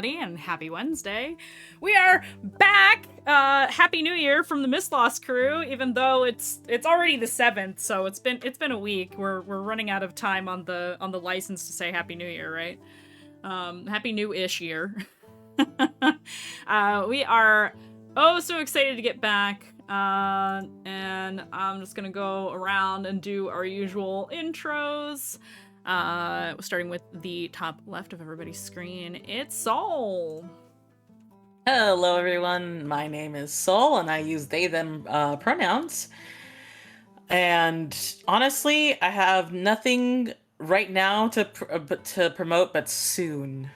And happy Wednesday. We are back. Happy New Year from the Mistlost crew, even though it's already the 7th, so it's been a week. We're running out of time on the license to say Happy New Year, right? Happy New-ish year. We are so excited to get back. And I'm just gonna go around and do our usual intros. Starting with the top left of everybody's screen, it's Sol. Hello everyone, my name is Sol and I use they them pronouns. And honestly, I have nothing right now to promote, but soon.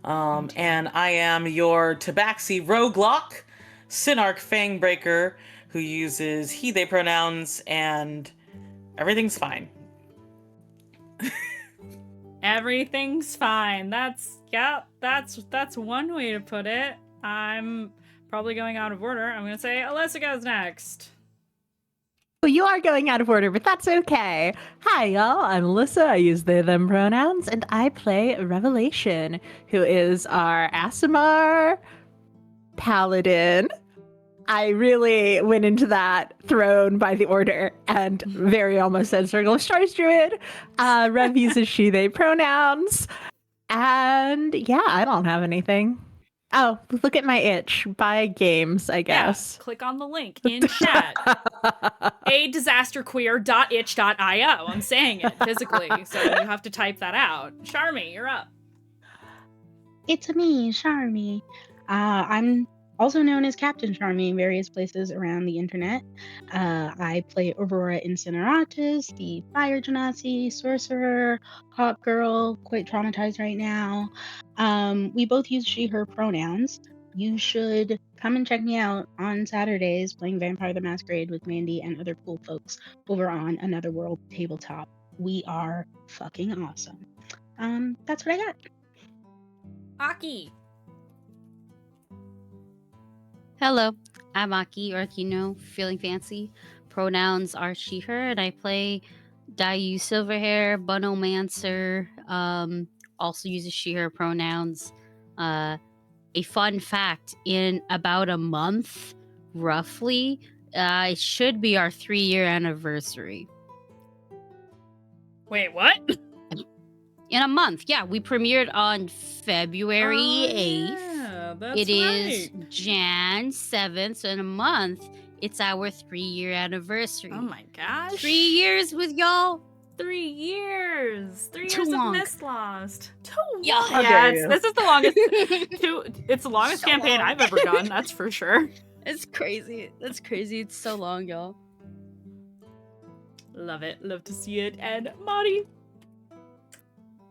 And I am your Tabaxi rogue Loch, Synarch Fangbreaker, who uses he they pronouns, and everything's fine. Everything's fine. That's one way to put it. I'm probably going out of order. I'm gonna say Alyssa goes next. Well, you are going out of order, but that's okay. Hi, y'all. I'm Alyssa. I use they, them pronouns, and I play Revelation, who is our Aasimar paladin. I really went into that thrown by the order and very almost said Circle of Stars Druid. Rev uses she, they pronouns. And yeah, I don't have anything. Oh, look at my itch. Buy games, I guess. Yeah, click on the link in chat. adisasterqueer.itch.io. I'm saying it physically, so you have to type that out. Charmy, you're up. It's me, Charmy. I'm also known as Captain Charmy in various places around the internet. I play Aurora Incineratus, the Fire Genasi, Sorcerer, Hot Girl, quite traumatized right now. We both use she, her pronouns. You should come and check me out on Saturdays playing Vampire the Masquerade with Mandy and other cool folks over on Another World Tabletop. We are fucking awesome. That's what I got. Aki. Hello, I'm Aki, or feeling fancy. Pronouns are she, her, and I play Dayu Silverhair, Bunomancer, also uses she, her pronouns. A fun fact, in about a month, roughly, it should be our 3-year anniversary. Wait, what? In a month, yeah. We premiered on February 8th. Yeah, that's It is right. Jan 7th, so in a month, it's our 3-year anniversary. Oh my gosh. 3 years with y'all. 3 years. 3 Too years long. of Mistlost. Too Yeah. long. How Yeah, dare you. this is the longest. It's the longest So campaign long. I've ever done. That's for sure. It's crazy. That's crazy. It's so long, y'all. Love it. Love to see it. And Mari.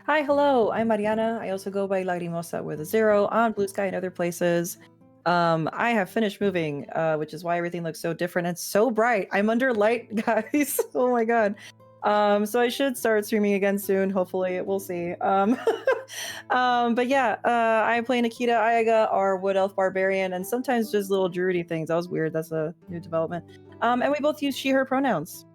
Hi, hello, I'm Mariana. I also go by Lagrimosa with a 0 on Blue Sky and other places. I have finished moving, which is why everything looks so different and so bright. I'm under light, guys. Oh my god. So I should start streaming again soon. Hopefully, we'll see. But yeah, I play Nikita Ayaga, our Wood Elf Barbarian, and sometimes just little druidy things. That was weird. That's a new development. And we both use she/her pronouns.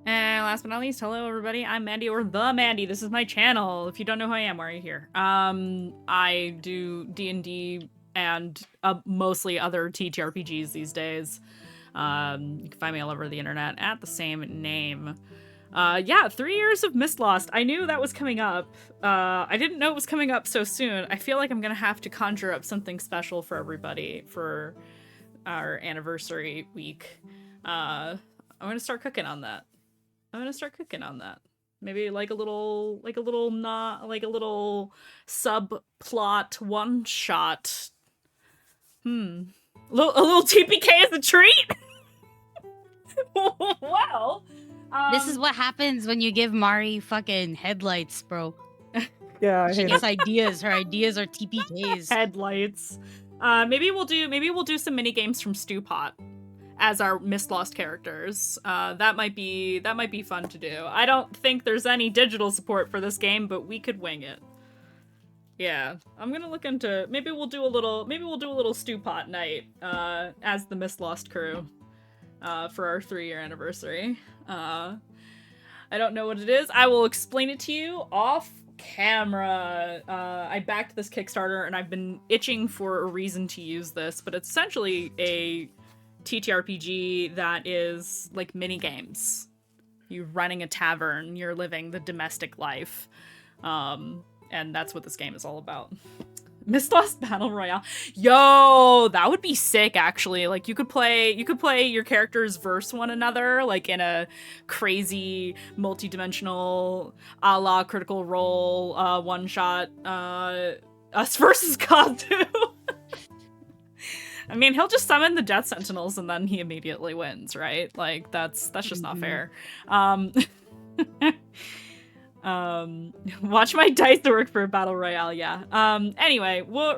And last but not least, hello everybody. I'm Mandy, or the Mandy. This is my channel. If you don't know who I am, why are you here? I do D&D and mostly other TTRPGs these days. You can find me all over the internet at the same name. Yeah, 3 years of Mistlost. I knew that was coming up. I didn't know it was coming up so soon. I feel like I'm gonna have to conjure up something special for everybody for our anniversary week. I'm gonna start cooking on that. Maybe like a little subplot one shot. A little TPK as a treat. Well, This is what happens when you give Mari fucking headlights, bro. Yeah, I She hate gets it. ideas. Her ideas are TPKs. headlights. Maybe we'll do some mini games from Stewpot as our Mistlost characters. That might be fun to do. I don't think there's any digital support for this game, but we could wing it. Yeah, I'm gonna look into. Maybe we'll do a little Stewpot night as the Mistlost crew for our 3-year anniversary. I don't know what it is. I will explain it to you off camera. I backed this Kickstarter and I've been itching for a reason to use this, but it's essentially a TTRPG that is like mini games. You're running a tavern, you're living the domestic life. And that's what this game is all about. Mistlost Battle Royale. Yo, that would be sick actually. Like you could play your characters verse one another like in a crazy multi-dimensional a la Critical Role one shot us versus Kazu. I mean, he'll just summon the Death Sentinels and then he immediately wins, right? Like that's just not fair. Watch my dice work for a battle royale. Yeah. Anyway, we'll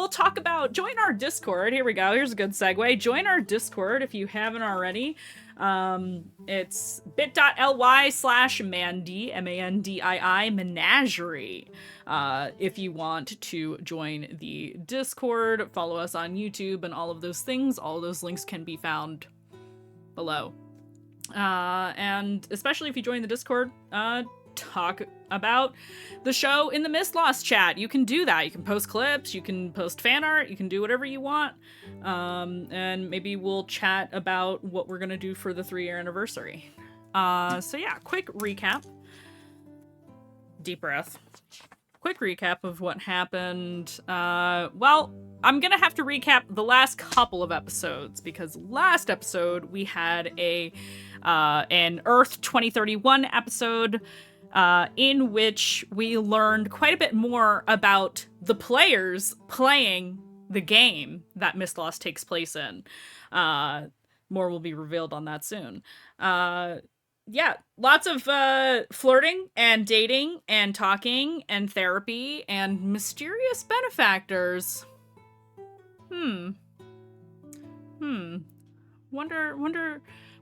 talk about join our Discord. Here we go. Here's a good segue. Join our Discord if you haven't already. It's bit.ly/Mandy, MANDII Menagerie. If you want to join the Discord, follow us on YouTube and all of those things. All of those links can be found below. And especially if you join the Discord, talk about the show in the Mistlost chat. You can do that. You can post clips, you can post fan art, you can do whatever you want. And maybe we'll chat about what we're gonna do for the 3-year anniversary. So yeah, quick recap. Deep breath. Quick recap of what happened. Well, I'm gonna have to recap the last couple of episodes because last episode we had an Earth 2031 episode in which we learned quite a bit more about the players playing the game that Mistlost takes place in. More will be revealed on that soon. Yeah, lots of flirting and dating and talking and therapy and mysterious benefactors.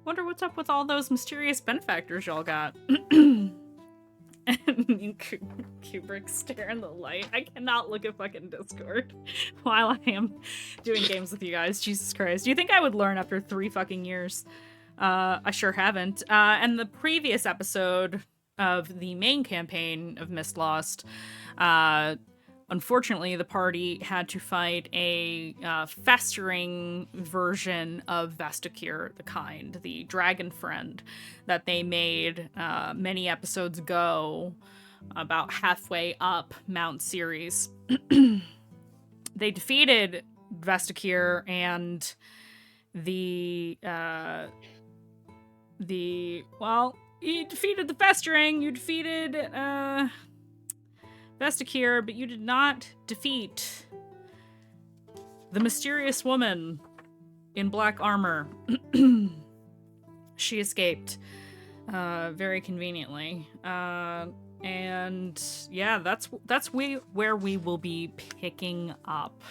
Wonder what's up with all those mysterious benefactors y'all got. And Kubrick stare in the light. I cannot look at fucking Discord while I am doing games with you guys. Jesus Christ. Do you think I would learn after 3 fucking years? I sure haven't. And the previous episode of the main campaign of Mistlost, unfortunately, the party had to fight a festering version of Vesticure the Kind, the dragon friend that they made many episodes ago, about halfway up Mount Ceres. They defeated Vesticure and you defeated the festering, you defeated Vesticure, but you did not defeat the mysterious woman in black armor. She escaped very conveniently. And yeah, that's where we will be picking up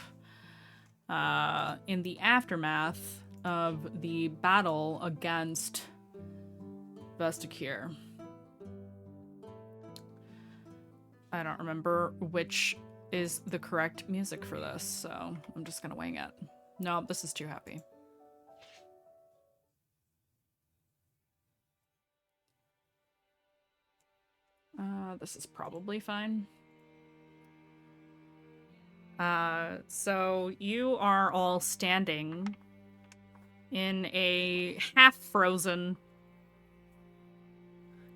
in the aftermath of the battle against Vesticure. I don't remember which is the correct music for this, so I'm just gonna wing it. No, this is too happy. This is probably fine. So you are all standing in a half-frozen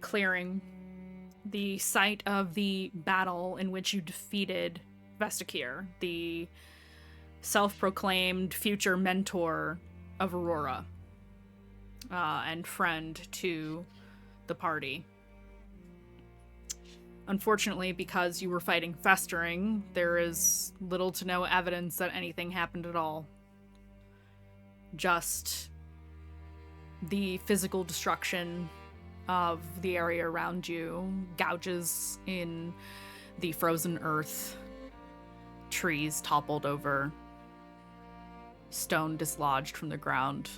clearing, the site of the battle in which you defeated Vesticure, the self-proclaimed future mentor of Aurora, and friend to the party. Unfortunately, because you were fighting Festering, there is little to no evidence that anything happened at all. Just the physical destruction of the area around you, gouges in the frozen earth, trees toppled over, stone dislodged from the ground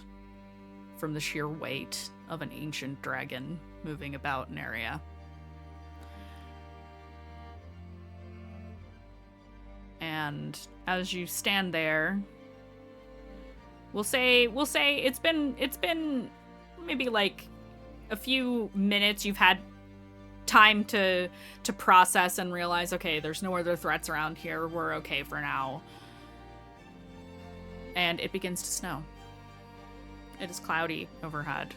from the sheer weight of an ancient dragon moving about an area. And as you stand there, we'll say it's been maybe like a few minutes. You've had time to process and realize, okay, there's no other threats around here. We're okay for now. And it begins to snow. It is cloudy overhead.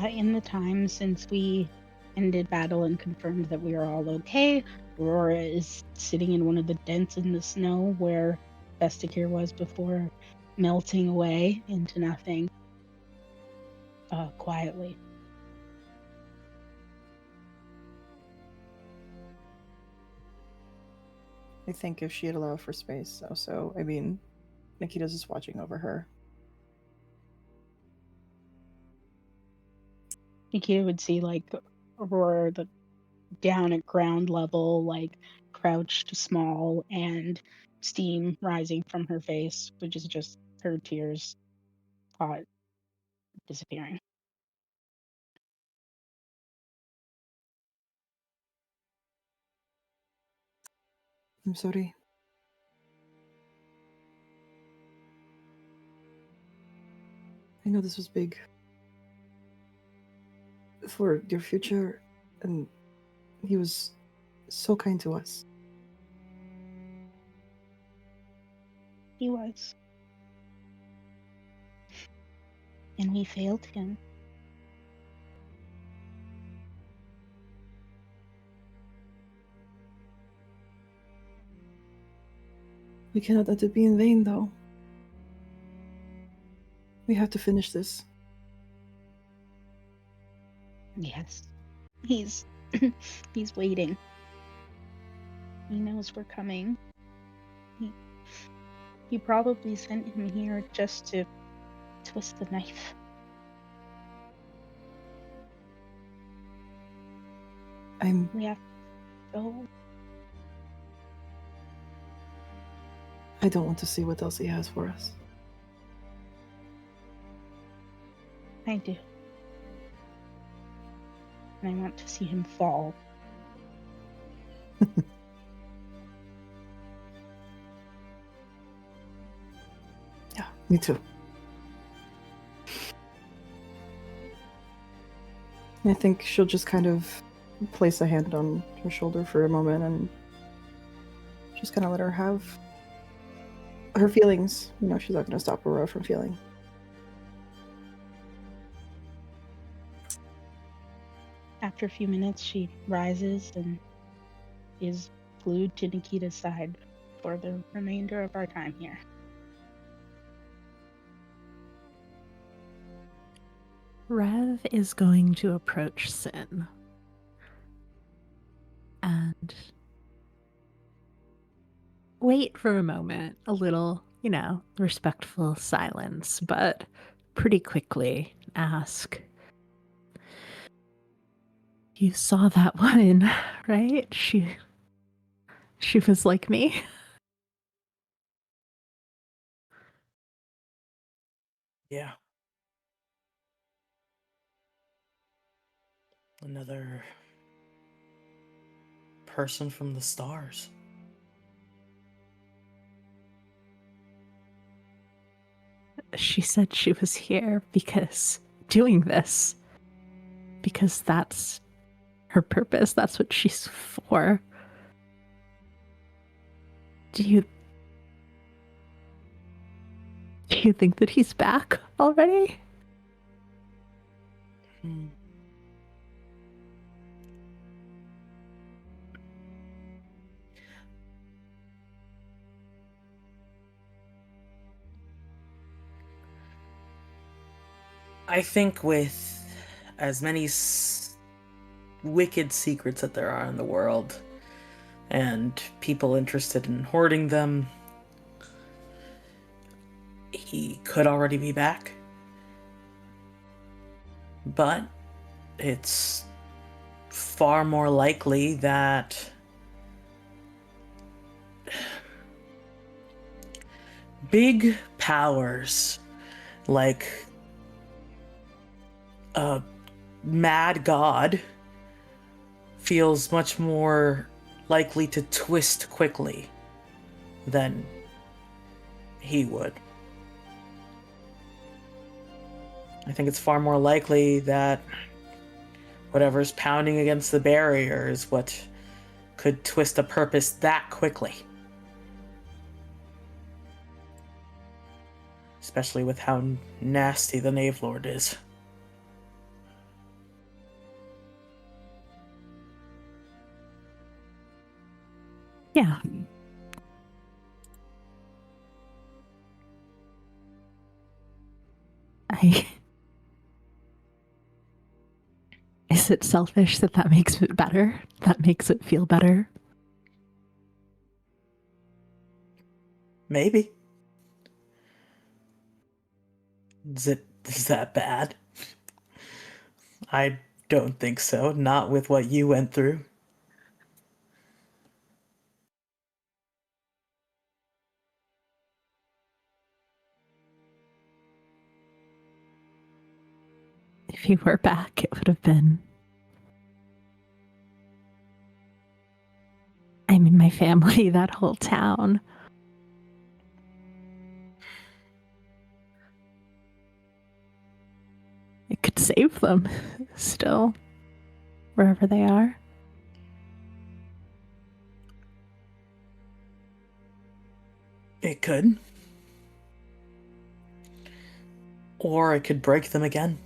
In the time since we ended battle and confirmed that we are all okay, Aurora is sitting in one of the dents in the snow where Vesticure was before melting away into nothing, quietly. I think if she'd allow for space also, I mean, Nikita's just watching over her. Nikita would see, like, Aurora down at ground level, like, crouched small, and steam rising from her face, which is just her tears disappearing. I'm sorry. I know this was big for your future, and he was so kind to us. He was. And we failed him. We cannot let it be in vain, though. We have to finish this. Yes. He's he's waiting. He knows we're coming. He probably sent him here just to twist the knife. We have to go. I don't want to see what else he has for us. I do. And I want to see him fall. Yeah, me too. I think she'll just kind of place a hand on her shoulder for a moment and just kind of let her have her feelings. You know, she's not going to stop Aurora from feeling. After a few minutes, she rises and is glued to Nikita's side for the remainder of our time here. Rev is going to approach Sin and wait for a moment, a little, respectful silence, but pretty quickly ask, "You saw that woman, right? She was like me." Yeah. Another person from the stars. She said she was here because doing this, because that's her purpose. That's what she's for. Do you think that he's back already? Hmm. I think with as many wicked secrets that there are in the world, and people interested in hoarding them, he could already be back. But it's far more likely that big powers like a mad god feels much more likely to twist quickly than he would. I think it's far more likely that whatever's pounding against the barrier is what could twist a purpose that quickly. Especially with how nasty the Knave Lord is. Yeah. Is it selfish that makes it better? That makes it feel better? Maybe. Is that bad? I don't think so. Not with what you went through. If you were back, it would have been... I mean, my family, that whole town. It could save them still, wherever they are. It could. Or it could break them again.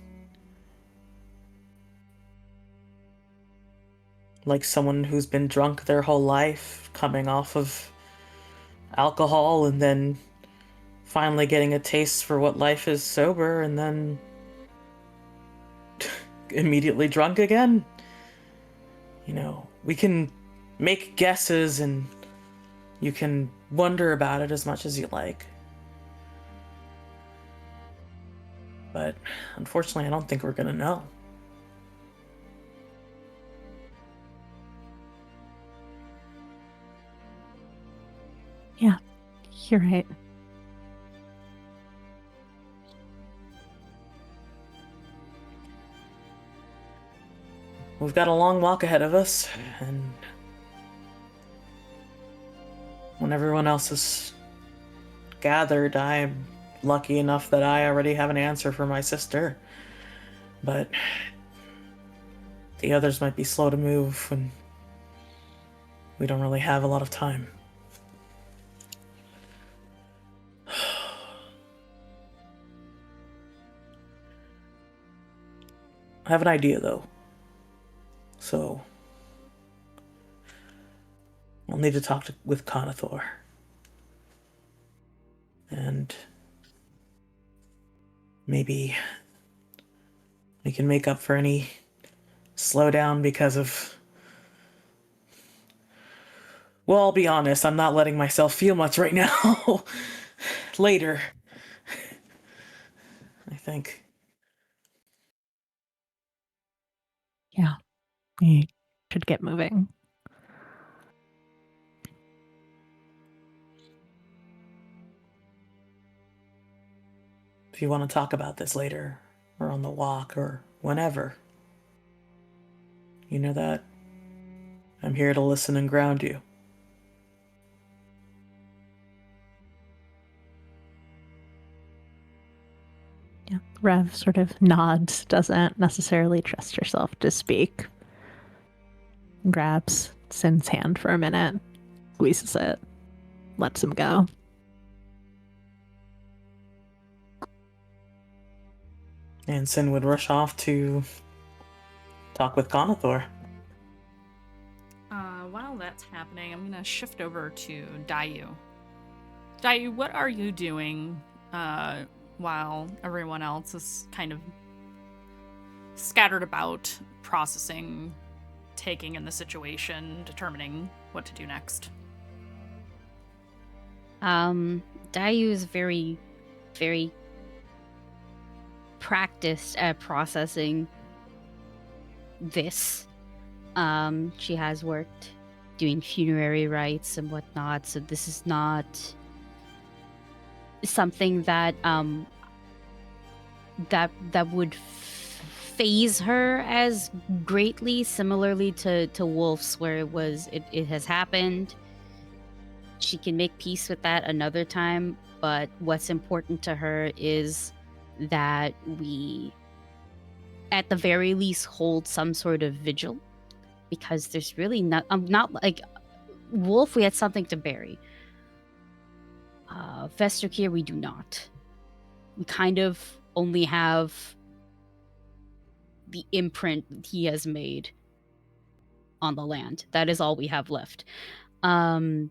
Like someone who's been drunk their whole life, coming off of alcohol, and then finally getting a taste for what life is sober, and then immediately drunk again. You know, we can make guesses and you can wonder about it as much as you like. But unfortunately, I don't think we're gonna know. Yeah, you're right. We've got a long walk ahead of us, and when everyone else is gathered, I'm lucky enough that I already have an answer for my sister. But the others might be slow to move, and we don't really have a lot of time. I have an idea, though. So I'll need to talk with Conathor. And maybe we can make up for any slowdown because of... Well, I'll be honest, I'm not letting myself feel much right now. Later, I think. Yeah, we should get moving. If you want to talk about this later, or on the walk, or whenever, you know that I'm here to listen and ground you. Yeah. Rev sort of nods, doesn't necessarily trust herself to speak. Grabs Sin's hand for a minute, squeezes it, lets him go. And Sin would rush off to talk with Conathor. While that's happening, I'm gonna shift over to Dayu. Dayu, what are you doing while everyone else is kind of scattered about, processing, taking in the situation, determining what to do next? Dayu is very, very practiced at processing this. She has worked doing funerary rites and whatnot, so this is not something that that would phase her as greatly, similarly to Wolf's, where it has happened. She can make peace with that another time, but what's important to her is that we, at the very least, hold some sort of vigil, because there's really not like Wolf, we had something to bury. Vesterkir, we do not. We kind of only have the imprint he has made on the land. That is all we have left. So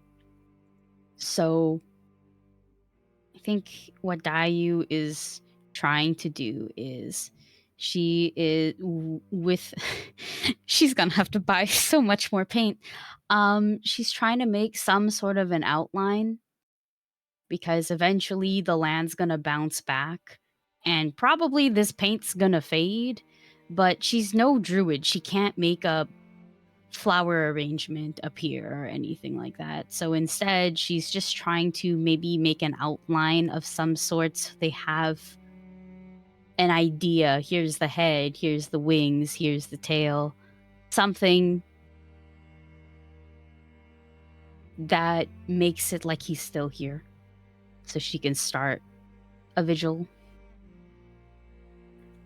I think what Dayu is trying to do is she's gonna have to buy so much more paint. She's trying to make some sort of an outline, because eventually the land's gonna bounce back and probably this paint's gonna fade, but she's no druid. She can't make a flower arrangement appear or anything like that. So instead, she's just trying to maybe make an outline of some sorts. They have an idea. Here's the head, here's the wings, here's the tail. Something that makes it like he's still here, so she can start a vigil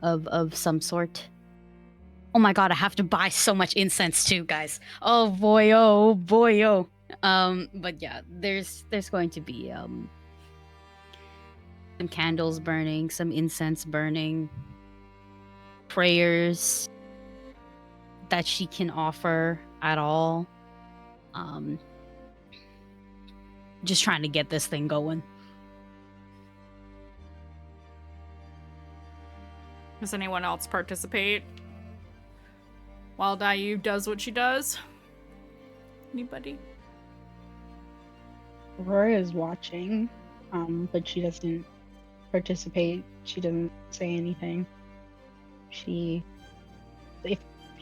of some sort. Oh my god, I have to buy so much incense too, guys. Oh boy, oh boy, oh. But yeah, there's going to be some candles burning, some incense burning, prayers that she can offer at all. Just trying to get this thing going. Does anyone else participate while Dayu does what she does? Anybody? Aurora is watching, but she doesn't participate. She doesn't say anything. If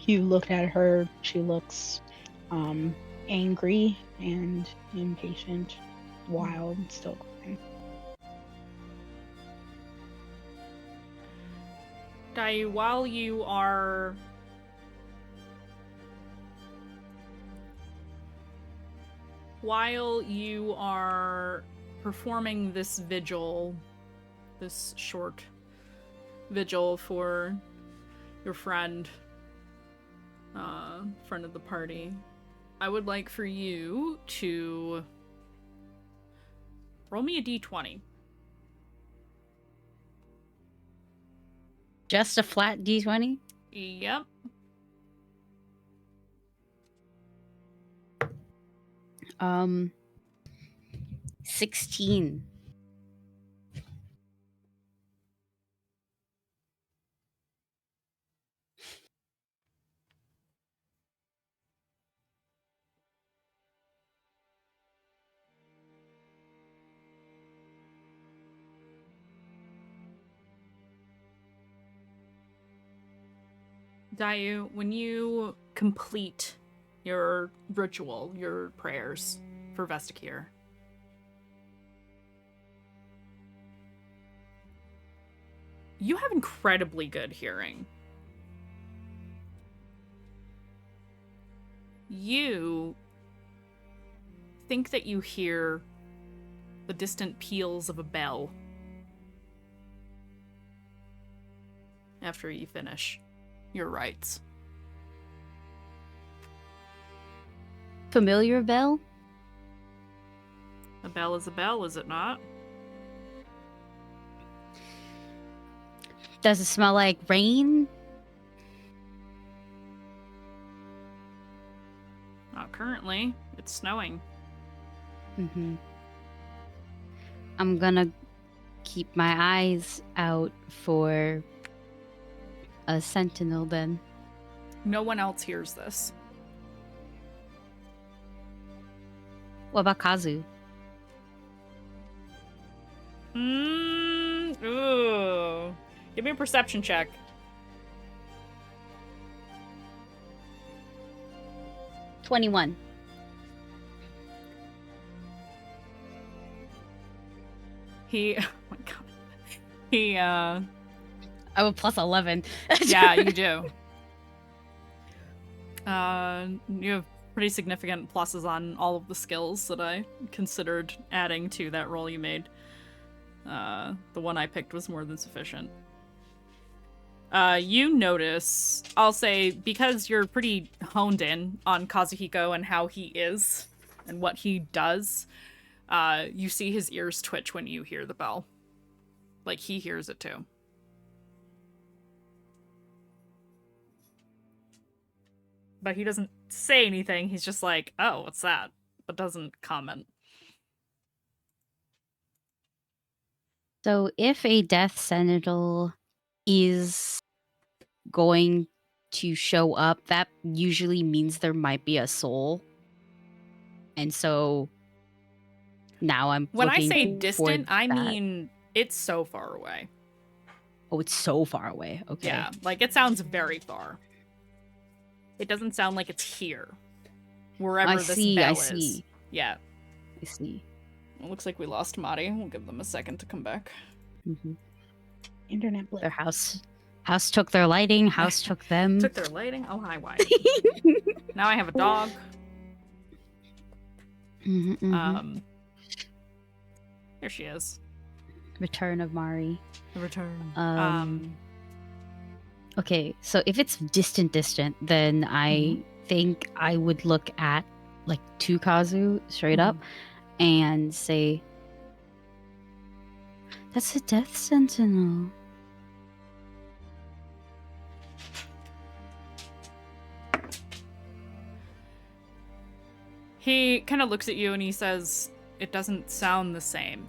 you look at her, she looks angry and impatient, wild, still crying. Dayu, while you are performing this vigil, this short vigil for your friend of the party, I would like for you to roll me a d20. Just a flat D20? Yep. Um, 16. Dayu, when you complete your ritual, your prayers for Vestikir, you have incredibly good hearing. You think that you hear the distant peals of a bell after you finish your rites. Familiar bell? A bell is a bell, is it not? Does it smell like rain? Not currently. It's snowing. Mm-hmm. I'm gonna keep my eyes out for a sentinel then. No one else hears this. What about Kazu? Ooh. Give me a perception check. $21. He, oh my god. He, I have a plus 11. yeah, you do. You have pretty significant pluses on all of the skills that I considered adding to that roll you made. The one I picked was more than sufficient. You notice, I'll say, because you're pretty honed in on Kazuhiko and how he is and what he does, you see his ears twitch when you hear the bell. Like, he hears it too. But he doesn't say anything. He's just like, oh, what's that? But doesn't comment. So if a death sentinel is going to show up, that usually means there might be a soul. And so now I'm When I looking say for distant, I that. mean it's so far away. Oh, it's so far away. Okay. Yeah, like it sounds very far. It doesn't sound like it's here. Wherever this bell is. I see. Yeah. I see. It looks like we lost Madi. We'll give them a second to come back. Mm-hmm. Internet blip. Their house took their lighting. House took them. Took their lighting. Oh, hi, why? Now I have a dog. There she is. Return of Mari. The return. Okay, so if it's distant, then I think I would look at like Tukazu straight up and say, "That's a death sentinel." He kind of looks at you and he says, "It doesn't sound the same."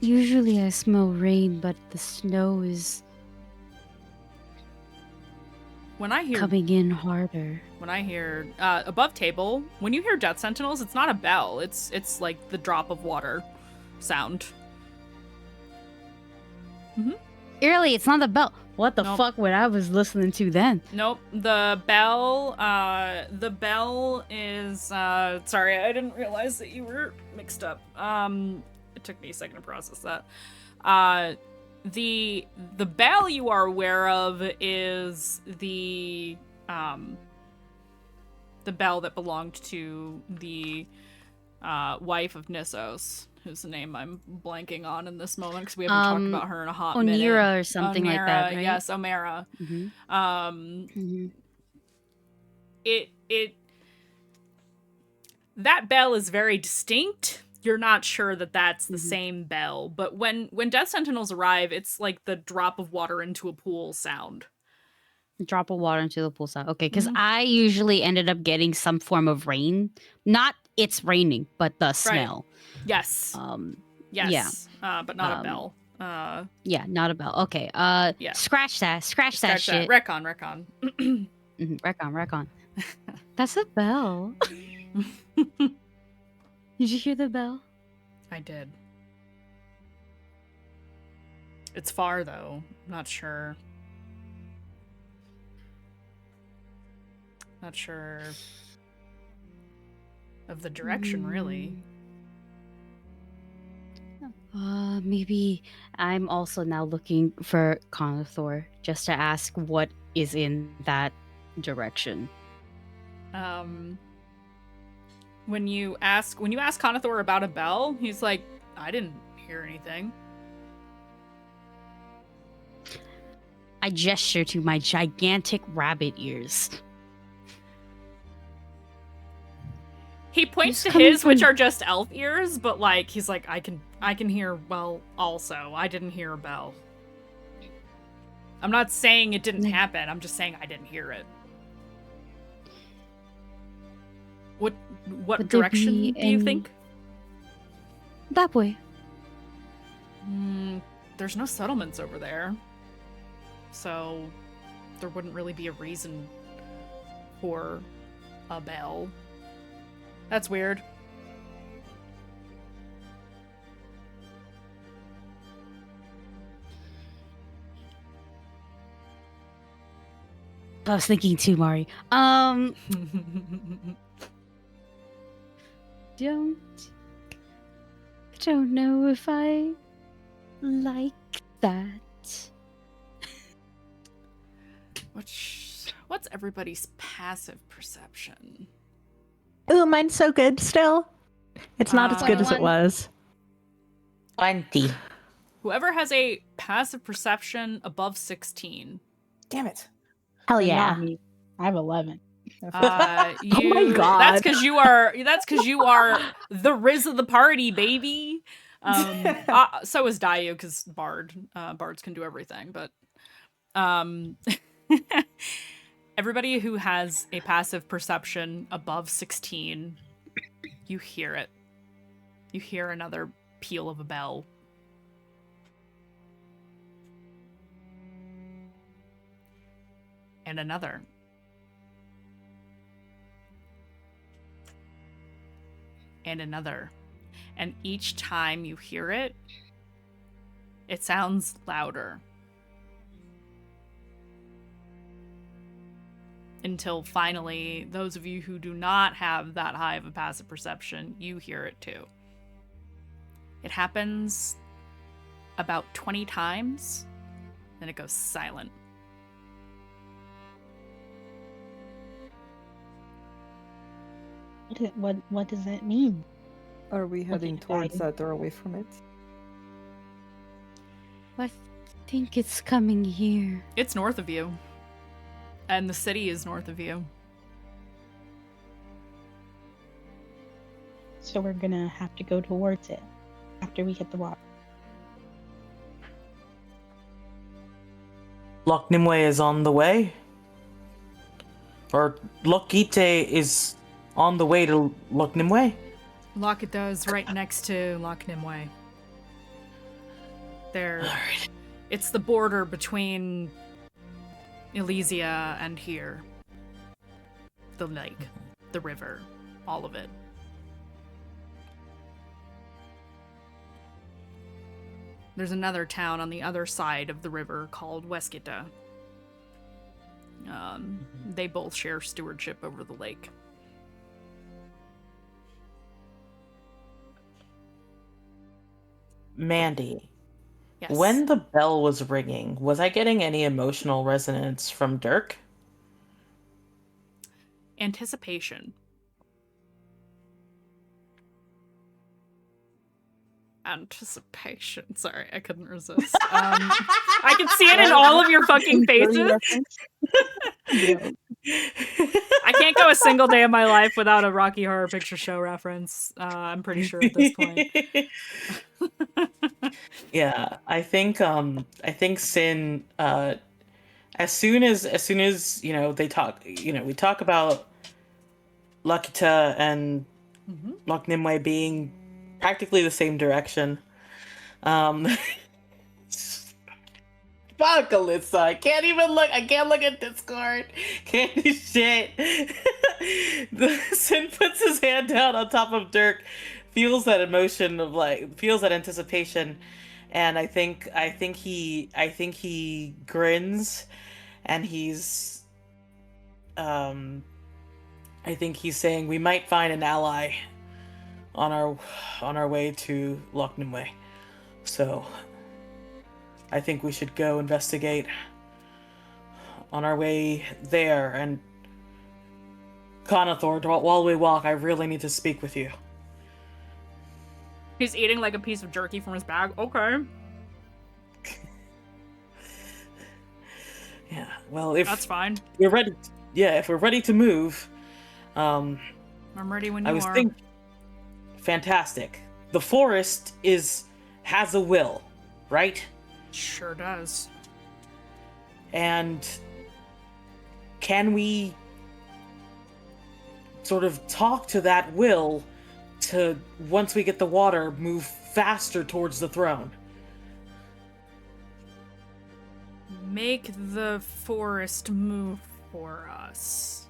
Usually I smell rain, but the snow is When I hear coming in harder. When I hear above table, when you hear death sentinels, it's not a bell. It's like the drop of water sound. Early, it's not the bell. What the Nope. fuck would I was listening to then? Nope. The bell is sorry, I didn't realize that you were mixed up. It took me a second to process that. The bell you are aware of is the bell that belonged to the wife of Nissos, whose name I'm blanking on in this moment because we haven't talked about her in a hot minute. Onira or something like that, right? Yes, Omera. That bell is very distinct. You're not sure that that's the same bell, but when death sentinels arrive, it's like the drop of water into a pool sound. Drop of water into the pool sound. Okay, because I usually ended up getting some form of rain. Not it's raining, but the smell. Yes. Yes. Yeah. But not a bell. Yeah, not a bell. Okay. Yeah. Scratch that shit. Recon. Recon. That's a bell. Did you hear the bell? I did. It's far though. Not sure. Not sure of the direction, really. Maybe I'm also now looking for Conothor just to ask what is in that direction. When you ask Conothor about a bell, he's like, I didn't hear anything. I gesture to my gigantic rabbit ears. He points It's to his, coming which from- are just elf ears, but like he's like, I can hear well also. I didn't hear a bell. I'm not saying it didn't happen, I'm just saying I didn't hear it. What Would there direction be do you any- think? That way. There's no settlements over there. So there wouldn't really be a reason for a bell. That's weird. I was thinking too, Mari. Don't know if I like that. What's everybody's passive perception? Ooh, mine's so good still. It's not as good as it 21. was. 20. Whoever has a passive perception above 16. Damn it. Hell But yeah. not me. I have 11. You, Oh my God. That's because you are the Riz of the party, baby. So is Dayu, because bards can do everything, but everybody who has a passive perception above 16, you hear it. You hear another peal of a bell. And another. And another. And each time you hear it, it sounds louder. Until finally, those of you who do not have that high of a passive perception, you hear it too. It happens about 20 times, then it goes silent. What does it mean? Are we heading did towards I- that or away from it? I think it's coming here. It's north of you. And the city is north of you. So we're gonna have to go towards it after we hit the water. Loch Nimue is on the way. Or Loch Ite is on the way to Loch Nimue. Loch is right next to Loch Nimue. There. Alright. It's the border between Elysia and here. The lake, the river, all of it. There's another town on the other side of the river called Weskita. They both share stewardship over the lake. Mandy, Yes. when the bell was ringing, was I getting any emotional resonance from Dirk? Anticipation. Anticipation. Sorry, I couldn't resist. I can see it in all of your fucking faces. Yeah. I can't go a single day of my life without a Rocky Horror Picture Show reference. I'm pretty sure at this point. Yeah, I think Sin as soon as you know they talk, you know, we talk about Lakita and Mhm. Loch Nimue being practically the same direction. Fuck, Alyssa, I can't look at Discord. Can't do shit. Sin puts his hand down on top of Dirk, feels that emotion of feels that anticipation, and I think he grins, and he's I think he's saying we might find an ally on our way to Loch Nimue. So, I think we should go investigate on our way there. And Conathor, while we walk, I really need to speak with you. He's eating like a piece of jerky from his bag. Okay. Yeah, well, if That's fine. we're ready, if we're ready to move, I'm ready when you I was are. thinking, fantastic. The forest has a will, right? Sure does. And can we sort of talk to that will to, once we get the water, move faster towards the throne? Make the forest move for us.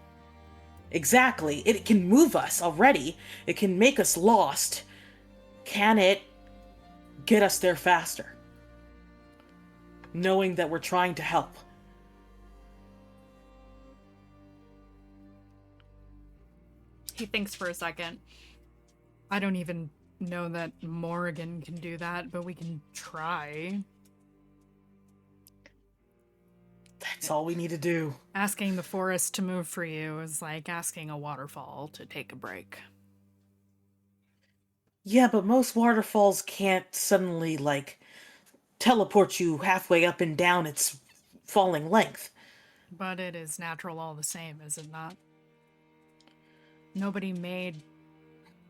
Exactly. It can move us already. It can make us lost. Can it get us there faster? Knowing that we're trying to help. He thinks for a second. I don't even know that Morrigan can do that, but we can try. That's all we need to do. Asking the forest to move for you is like asking a waterfall to take a break. Yeah, but most waterfalls can't suddenly, teleport you halfway up and down its falling length. But it is natural all the same, is it not? Nobody made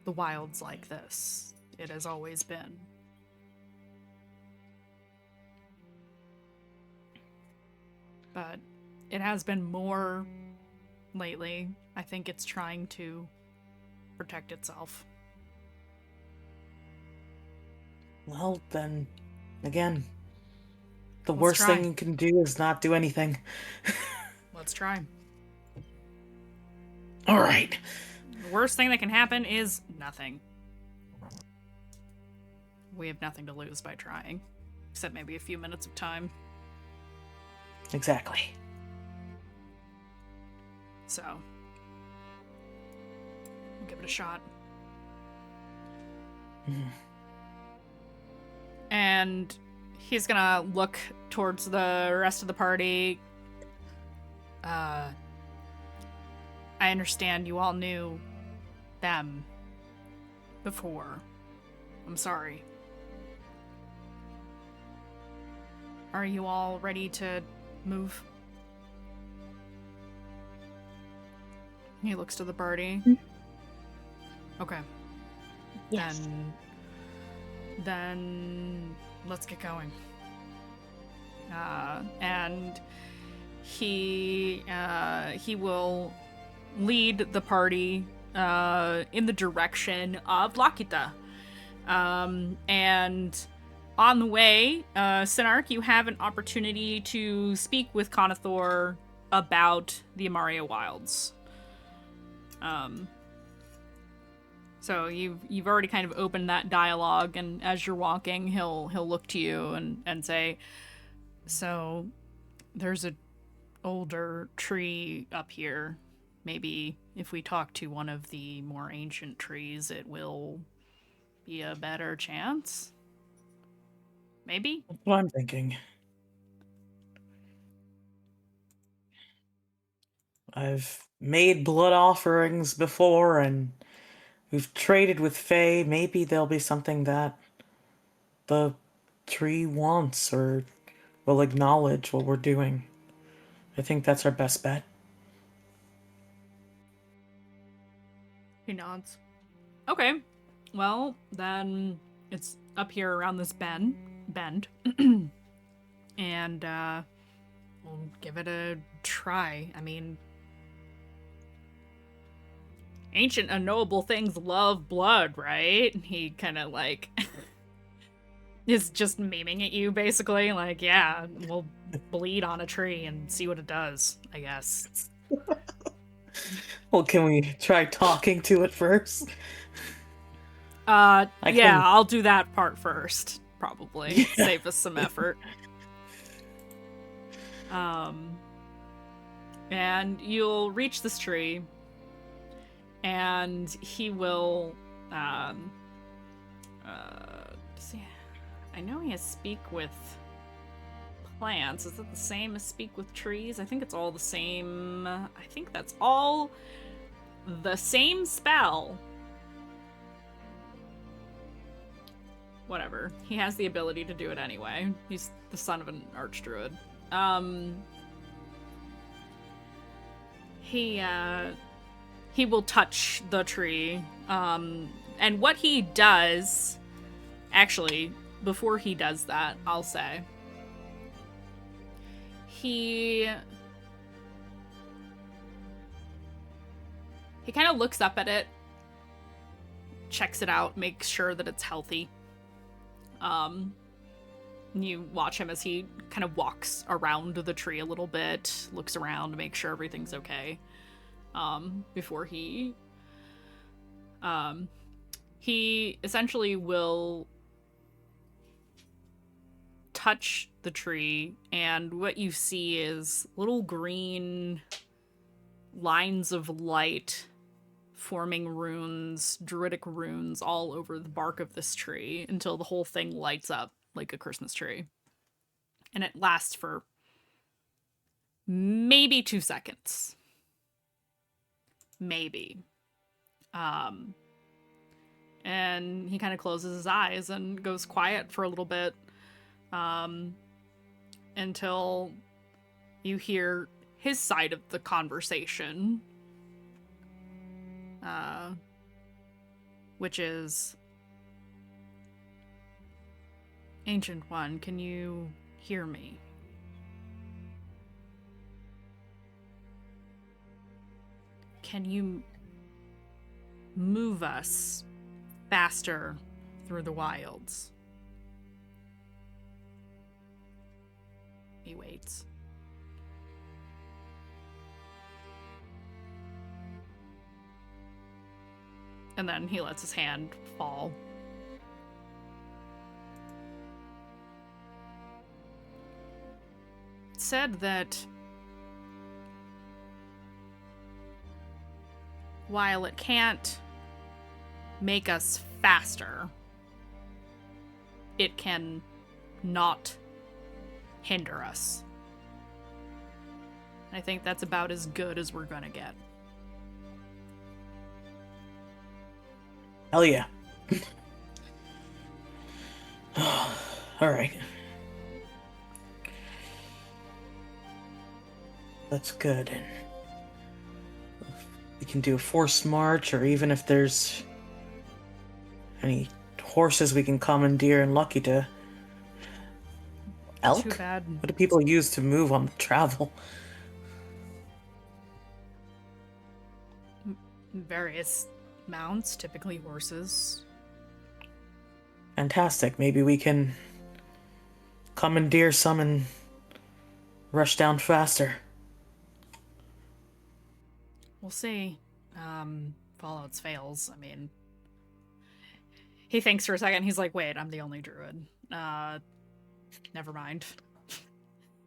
the wilds like this. It has always been. But it has been more lately. I think it's trying to protect itself. Well, then, again, the Let's worst try. thing you can do is not do anything. Let's try. All right. The worst thing that can happen is nothing. We have nothing to lose by trying, except maybe a few minutes of time. Exactly. So, we'll give it a shot. Mhm. And he's gonna look towards the rest of the party. I understand you all knew them before. I'm sorry. Are you all ready to move? He looks to the party. Okay. Yes. Then let's get going. And he will lead the party in the direction of Lakita. And on the way, Sinark, you have an opportunity to speak with Conathor about the Amaria Wilds. So you've already kind of opened that dialogue, and as you're walking, he'll look to you and say, "So, there's an older tree up here. Maybe if we talk to one of the more ancient trees, it will be a better chance? Maybe?" That's what I'm thinking. I've made blood offerings before, and we've traded with Fae. Maybe there'll be something that the tree wants or will acknowledge what we're doing. I think that's our best bet. He nods. Okay. Well, then it's up here around this bend. And we'll give it a try. I mean, ancient unknowable things love blood, right? He kind of is just memeing at you, basically. Like, yeah, we'll bleed on a tree and see what it does, I guess. Well, can we try talking to it first? Yeah, can- I'll do that part first, probably. Save us some effort. And you'll reach this tree, and he will, I know he has speak with plants. Is it the same as speak with trees? I think it's all the same. I think that's all the same spell. Whatever. He has the ability to do it anyway. He's the son of an archdruid. He will touch the tree. And what he does... Actually, before he does that, I'll say... He kind of looks up at it, checks it out, makes sure that it's healthy. You watch him as he kind of walks around the tree a little bit, looks around to make sure everything's okay. Before he essentially will touch the tree, and what you see is little green lines of light forming runes, druidic runes, all over the bark of this tree until the whole thing lights up like a Christmas tree. And it lasts for maybe 2 seconds. Maybe. And he kind of closes his eyes and goes quiet for a little bit. Until you hear his side of the conversation. Which is... Ancient One, can you hear me? Can you move us faster through the wilds? He waits. And then he lets his hand fall. It said that while it can't make us faster, it can not hinder us. I think that's about as good as we're gonna get. Hell yeah. Alright. That's good. And we can do a forced march, or even if there's any horses we can commandeer and lucky to... Elk? Too bad. What do people use to move on the travel? Various mounts, typically horses. Fantastic. Maybe we can commandeer some and rush down faster. We'll see. Fallout's fails. I mean, he thinks for a second. He's like, wait, I'm the only druid. Never mind.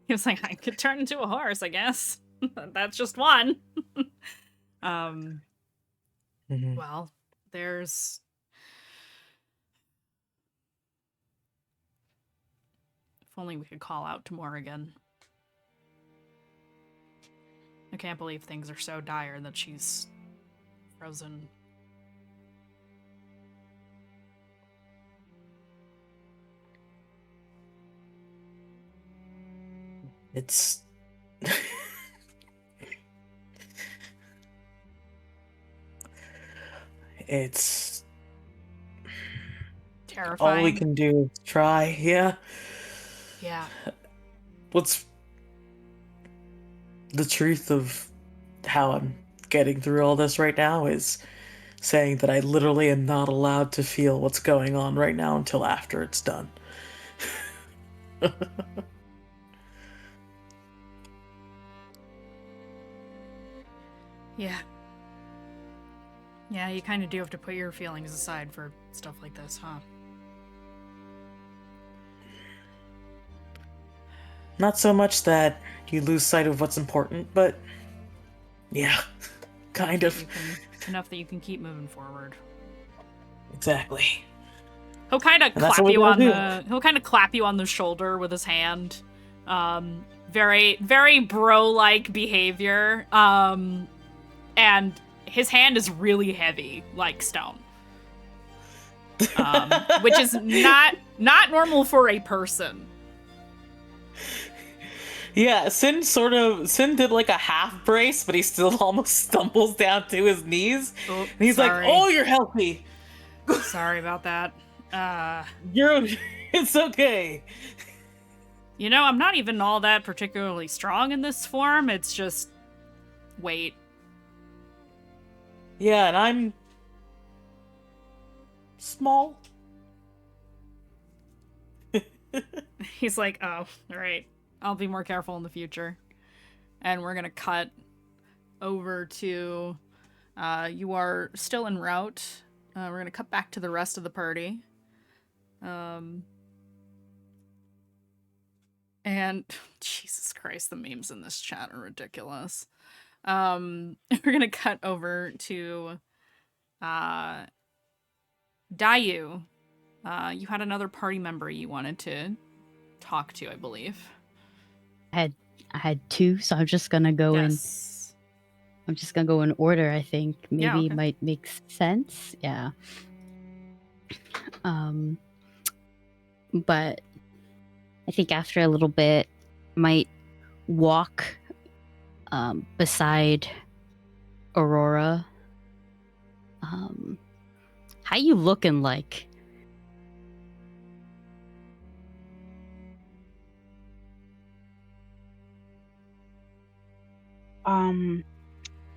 He was like, I could turn into a horse, I guess. That's just one. Well, there's... If only we could call out to Morrigan. I can't believe things are so dire that she's frozen. It's... It's... Terrifying. all we can do is try, yeah. Yeah. What's the truth of how I'm getting through all this right now is saying that I literally am not allowed to feel what's going on right now until after it's done. Yeah. Yeah, you kind of do have to put your feelings aside for stuff like this, huh? Not so much that you lose sight of what's important, but yeah, kind of. Enough that you can keep moving forward. Exactly. He'll kind of And that's clap what we you gotta on do. he'll kind of clap you on the shoulder with his hand. Very, very bro-like behavior. And his hand is really heavy, like stone. Which is not normal for a person. Yeah, Sin did like a half brace, but he still almost stumbles down to his knees. Oh, And he's sorry. like, "Oh, you're healthy. Sorry about that. It's okay." You know, I'm not even all that particularly strong in this form. It's just weight. Yeah, and I'm small. He's like, oh, all right. I'll be more careful in the future. And we're going to cut over to, you are still en route. We're going to cut back to the rest of the party. And Jesus Christ, the memes in this chat are ridiculous. We're going to cut over to, Dayu. You had another party member you wanted to talk to, I believe. I had two, so I'm just gonna go in. I'm just gonna go in order. I think maybe Yeah, okay. might make sense. Yeah. But I think after a little bit, might walk beside Aurora. How you looking like?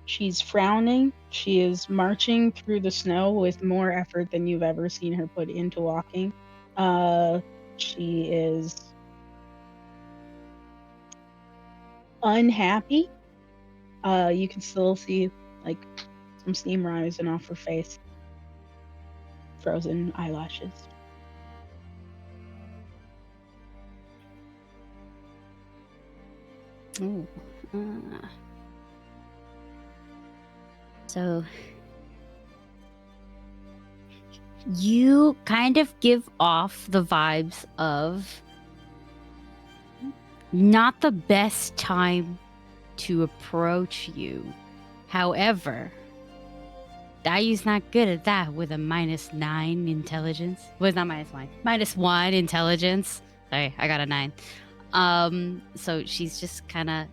She's frowning. She is marching through the snow with more effort than you've ever seen her put into walking. She is unhappy. You can still see like some steam rising off her face. Frozen eyelashes. Ooh. So you kind of give off the vibes of not the best time to approach you. However, Dayu's not good at that with a -9 intelligence. Well, it's not -1. -1 intelligence. Sorry, I got a 9. So she's just kind of...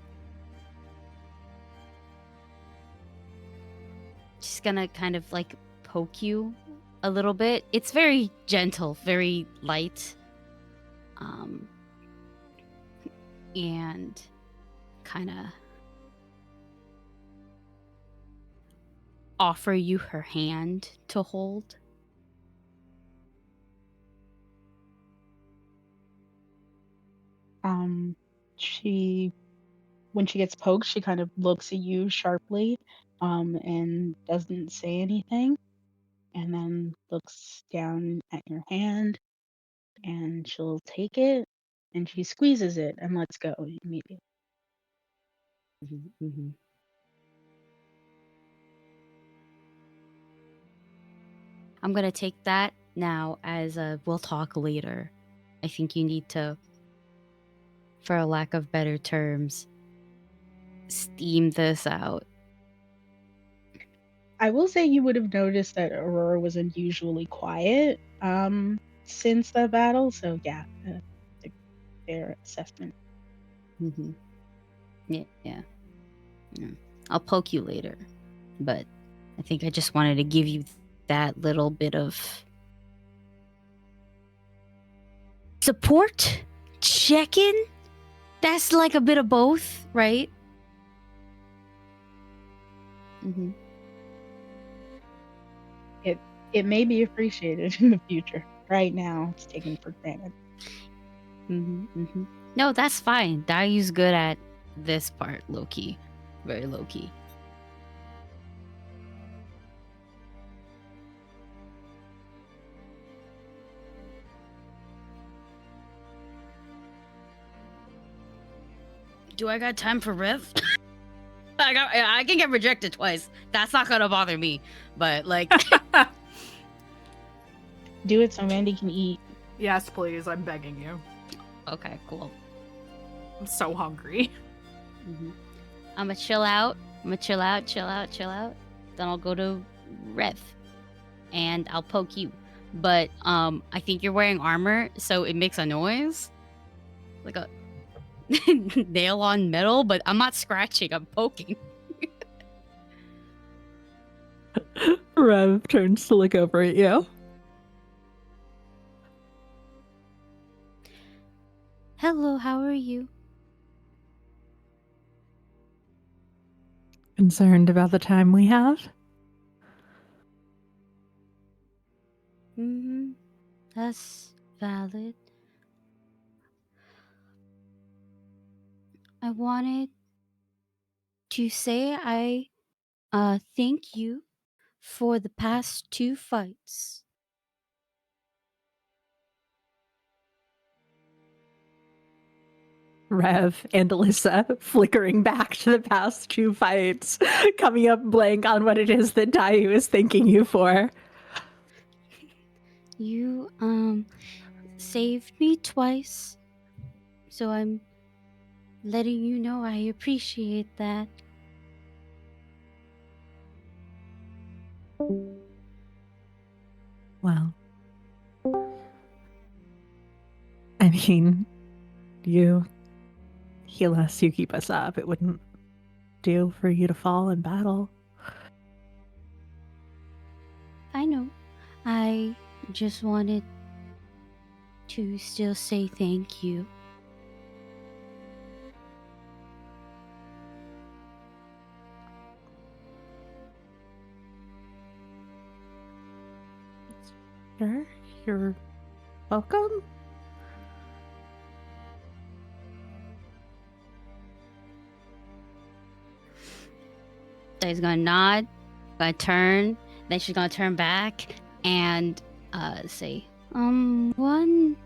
She's gonna kind of like poke you a little bit. It's very gentle, very light. And kind of offer you her hand to hold. When she gets poked, she kind of looks at you sharply, and doesn't say anything, and then looks down at your hand, and she'll take it, and she squeezes it and lets go immediately. Mm-hmm. I'm gonna take that now as a we'll talk later. I think you need to, for a lack of better terms, steam this out. I will say you would have noticed that Aurora was unusually quiet since the battle, so yeah, fair assessment. Mm-hmm. Yeah. I'll poke you later, but I think I just wanted to give you that little bit of support, check-in. That's like a bit of both, right? Mm-hmm. It may be appreciated in the future. Right now, it's taken for granted. No, that's fine. Dayu's good at this part, low-key. Very low-key. Do I got time for Rev? I can get rejected twice. That's not gonna bother me. But like Do it so Mandy can eat. Yes, please. I'm begging you. Okay, cool. I'm so hungry. I'm gonna chill out. Chill out. Then I'll go to Rev, and I'll poke you. But I think you're wearing armor, so it makes a noise, like a nail on metal. But I'm not scratching. I'm poking. Rev turns to look over at you. Hello, how are you? Concerned about the time we have? That's valid. I wanted to say I thank you for the past 2 fights. Rev and Alyssa flickering back to the past 2 fights, coming up blank on what it is that Dayu is thanking you for. You saved me twice, so I'm letting you know I appreciate that. Well, I mean, you heal us, you keep us up. It wouldn't do for you to fall in battle. I know. I just wanted to still say thank you. Sure, you're welcome. She's gonna nod, gonna turn, then she's gonna turn back and say, one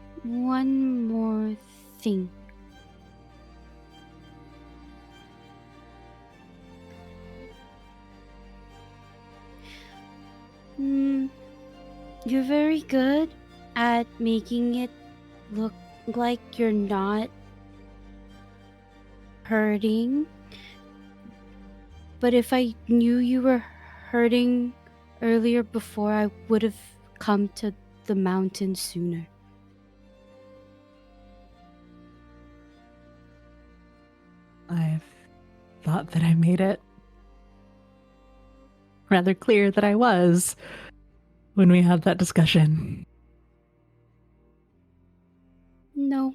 more thing. You're very good at making it look like you're not hurting. But if I knew you were hurting earlier before, I would have come to the mountain sooner. I've thought that I made it rather clear that I was when we had that discussion. No.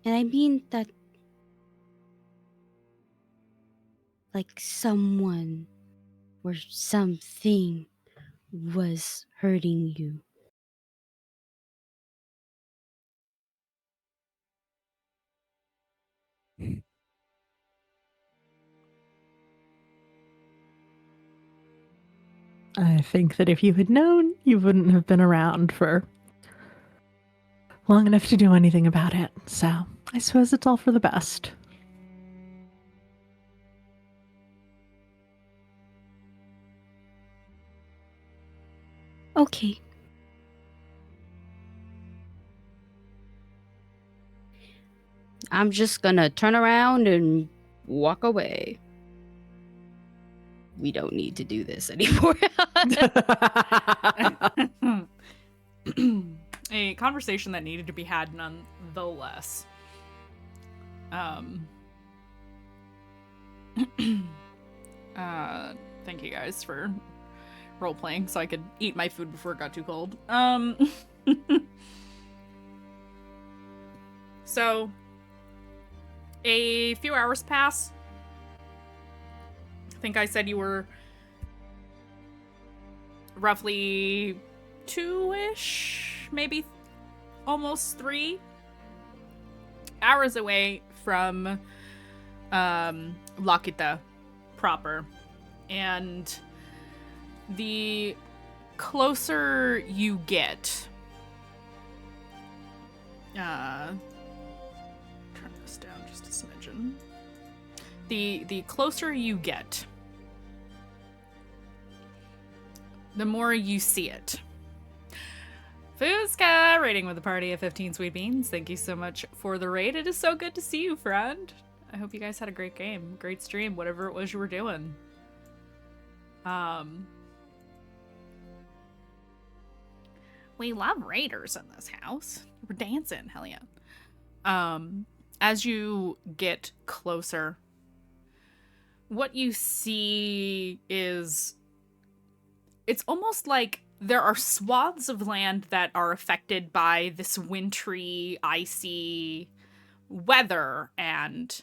And I mean that, like, someone or something was hurting you. I think that if you had known, you wouldn't have been around for long enough to do anything about it. So I suppose it's all for the best. Okay. I'm just gonna turn around and walk away. We don't need to do this anymore. A conversation that needed to be had nonetheless. Thank you guys for role-playing so I could eat my food before it got too cold. So, a few hours pass. I think I said you were roughly 2-ish, maybe almost 3 hours away from Loch proper. And the closer you get, turn this down just a smidgen. The closer you get, the more you see it. Fuzka, raiding with a party of 15 sweet beans. Thank you so much for the raid. It is so good to see you, friend. I hope you guys had a great game, great stream, whatever it was you were doing. We love raiders in this house. We're dancing, hell yeah. As you get closer, what you see is, it's almost like there are swaths of land that are affected by this wintry, icy weather and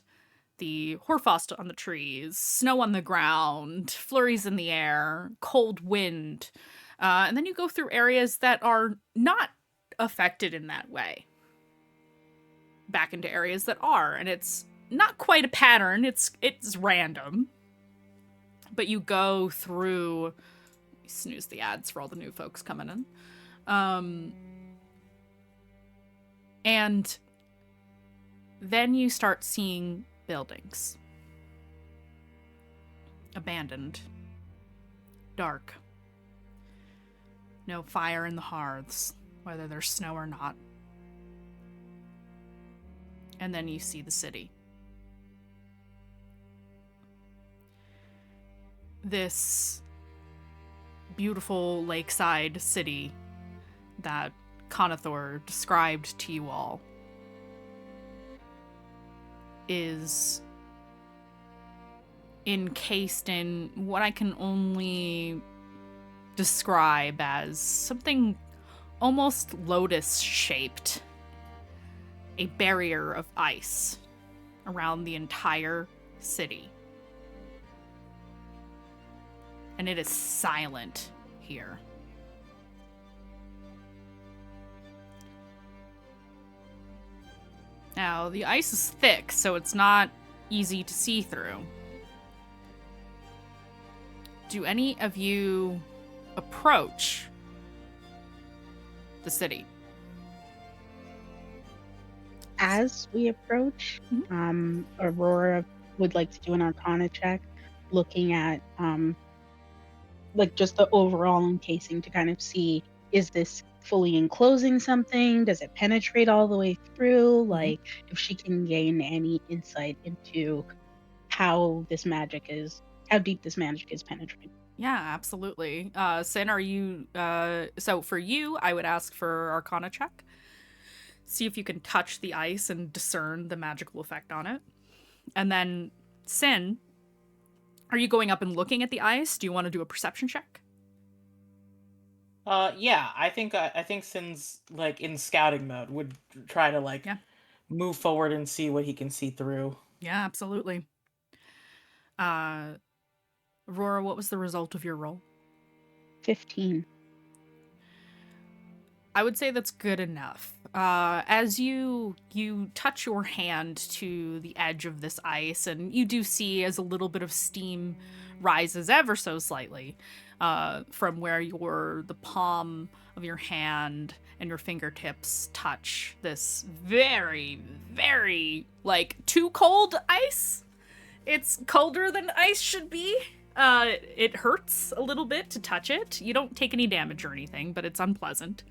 the hoarfrost on the trees, snow on the ground, flurries in the air, cold wind. And then you go through areas that are not affected in that way. Back into areas that are, and it's not quite a pattern, it's random. But you go through, snooze the ads for all the new folks coming in. And then you start seeing buildings. Abandoned. Dark. No fire in the hearths, whether there's snow or not. And then you see the city. This beautiful lakeside city that Conathor described to you all is encased in what I can only describe as something almost lotus-shaped. A barrier of ice around the entire city. And it is silent here. Now, the ice is thick, so it's not easy to see through. Do any of you approach the city? As we approach, Aurora would like to do an Arcana check, looking at like just the overall encasing to kind of see, is this fully enclosing something? Does it penetrate all the way through? Like, if she can gain any insight into how this magic is, how deep this magic is penetrating. Yeah, absolutely. Sin, are you, so for you, I would ask for Arcana check. See if you can touch the ice and discern the magical effect on it. And then, Sin, are you going up and looking at the ice? Do you want to do a perception check? Yeah, I think Sin's like in scouting mode, would try to move forward and see what he can see through. Yeah, absolutely. Aurora, what was the result of your roll? 15. I would say that's good enough. As you touch your hand to the edge of this ice, and you do see as a little bit of steam rises ever so slightly from where the palm of your hand and your fingertips touch this very, very, too cold ice. It's colder than ice should be. It hurts a little bit to touch it. You don't take any damage or anything, but it's unpleasant.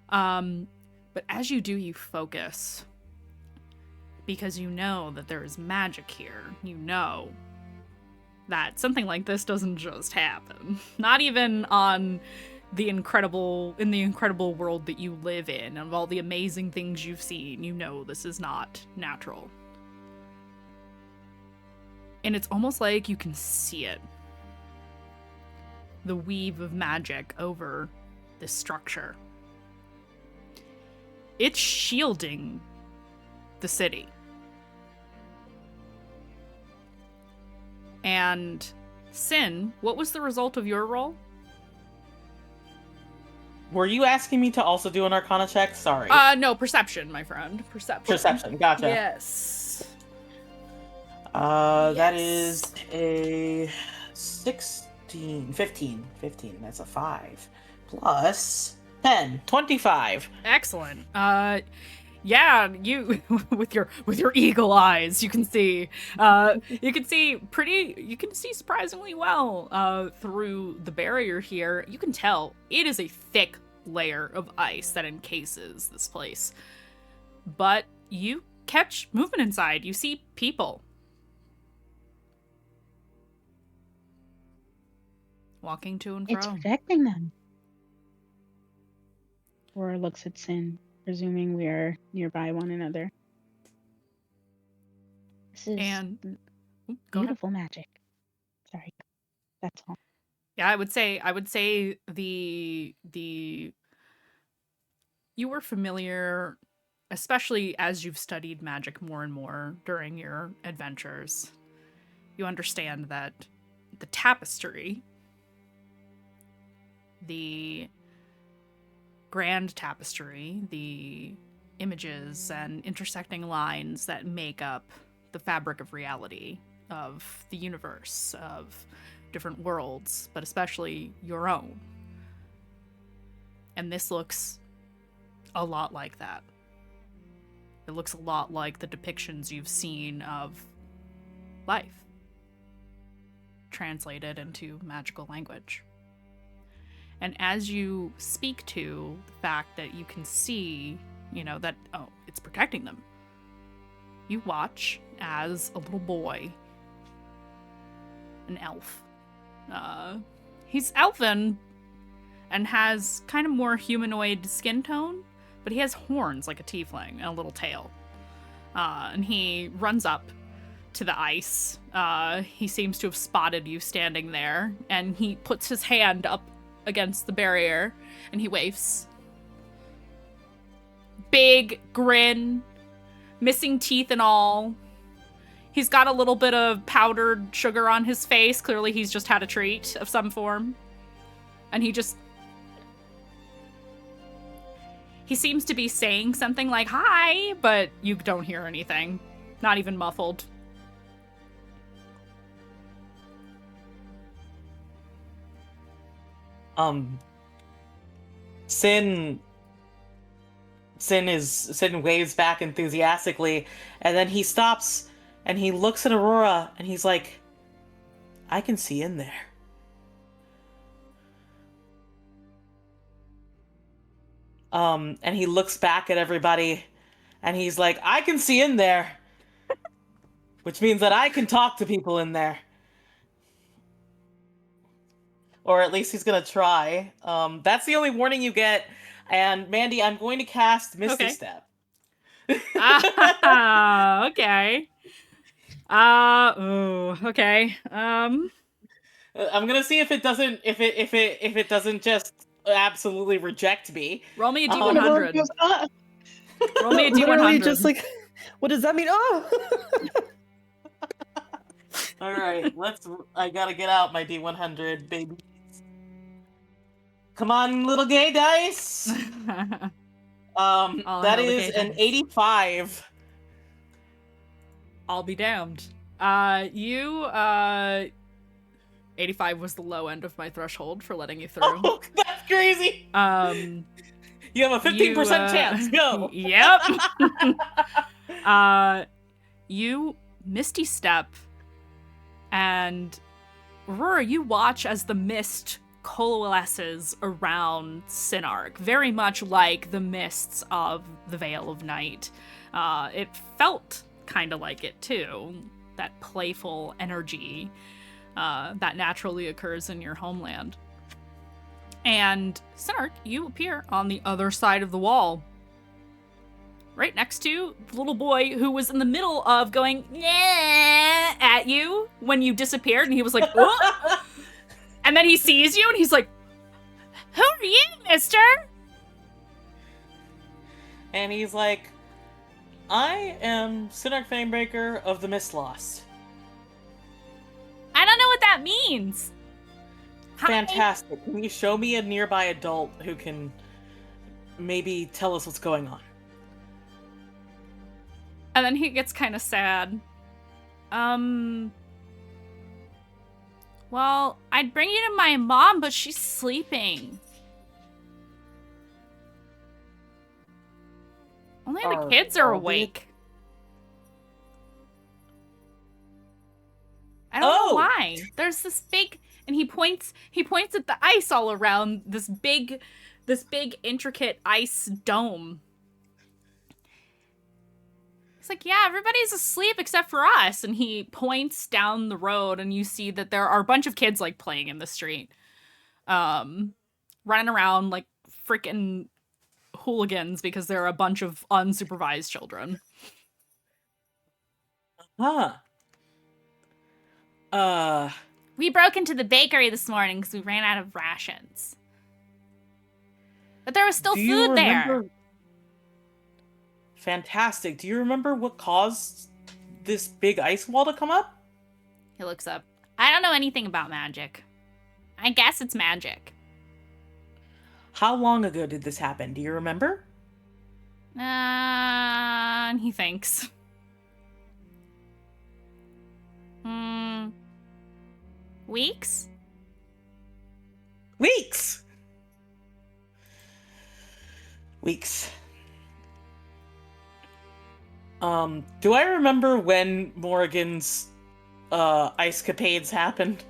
But as you do, you focus. Because you know that there is magic here. You know that something like this doesn't just happen. Not even in the incredible world that you live in, of all the amazing things you've seen, you know this is not natural. And it's almost like you can see it. The weave of magic over this structure. It's shielding the city. And Sin, what was the result of your roll? Were you asking me to also do an Arcana check? Sorry. No, perception, my friend. Perception, gotcha. Yes. That is a 15. That's a 5. Plus 10, 25. Excellent. Yeah, you with your eagle eyes, you can see surprisingly well through the barrier here. You can tell it is a thick layer of ice that encases this place. But you catch movement inside. You see people walking to and fro. It's protecting them. Aurora looks at Sin, presuming we are nearby one another. This is Go ahead. beautiful magic. Sorry, that's all. Yeah, I would say the you were familiar, especially as you've studied magic more and more during your adventures. You understand that the tapestry, the grand tapestry, the images and intersecting lines that make up the fabric of reality, of the universe, of different worlds, but especially your own. And this looks a lot like that. It looks a lot like the depictions you've seen of life translated into magical language. And as you speak to the fact that you can see, that, it's protecting them, you watch as a little boy, an elf. He's elfin and has kind of more humanoid skin tone, but he has horns like a tiefling and a little tail. And he runs up to the ice. He seems to have spotted you standing there, and he puts his hand up against the barrier, and he waves. Big grin, missing teeth and all. He's got a little bit of powdered sugar on his face. Clearly he's just had a treat of some form. And he seems to be saying something like, hi, but you don't hear anything. Not even muffled. Sin waves back enthusiastically, and then he stops and he looks at Aurora and he's like, I can see in there. And he looks back at everybody and he's like, I can see in there. Which means that I can talk to people in there. Or at least he's gonna try. That's the only warning you get. And Mandy, I'm going to cast Misty Step. Okay. Okay. I'm gonna see if it doesn't just absolutely reject me. Roll me a D100. Roll me a Literally D100. just like, what does that mean? Oh! All right, I gotta get out my D100, baby. Come on, little gay dice. That is an 85. I'll be damned. 85 was the low end of my threshold for letting you through. Oh, that's crazy. You have a 15% chance. Go. Yep. You Misty Step, and Aurora, you watch as the mist coalesces around Sinark, very much like the mists of the Veil of Night. It felt kind of like it too, that playful energy that naturally occurs in your homeland. And Sinark, you appear on the other side of the wall, right next to the little boy who was in the middle of going yeah at you when you disappeared, and he was like, oh! And then he sees you and he's like, who are you, mister? And he's like, I am Sinark Famebreaker of the Mistlost. I don't know what that means. Hi. Fantastic. Can you show me a nearby adult who can maybe tell us what's going on? And then he gets kind of sad. Well, I'd bring you to my mom, but she's sleeping. Well, Only the kids are awake. I don't know why. There's this big, and he points at the ice all around this big intricate ice dome. He's like, yeah, everybody's asleep except for us. And he points down the road, and you see that there are a bunch of kids like playing in the street, running around like freaking hooligans because there are a bunch of unsupervised children. We broke into the bakery this morning because we ran out of rations. But there was still food there. Fantastic. Do you remember what caused this big ice wall to come up? He looks up. I don't know anything about magic. I guess it's magic. How long ago did this happen? Do you remember? And he thinks. Weeks? Weeks. Do I remember when Morrigan's ice capades happened?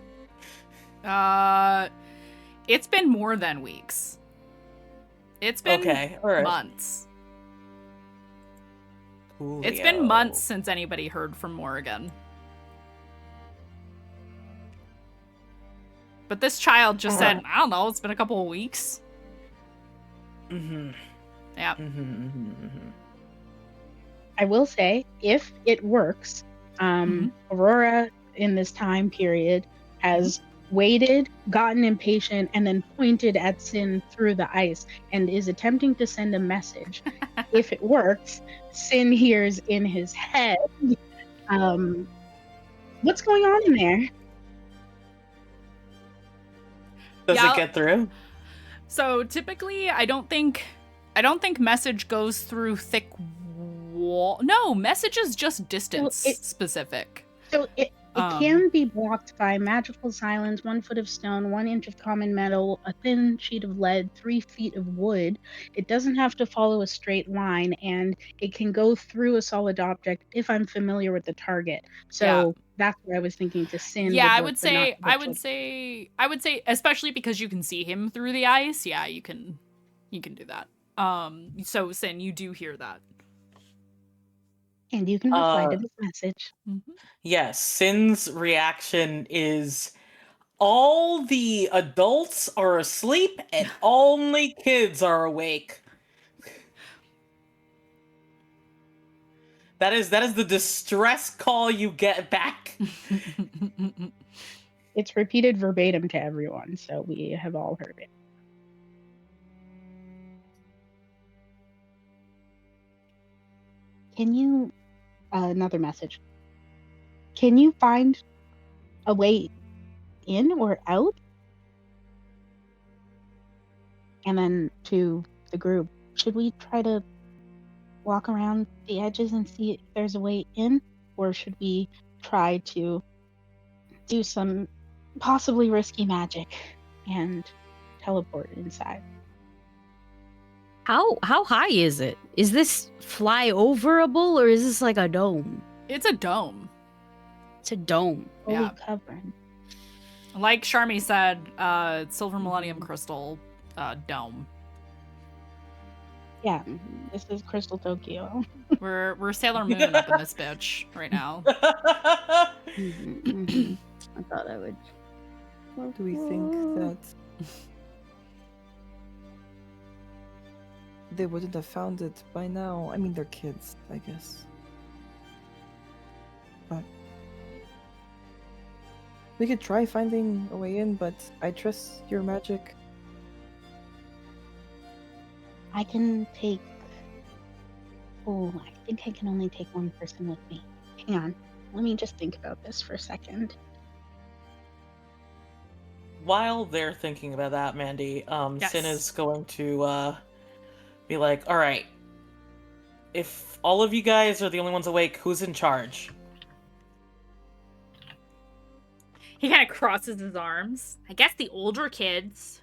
It's been more than weeks. It's been months. Coolio. It's been months since anybody heard from Morrigan. But this child just said, I don't know, it's been a couple of weeks. Mm-hmm. Yeah. I will say, if it works, Aurora in this time period has waited, gotten impatient, and then pointed at Sin through the ice and is attempting to send a message. If it works, Sin hears in his head, what's going on in there? Does it get through? So typically, I don't think message goes through thick wall. No, message is just distance specific. So it can be blocked by magical silence, 1 foot of stone, 1 inch of common metal, a thin sheet of lead, 3 feet of wood. It doesn't have to follow a straight line, and it can go through a solid object if I'm familiar with the target. So that's what I was thinking to Sin. Yeah, I would say, especially because you can see him through the ice. Yeah, you can do that. So Sin, you do hear that. And you can reply to this message. Yes, Sin's reaction is all the adults are asleep and only kids are awake. That is the distress call you get back. It's repeated verbatim to everyone, so we have all heard it. Can you... another message. Can you find a way in or out? And then to the group, should we try to walk around the edges and see if there's a way in? Or should we try to do some possibly risky magic and teleport inside? How high is it? Is this fly-overable or is this like a dome? It's a dome. It's a dome. Fully covered. Like Sharmi said, Silver Millennium Crystal dome. Yeah, this is Crystal Tokyo. We're Sailor Moon up in this bitch right now. I thought I would. Do we think that they wouldn't have found it by now? I mean, they're kids, I guess. But we could try finding a way in, but I trust your magic. I can take... Oh, I think I can only take 1 person with me. Hang on. Let me just think about this for a second. While they're thinking about that, Mandy, Yes. Sin is going to be like, all right, if all of you guys are the only ones awake, who's in charge? He kind of crosses his arms. I guess the older kids.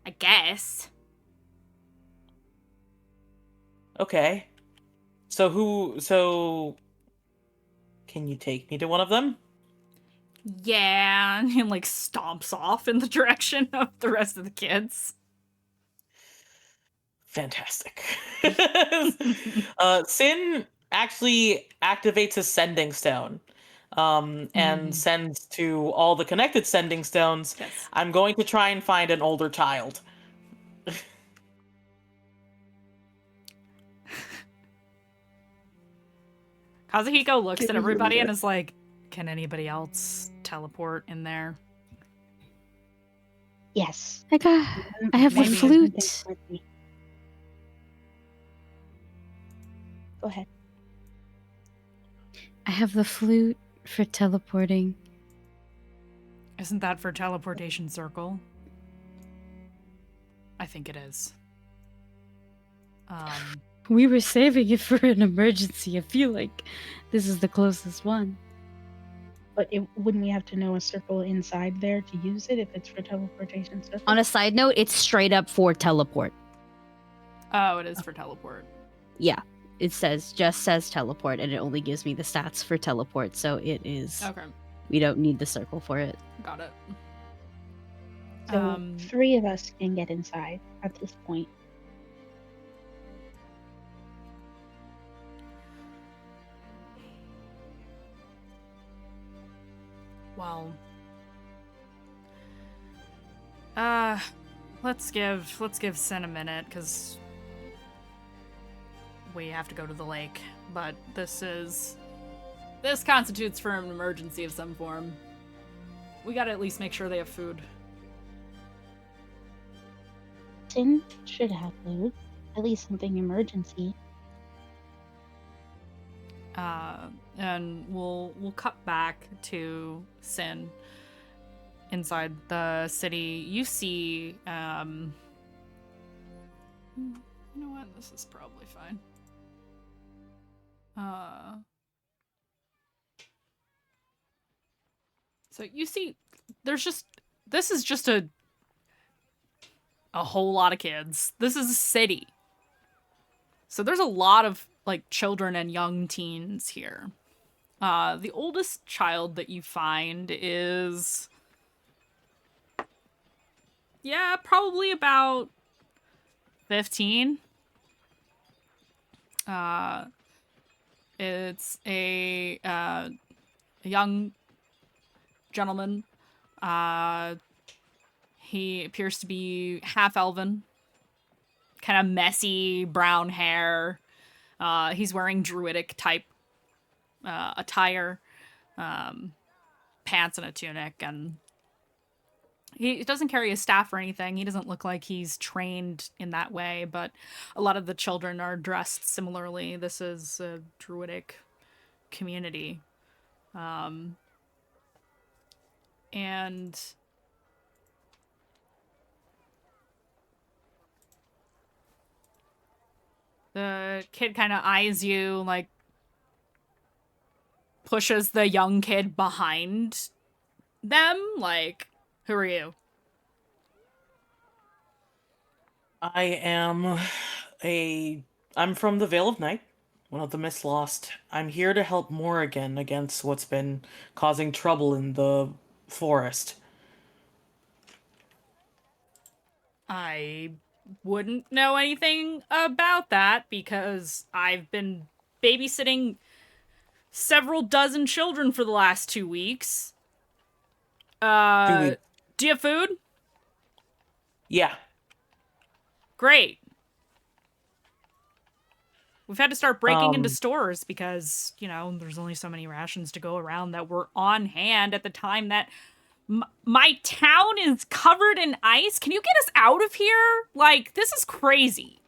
I guess. Okay. So can you take me to one of them? Yeah, and he like stomps off in the direction of the rest of the kids. Fantastic. Sin actually activates a sending stone, and sends to all the connected sending stones. Yes. I'm going to try and find an older child. Kazuhiko looks Kid at is everybody really and good. is like, can anybody else teleport in there? Yes. I have the Maybe. flute. Go ahead. I have the flute for teleporting. Isn't that for teleportation circle? I think it is. We were saving it for an emergency. I feel like this is the closest one. But wouldn't we have to know a circle inside there to use it if it's for teleportation circle? On a side note, it's straight up for teleport. Oh, it is for teleport. Yeah, it just says teleport, and it only gives me the stats for teleport. So it is. Okay, We don't need the circle for it. got it. So 3 of us can get inside at this point. Well, let's give Sin a minute because we have to go to the lake. But this constitutes for an emergency of some form. We gotta at least make sure they have food. Sin should have food. At least something emergency. And we'll cut back to Sin inside the city. You see, you know what? This is probably fine. So you see, this is just a whole lot of kids. This is a city. So there's a lot of like children and young teens here. The oldest child that you find is, yeah, probably about 15. It's a young gentleman. He appears to be half elven, kind of messy brown hair. He's wearing druidic type attire, pants and a tunic, and he doesn't carry a staff or anything. He doesn't look like he's trained in that way, but a lot of the children are dressed similarly. This is a druidic community. And the kid kind of eyes you, like, pushes the young kid behind them, like, who are you? I'm from the Vale of Night, one of the Mistlost. I'm here to help Morrigan against what's been causing trouble in the forest. I wouldn't know anything about that because I've been babysitting several dozen children for the last 2 weeks. Do you have food? Yeah. Great. We've had to start breaking into stores because, you know, there's only so many rations to go around that were on hand at the time that my town is covered in ice. Can you get us out of here? Like, this is crazy.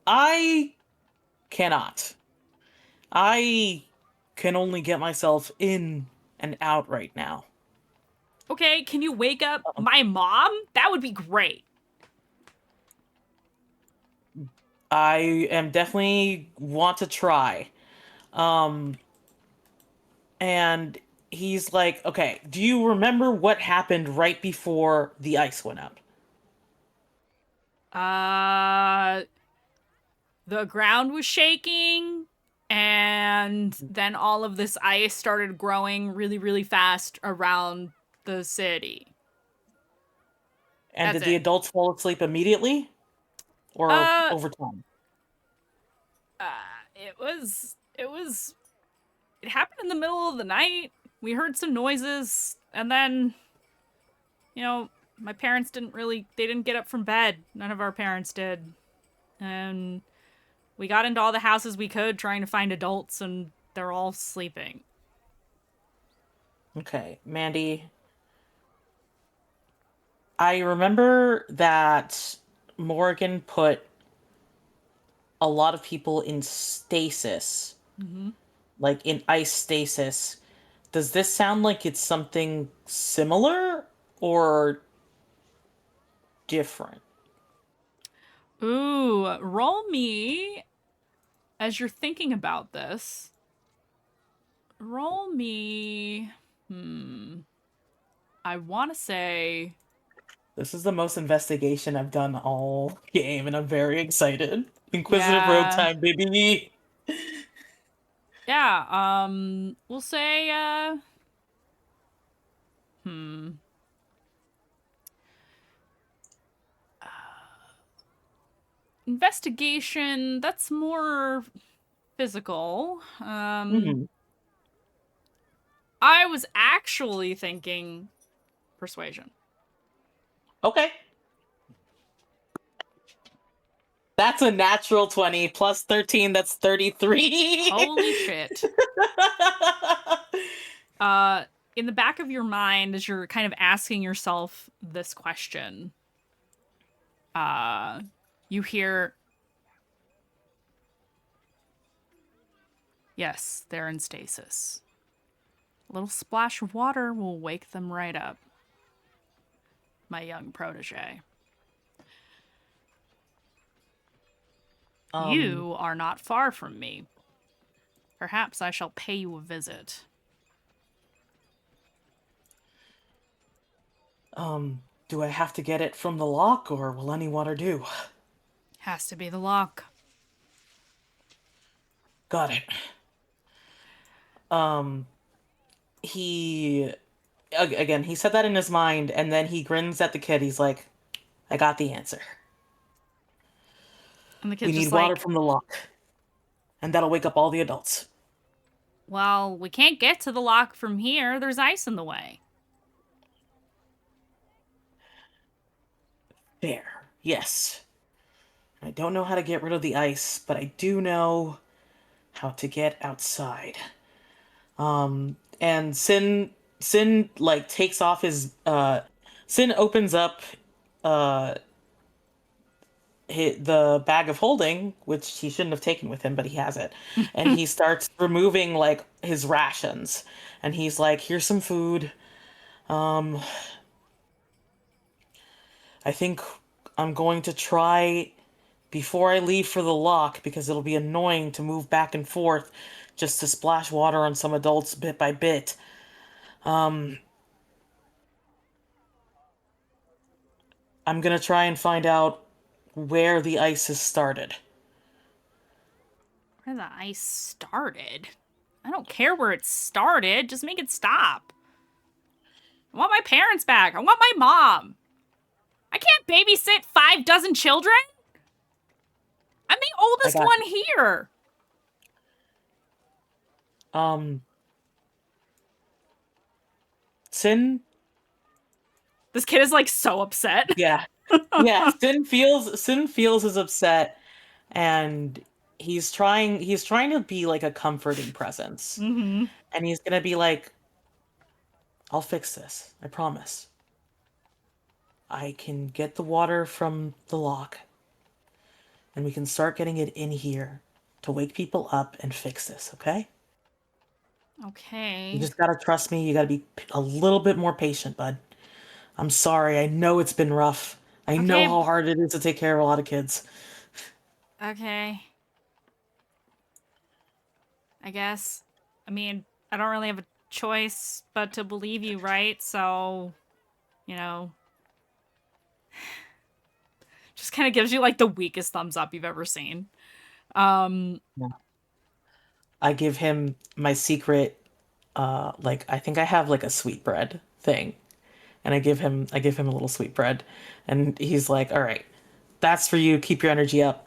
I cannot. I can only get myself in and out right now. Okay, can you wake up my mom? That would be great. I am definitely want to try. And he's like, okay, do you remember what happened right before the ice went up? The ground was shaking, and then all of this ice started growing really, really fast around the city. And That's did the it. adults fall asleep immediately? Or Uh, over time? it happened in the middle of the night. We heard some noises, and then, my parents they didn't get up from bed. None of our parents did. And we got into all the houses we could trying to find adults, and they're all sleeping. Okay, Mandy. I remember that Morgan put a lot of people in stasis, Mm-hmm. like in ice stasis. Does this sound like it's something similar or different? Ooh, roll me, as you're thinking about this, roll me, I want to say, This is the most investigation I've done all game, and I'm very excited. Inquisitive rogue yeah, time, baby. yeah, we'll say, investigation, that's more physical. Mhm. I was actually thinking persuasion. Okay. That's a natural 20 plus 13, that's 33. Holy shit. In the back of your mind, as you're kind of asking yourself this question, you hear, yes, they're in stasis. A little splash of water will wake them right up. My young protege. You are not far from me. Perhaps I shall pay you a visit. Do I have to get it from the lock, or will any water do? Has to be the Loch. Got it. He again, he said that in his mind, and then he grins at the kid. He's like, I got the answer. And the We kid's need just water like, from the lock, and that'll wake up all the adults. well, we can't get to the Loch from here. There's ice in the way. There. Yes. I don't know how to get rid of the ice, but I do know how to get outside. And Sin like takes off his Sin opens up uh the bag of holding, which he shouldn't have taken with him, but he has it. And he starts removing like his rations. And he's like, here's some food. I think I'm going to try before I leave for the lock, because it'll be annoying to move back and forth just to splash water on some adults bit by bit. I'm gonna try and find out where the ice has started. Where the ice started? I don't care where it started. Just make it stop. I want my parents back. I want my mom. I can't babysit 6 children. I'm the oldest got one here. Sin, This kid is like so upset. yeah, yeah. Sin feels as upset, and he's trying to be like a comforting presence, Mm-hmm. and he's gonna be like, "I'll fix this. I promise. I can get the water from the lock, and we can start getting it in here to wake people up and fix this. Okay? You Okay. just gotta trust me. You gotta be a little bit more patient, bud. I'm sorry. I know it's been rough. I know Okay. how hard it is to take care of a lot of kids." Okay. I guess. I mean, I don't really have a choice but to believe you, right? So, Just kind of gives you like the weakest thumbs up you've ever seen. I give him my secret, I think I have like a sweetbread thing, and I give him a little sweetbread, and he's like, "All right, that's for you. Keep your energy up.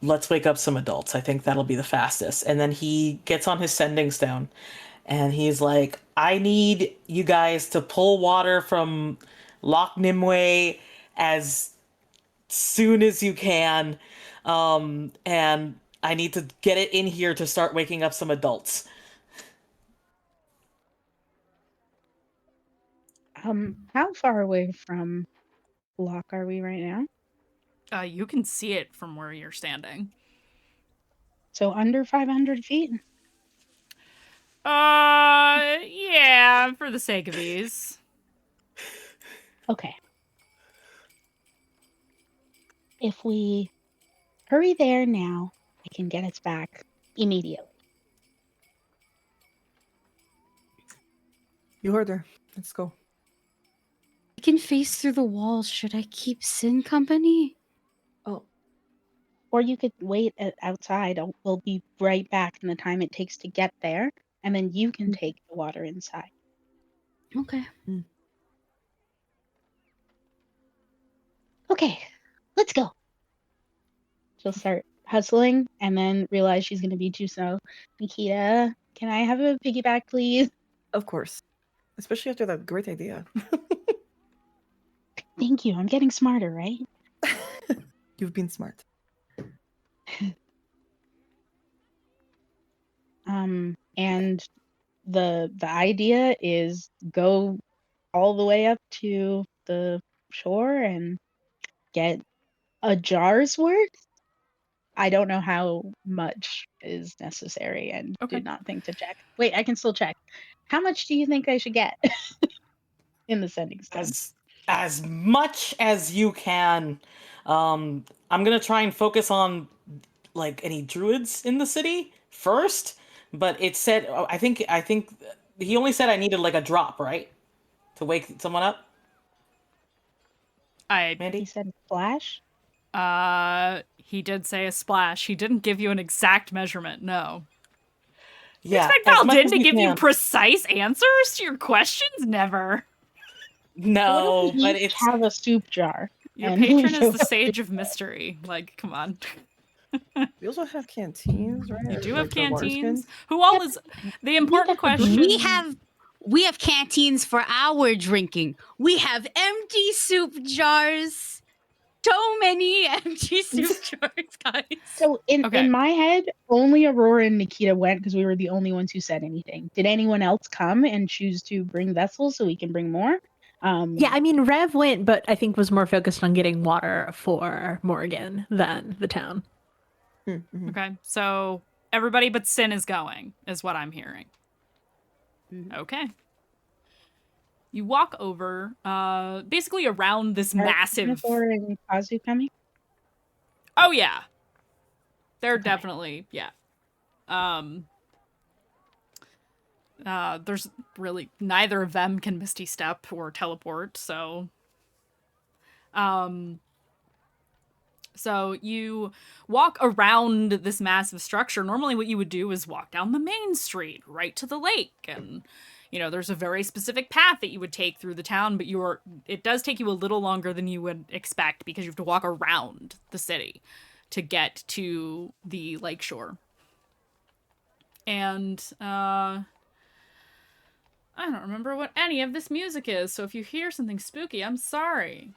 Let's wake up some adults. I think that'll be the fastest." And then he gets on his sending stone, and he's like, "I need you guys to pull water from Loch Nimue as soon as you can, and I need to get it in here to start waking up some adults." How far away from Loch are we right now? You can see it from where you're standing. So under 500 feet? Yeah, for the sake of ease. Okay. If we hurry there now, I can get us back immediately. You heard her. Let's go. I can face through the walls. Should I keep Sin company? Oh, Or you could wait outside. We'll be right back in the time it takes to get there, and then you can take the water inside. Okay. Okay, let's go. She'll start hustling and then realize she's going to be too slow. Nikita, can I have a piggyback, please? of course. Especially after that great idea. Thank you. I'm getting smarter, right? You've been smart. And the idea is go all the way up to the shore and get a jar's worth. I don't know how much is necessary and Okay. do not think to check. Wait, I can still check. How much do you think I should get in the sending stone? As much as you can. I'm gonna try and focus on like any druids in the city first, but it said I think he only said I needed like a drop, right? To wake someone up. I He Mandy? said splash. he did say a splash. He didn't give you an exact measurement. No. Yeah. Expect as much Paladin as to you give you can. precise answers to your questions? Never. No, What if we but each it's have a soup jar? Your And we patron show is the up sage of mystery. Like, come on. We also have canteens, right? You do Like have the water canteens. skins. Who all is the important that for question? We have canteens for our drinking. We have empty soup jars. So many empty soup jars, guys. So Okay. in my head, only Aurora and Nikita went because we were the only ones who said anything. Did anyone else come and choose to bring vessels so we can bring more? Yeah, I mean, Rev went, but I think was more focused on getting water for Morgan than the town. Mm-hmm. Okay, so everybody but Sin is going, is what I'm hearing. Okay. You walk over, basically around this massive. Are and Kazu coming? Oh yeah, they're Okay. definitely there's really neither of them can Misty Step or teleport, so. So you walk around this massive structure. Normally what you would do is walk down the main street right to the lake, and there's a very specific path that you would take through the town, but it does take you a little longer than you would expect because you have to walk around the city to get to the lakeshore. And I don't remember what any of this music is, so if you hear something spooky, I'm sorry.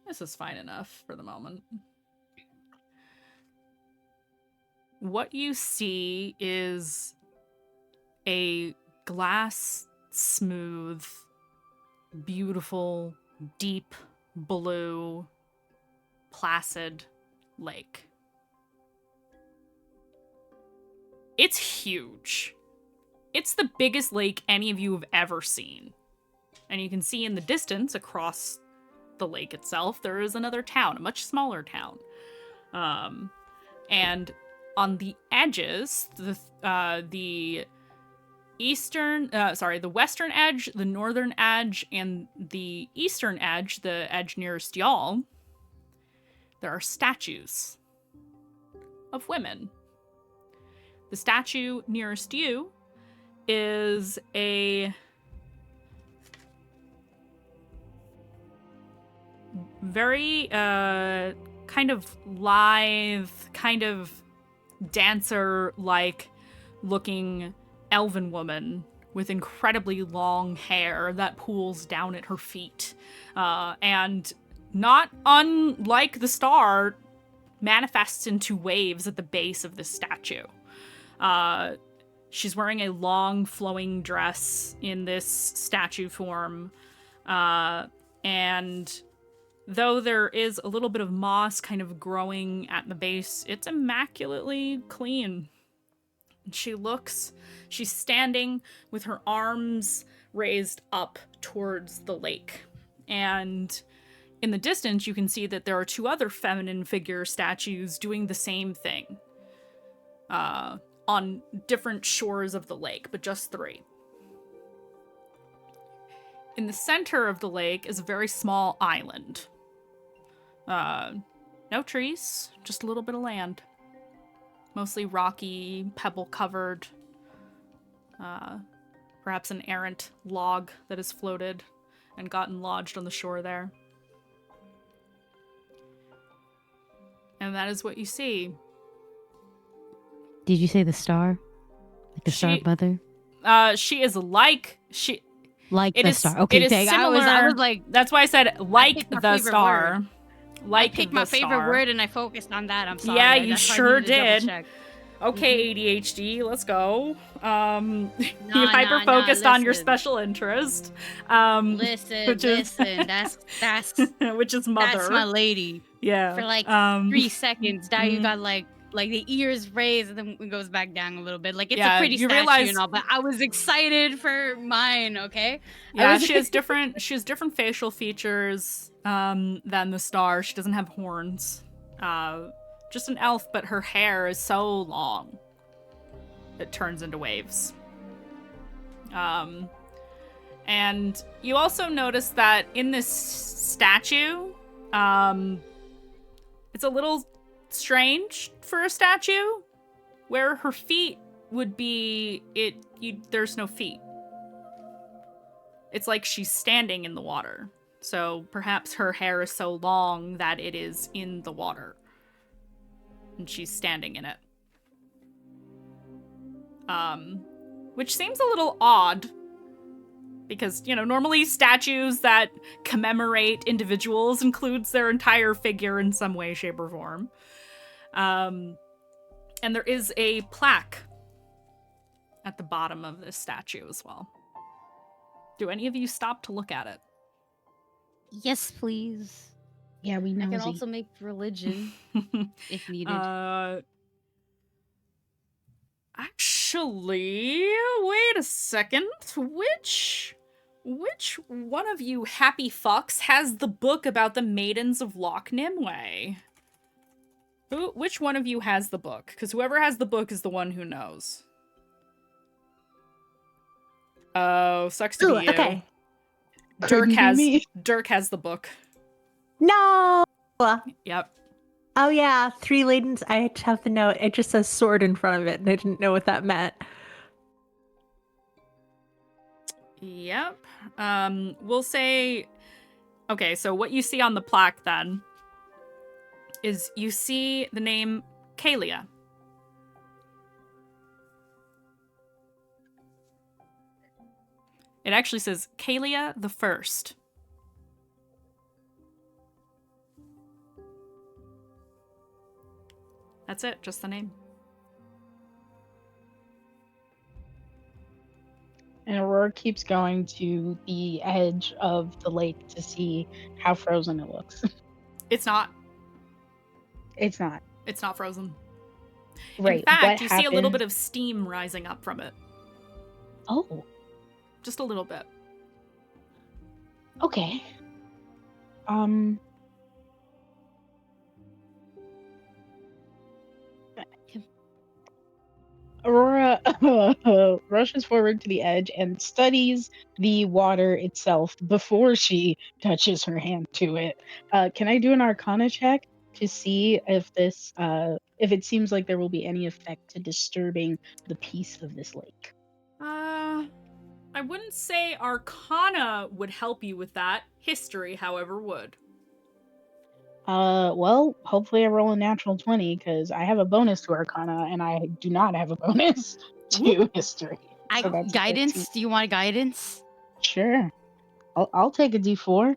This is fine enough for the moment. What you see is a glass, smooth, beautiful, deep blue, placid lake. It's huge. It's the biggest lake any of you have ever seen. And you can see in the distance across the lake itself, there is another town, a much smaller town. And on the edges, the the western edge, the northern edge, and the eastern edge, the edge nearest y'all, there are statues of women. The statue nearest you is a very kind of lithe, kind of dancer-like looking elven woman with incredibly long hair that pools down at her feet. And not unlike the star, manifests into waves at the base of this statue. She's wearing a long flowing dress in this statue form. And though there is a little bit of moss kind of growing at the base, it's immaculately clean. And she's standing with her arms raised up towards the lake. And in the distance, you can see that there are two other feminine figure statues doing the same thing. On different shores of the lake, but just three. In the center of the lake is a very small island. No trees, just a little bit of land. Mostly rocky, pebble-covered. Perhaps an errant log that has floated and gotten lodged on the shore there. And that is what you see. Did you say the star? Like the star mother? She is like the star. Okay, it is dang. similar. I was like, that's why I said like the star. Word. Like I picked the my favorite star. word and I focused on that. I'm sorry. Yeah, you That's why I sure needed to double did. check. Okay, ADHD, let's go. You hyper-focused on your special interest. Listen. That's which is mother. That's my lady. Yeah. For like 3 seconds, now you got like the ears raised and then it goes back down a little bit. Like it's a pretty statue and all, but I was excited for mine. Okay. Yeah, she has different facial features than the star. She doesn't have horns. Just an elf, but her hair is so long it turns into waves. And you also notice that in this statue, it's a little strange for a statue, where her feet would be. There's no feet. It's like she's standing in the water. So perhaps her hair is so long that it is in the water. And she's standing in it. Which seems a little odd. Because, normally statues that commemorate individuals includes their entire figure in some way, shape, or form. And there is a plaque at the bottom of this statue as well. Do any of you stop to look at it? Yes, please. Yeah, we know. I can also make religion if needed. Actually, wait a second. Which one of you happy fucks has the book about the Maidens of Loch Nimue? Which one of you has the book? Because whoever has the book is the one who knows. Oh, sucks to be you. Okay. Dirk has the book. No. Yep. Oh yeah, 3 Maidens. I have the note. It just says sword in front of it, and I didn't know what that meant. Yep. We'll say. Okay, so what you see on the plaque then is you see the name Kalia. It actually says Kalia the First. That's it, just the name. And Aurora keeps going to the edge of the lake to see how frozen it looks. It's not. It's not. It's not frozen. Right. In fact, you see a little bit of steam rising up from it. Oh. Just a little bit. Okay. Aurora rushes forward to the edge and studies the water itself before she touches her hand to it. Can I do an Arcana check to see if if it seems like there will be any effect to disturbing the peace of this lake? I wouldn't say Arcana would help you with that. History, however, would. Well, hopefully I roll a natural 20 because I have a bonus to Arcana and I do not have a bonus to History. So that's Guidance? 13. Do you want guidance? Sure. I'll take a D4.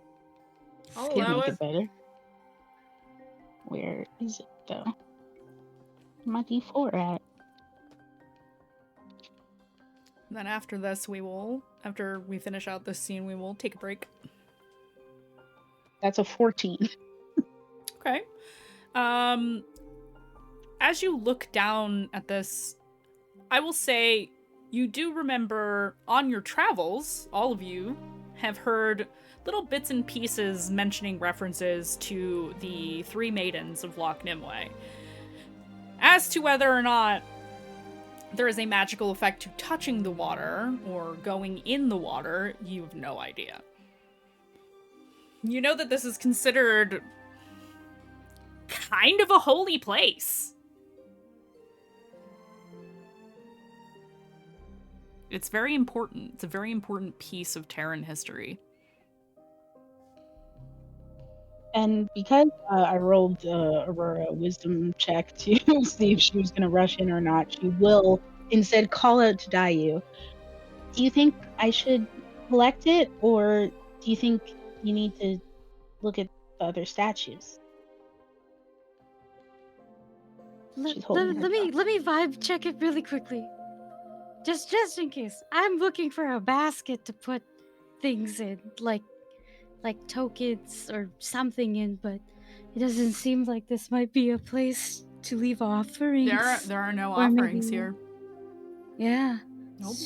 I'll Could allow make it. it better. Where is it though? My D4 at? Then after this, after we finish out this scene, we will take a break. That's a 14. Okay. As you look down at this, I will say you do remember on your travels, all of you have heard little bits and pieces mentioning references to the three maidens of Loch Nimue. As to whether or not there is a magical effect to touching the water or going in the water, you have no idea. You know that this is considered kind of a holy place. It's very important. It's a very important piece of Terran history. And because I rolled Aurora a wisdom check to see if she was going to rush in or not, she will instead call out to Dayu. Do you think I should collect it, or do you think you need to look at the other statues? Let, She's holding her cup. let me vibe check it really quickly. Just in case. I'm looking for a basket to put things in, like tokens or something in, but it doesn't seem like this might be a place to leave offerings. There are no Or offerings maybe- here. Yeah. Nope.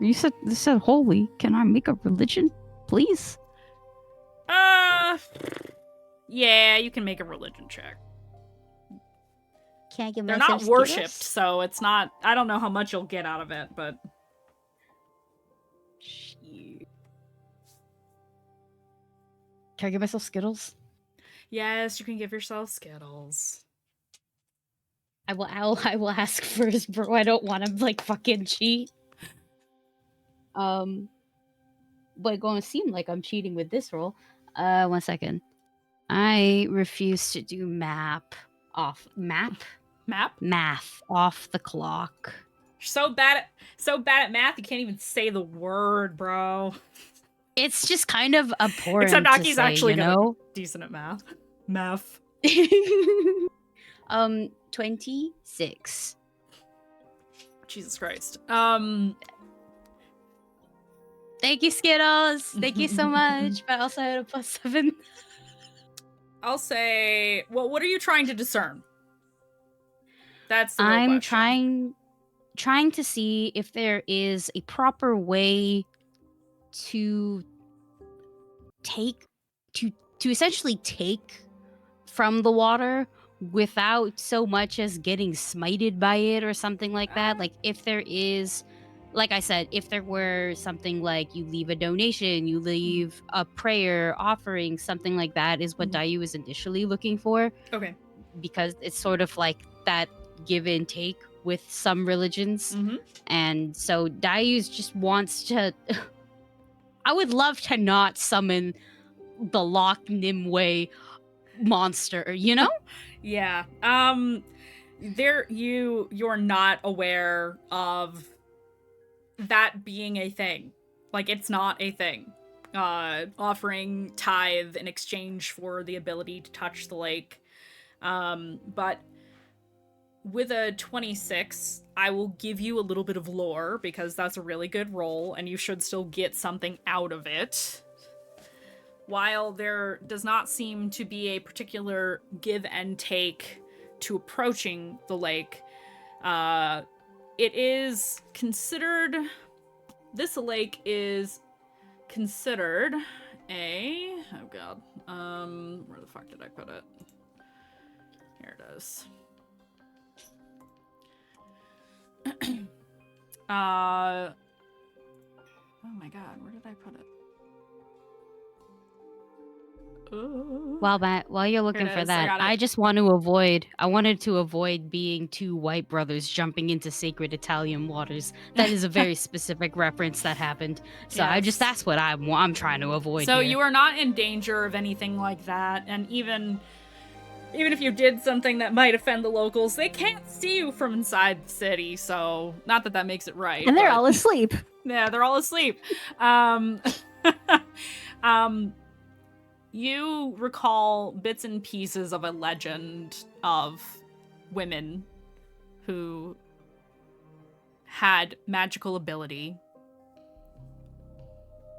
You said this said holy. Can I make a religion, please? Yeah, you can make a religion check. Can I give They're not worshipped, so it's not. I don't know how much you'll get out of it, but. Can I give myself Skittles? Yes, you can give yourself Skittles. I will ask first, bro. I don't want to like fucking cheat. But it's gonna seem like I'm cheating with this roll. 1 second. I refuse to do math off Map? You're so bad at math, you can't even say the word, bro. It's just kind of abhorrent. Except to Aki's say, actually you know? decent at math. Math. 26. Jesus Christ. Thank you, Skittles. Thank you so much. But I also had a +7. I'll say, well, what are you trying to discern? That's the real I'm question. trying to see if there is a proper way to essentially take from the water without so much as getting smited by it or something like that. Like if there is, like I said, if there were something like you leave a donation, you leave a prayer, offering, something like that is what Dayu is initially looking for. Okay. Because it's sort of like that give and take with some religions. Mm-hmm. And so Dayu just wants to... I would love to not summon the Loch Nimue monster, you know? Yeah. You're not aware of that being a thing. Like, it's not a thing. Offering tithe in exchange for the ability to touch the lake. But with a 26, I will give you a little bit of lore because that's a really good roll and you should still get something out of it. While there does not seem to be a particular give and take to approaching the lake, it is considered... This lake is considered a... Oh god. Where the fuck did I put it? Here it is. Oh my god, where did I put it? While you're looking it for is, I that, got it. I wanted to avoid being two white brothers jumping into sacred Italian waters. That is a very specific reference that happened. So Yes. that's what I'm trying to avoid So here. you are not in danger of anything like that, and even if you did something that might offend the locals, they can't see you from inside the city, so not that makes it right. And they're but- all asleep. Yeah, they're all asleep. You recall bits and pieces of a legend of women who had magical ability,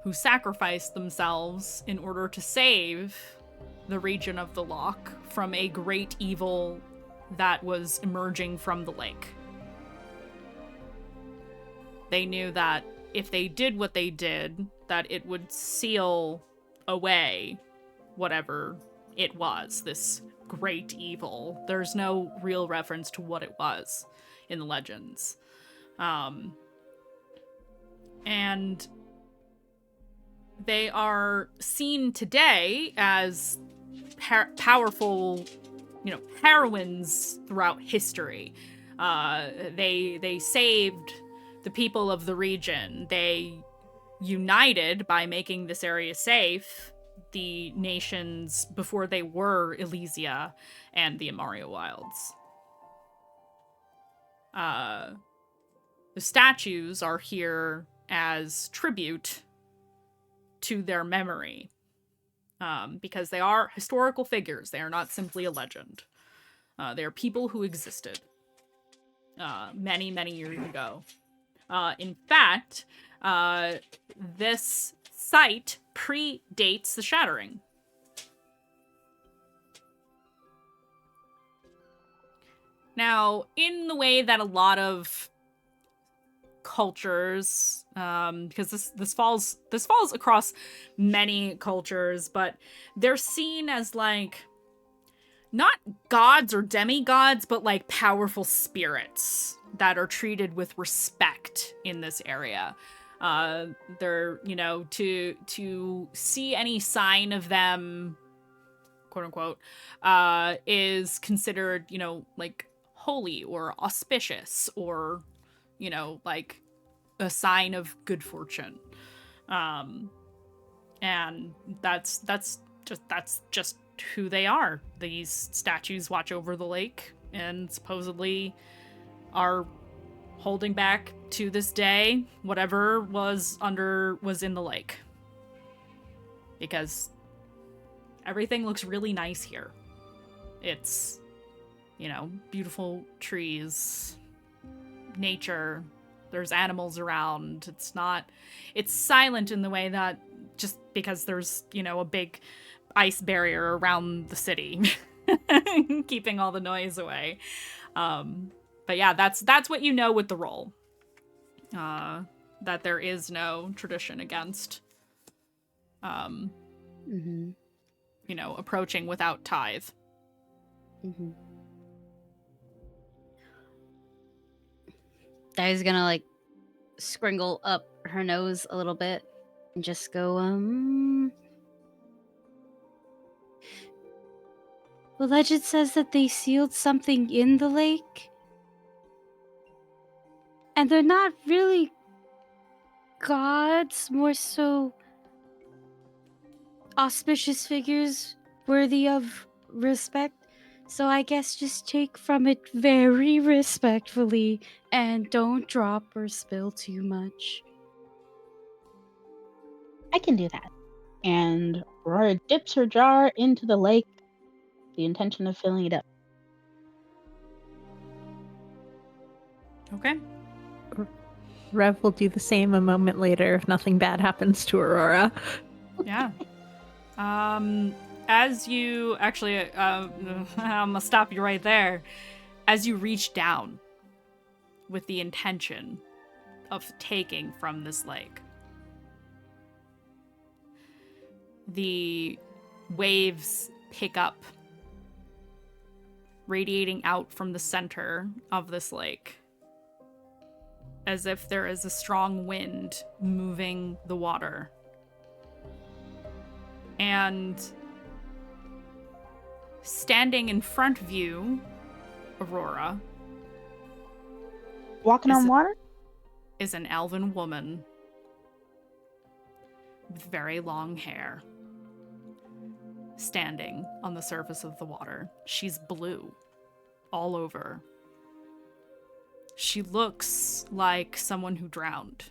who sacrificed themselves in order to save the region of the Loch from a great evil that was emerging from the lake. They knew that if they did what they did, that it would seal away whatever it was, this great evil. There's no real reference to what it was in the legends. And they are seen today as powerful, heroines throughout history. They saved the people of the region. They united by making this area safe the nations before they were Elysia and the Amaria Wilds. The statues are here as tribute to their memory, because they are historical figures. They are not simply a legend. They are people who existed many, many years ago. In fact, this site predates the Shattering. Now, in the way that a lot of cultures, because this falls across many cultures, but they're seen as like not gods or demigods, but like powerful spirits that are treated with respect in this area. They're, to see any sign of them, quote unquote, is considered, like holy or auspicious or, like a sign of good fortune. And that's just who they are. These statues watch over the lake and supposedly are holding back to this day whatever was in the lake, because everything looks really nice here. It's, beautiful trees, nature, there's animals around. It's silent in the way that just because there's, a big ice barrier around the city keeping all the noise away. But yeah, that's what with the role. That there is no tradition against, approaching without tithe. Mm-hmm. Di's gonna like scringle up her nose a little bit and just go, The legend says that they sealed something in the lake. And they're not really gods, more so auspicious figures worthy of respect. So I guess just take from it very respectfully and don't drop or spill too much. I can do that. And Aurora dips her jar into the lake, the intention of filling it up. Okay. Rev will do the same a moment later if nothing bad happens to Aurora. Yeah. As you actually, I'm gonna stop you right there. As you reach down with the intention of taking from this lake, the waves pick up, radiating out from the center of this lake as if there is a strong wind moving the water. And standing in front of you, Aurora, Walking on water? is an elven woman with very long hair, standing on the surface of the water. She's blue all over. She looks like someone who drowned.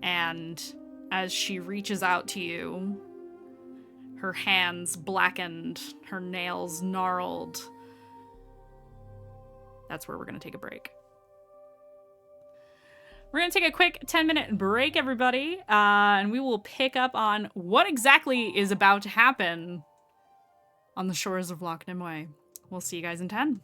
And as she reaches out to you, her hands blackened, her nails gnarled. That's where we're going to take a break. We're going to take a quick 10-minute break, everybody, and we will pick up on what exactly is about to happen on the shores of Loch Nimue. We'll see you guys in 10.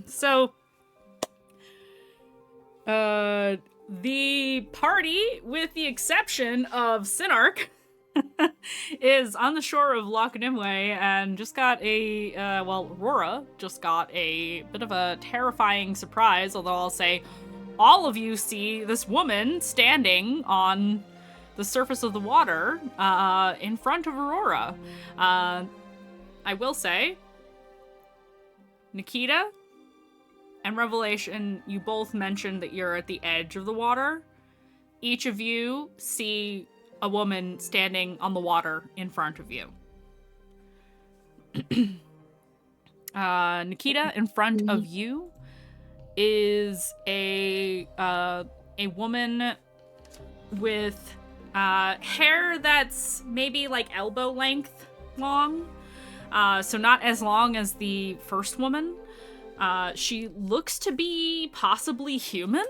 So, the party, with the exception of Sinark, is on the shore of Loch Nimue and just got Aurora just got a bit of a terrifying surprise, although I'll say all of you see this woman standing on the surface of the water in front of Aurora. I will say, Nikita and Revelation, you both mentioned that you're at the edge of the water. Each of you see a woman standing on the water in front of you. Nikita, in front of you is a woman with hair that's maybe like elbow length long. So not as long as the first woman. She looks to be possibly human.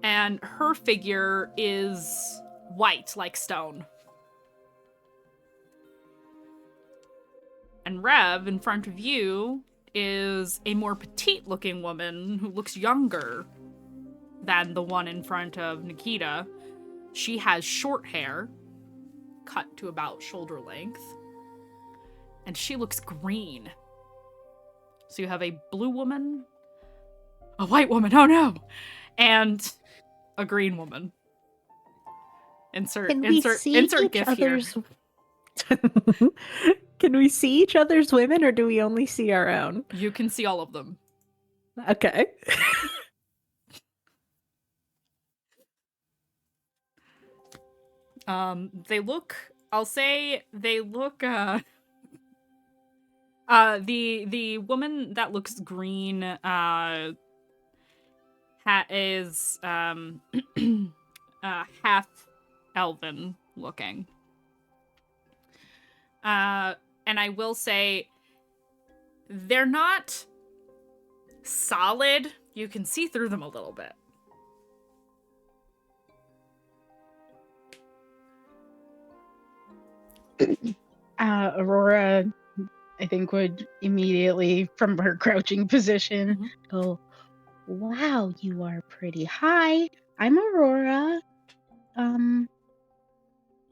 And her figure is white like stone. And Rev, in front of you, is a more petite-looking woman who looks younger than the one in front of Nikita. She has short hair, cut to about shoulder length, and she looks green. So you have a blue woman, a white woman, oh no, and a green woman. Insert GIF here. Can we see each other's women, or do we only see our own? You can see all of them. Okay. They look, I'll say they look, the woman that looks green, is, half elven looking. And I will say, they're not solid. You can see through them a little bit. Aurora, I think, would immediately, from her crouching position, go, "Wow, you are pretty. Hi, I'm Aurora.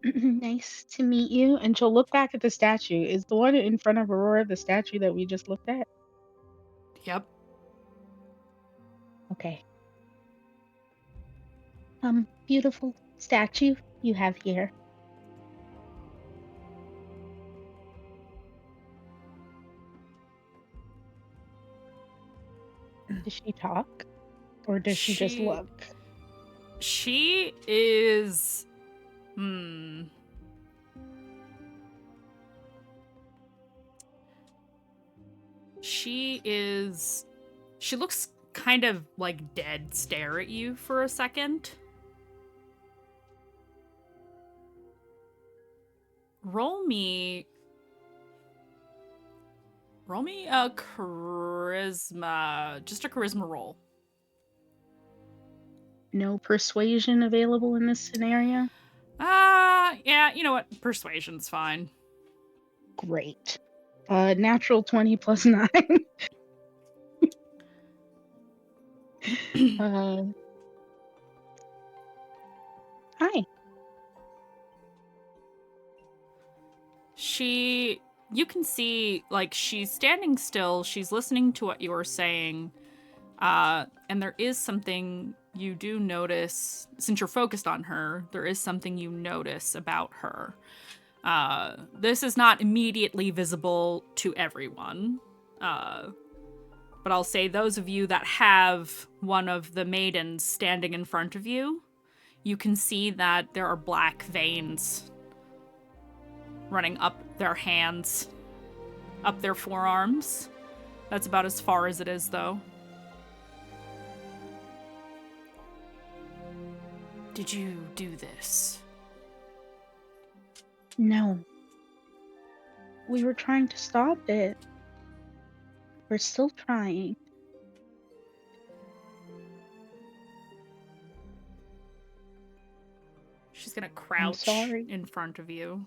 Nice to meet you." And she'll look back at the statue. Is the one in front of Aurora the statue that we just looked at? Yep. Okay. Beautiful statue you have here. Does she talk? Or does she just look? She is... She looks kind of like dead stare at you for a second. Roll me a charisma, just a charisma roll. No persuasion available in this scenario? Yeah, you know what? Persuasion's fine. Great. Natural 20 plus 9. Hi. You can see, like, she's standing still, she's listening to what you're saying, and there is something you do notice, since you're focused on her, there is something you notice about her. This is not immediately visible to everyone, but I'll say those of you that have one of the maidens standing in front of you, you can see that there are black veins running up their hands, up their forearms. That's about as far as it is, though. Did you do this? No. We were trying to stop it. We're still trying. She's gonna crouch in front of you.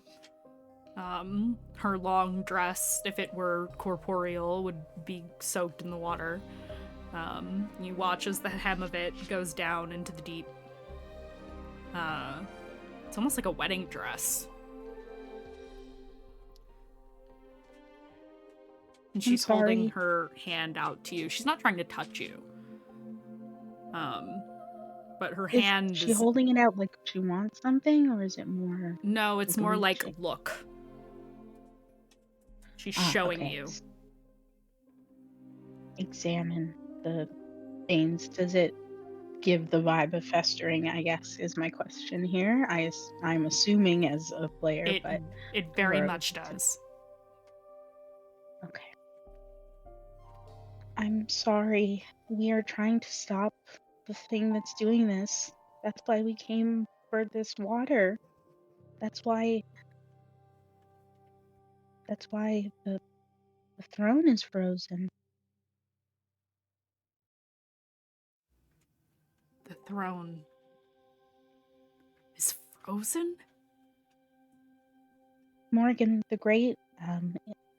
Her long dress, if it were corporeal, would be soaked in the water. You watch as the hem of it goes down into the deep. It's almost like a wedding dress. And she's holding her hand out to you. She's not trying to touch you. But her hand Is she holding it out like she wants something, or is it more? No, it's more like, look. She's showing you. Examine the veins. Does it give the vibe of festering, I guess, is my question here. I'm assuming as a player, but... It very much does. Okay. I'm sorry. We are trying to stop the thing that's doing this. That's why we came for this water. That's why the throne is frozen. The throne is frozen? Morgan the Great,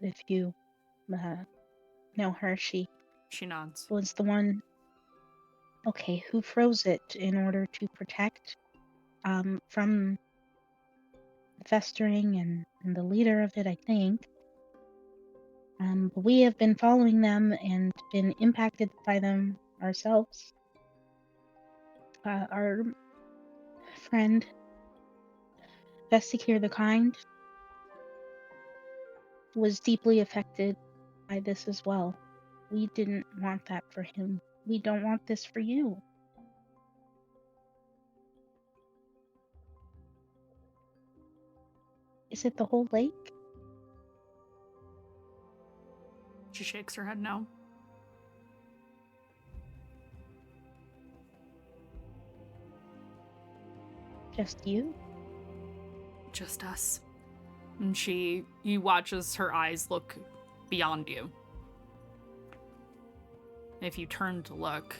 if you know her, she nods. Was the one, who froze it in order to protect from festering and the leader of it, I think. But we have been following them and been impacted by them ourselves. Our friend, Vesticure the Kind, was deeply affected by this as well. We didn't want that for him. We don't want this for you. Is it the whole lake? She shakes her head no. Just you? Just us. And you watch as her eyes look beyond you. If you turn to look,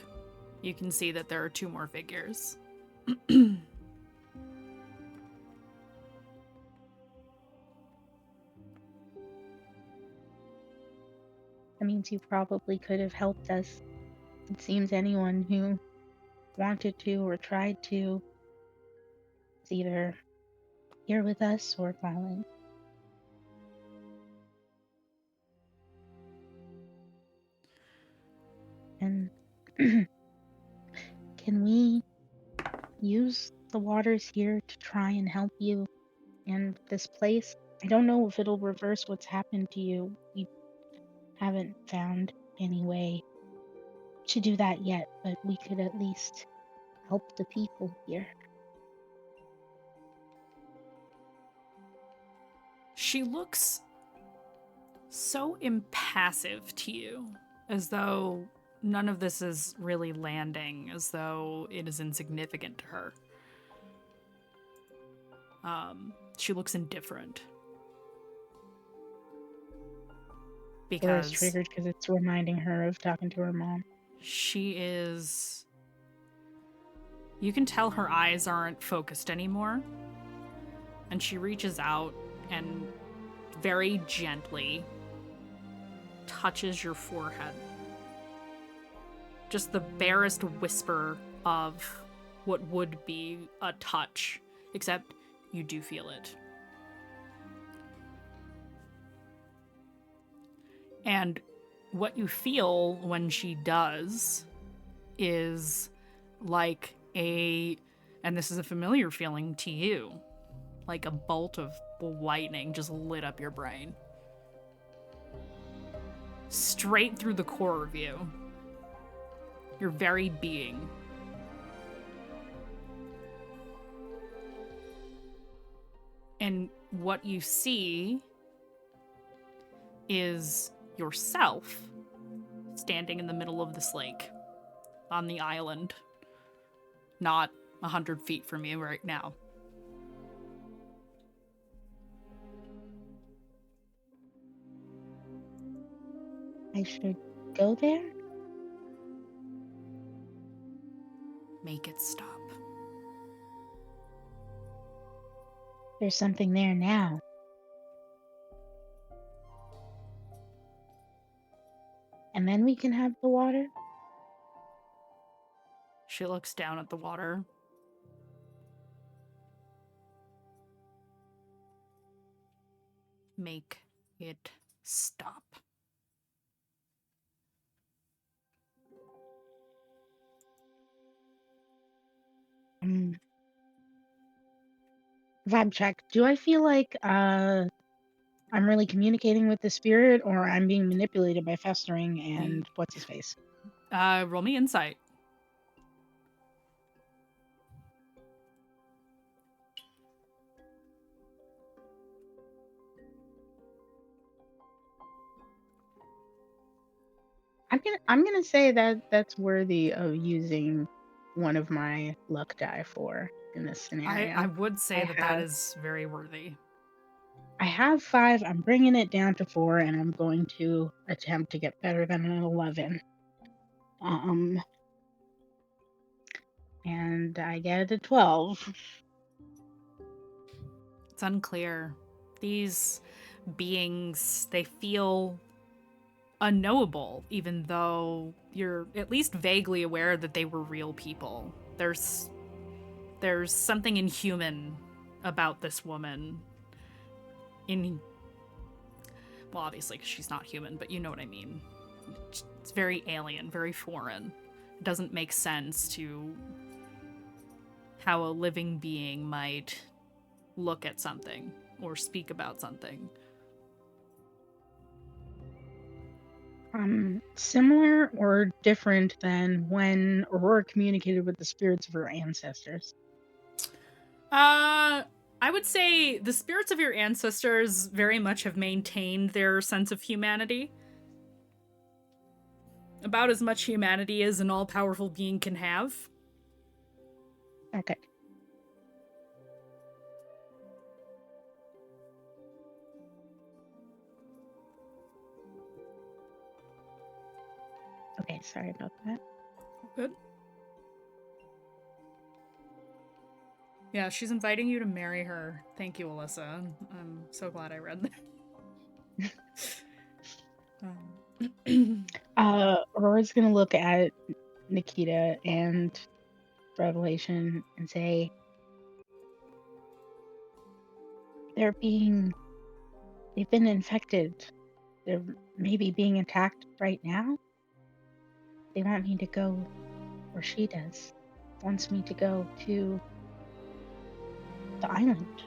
you can see that there are two more figures. That means you probably could have helped us. It seems anyone who wanted to or tried to is either here with us or fallen. And can we use the waters here to try and help you and this place? I don't know if it'll reverse what's happened to you. We haven't found any way to do that yet, but we could at least help the people here. She looks so impassive to you, as though none of this is really landing, as though it is insignificant to her. She looks indifferent. Because it's triggered because it's reminding her of talking to her mom. She is... You can tell her eyes aren't focused anymore. And she reaches out and very gently touches your forehead. Just the barest whisper of what would be a touch, except you do feel it. And what you feel when she does is like and this is a familiar feeling to you, like a bolt of lightning just lit up your brain. Straight through the core of you. Your very being. And what you see is yourself standing in the middle of this lake on the island, not 100 feet from you right now. I should go there? Make it stop. There's something there now. And then we can have the water? She looks down at the water. Make it stop. Vibe check. Do I feel like I'm really communicating with the spirit, or I'm being manipulated by Festering and what's his face? Roll me insight. I'm gonna say that that's worthy of using one of my luck die for in this scenario. I would say I that have- is very worthy. I have 5. I'm bringing it down to 4, and I'm going to attempt to get better than an 11. And I get a 12. It's unclear. These beings, they feel unknowable, even though you're at least vaguely aware that they were real people. There's something inhuman about this woman. Well, obviously, 'cause she's not human, but you know what I mean. It's very alien, very foreign. It doesn't make sense to how a living being might look at something or speak about something. Similar or different than when Aurora communicated with the spirits of her ancestors? I would say the spirits of your ancestors very much have maintained their sense of humanity. About as much humanity as an all-powerful being can have. Okay. Okay, sorry about that. Good. Yeah, she's inviting you to marry her. Thank you, Alyssa. I'm so glad I read that. Aurora's gonna look at Nikita and Revelation and say, they've been infected. They're maybe being attacked right now. They want me to go, or she does, wants me to go to the island.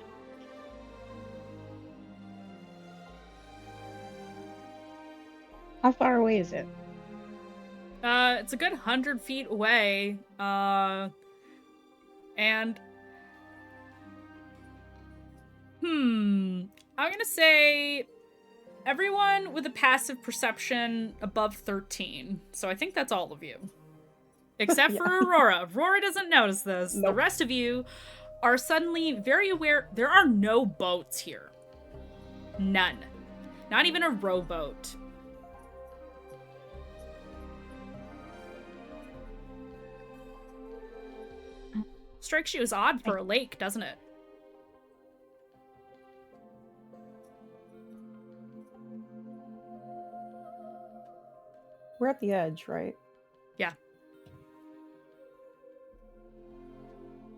How far away is it? It's a good 100 feet away. And I'm gonna say everyone with a passive perception above 13. So I think that's all of you. Except for Aurora. Aurora doesn't notice this. Nope. The rest of you are suddenly very aware there are no boats here. None. Not even a rowboat. Strikes you as odd for a lake, doesn't it? We're at the edge, right? Yeah.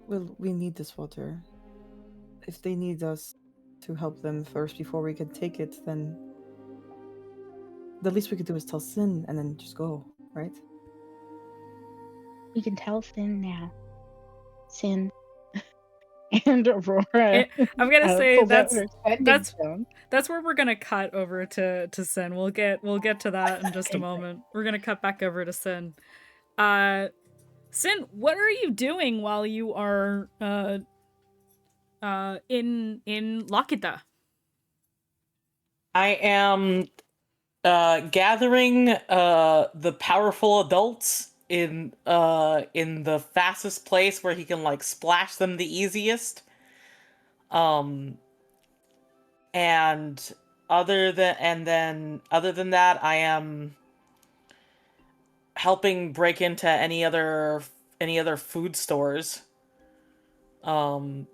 Well, we need this water. If they need us to help them first before we can take it, then the least we could do is tell Sin and then just go, right? We can tell Sin now. Sin. And Aurora. I'm gonna say pulls out that's her sending that's stone. that's where we're gonna cut over to Sin. We'll get to that in just Okay, a moment. We're gonna cut back over to Sin. Sin, what are you doing while you are in Lokita? I am gathering the powerful adults in the fastest place where he can like splash them the easiest. And other than that, I am helping break into any other food stores to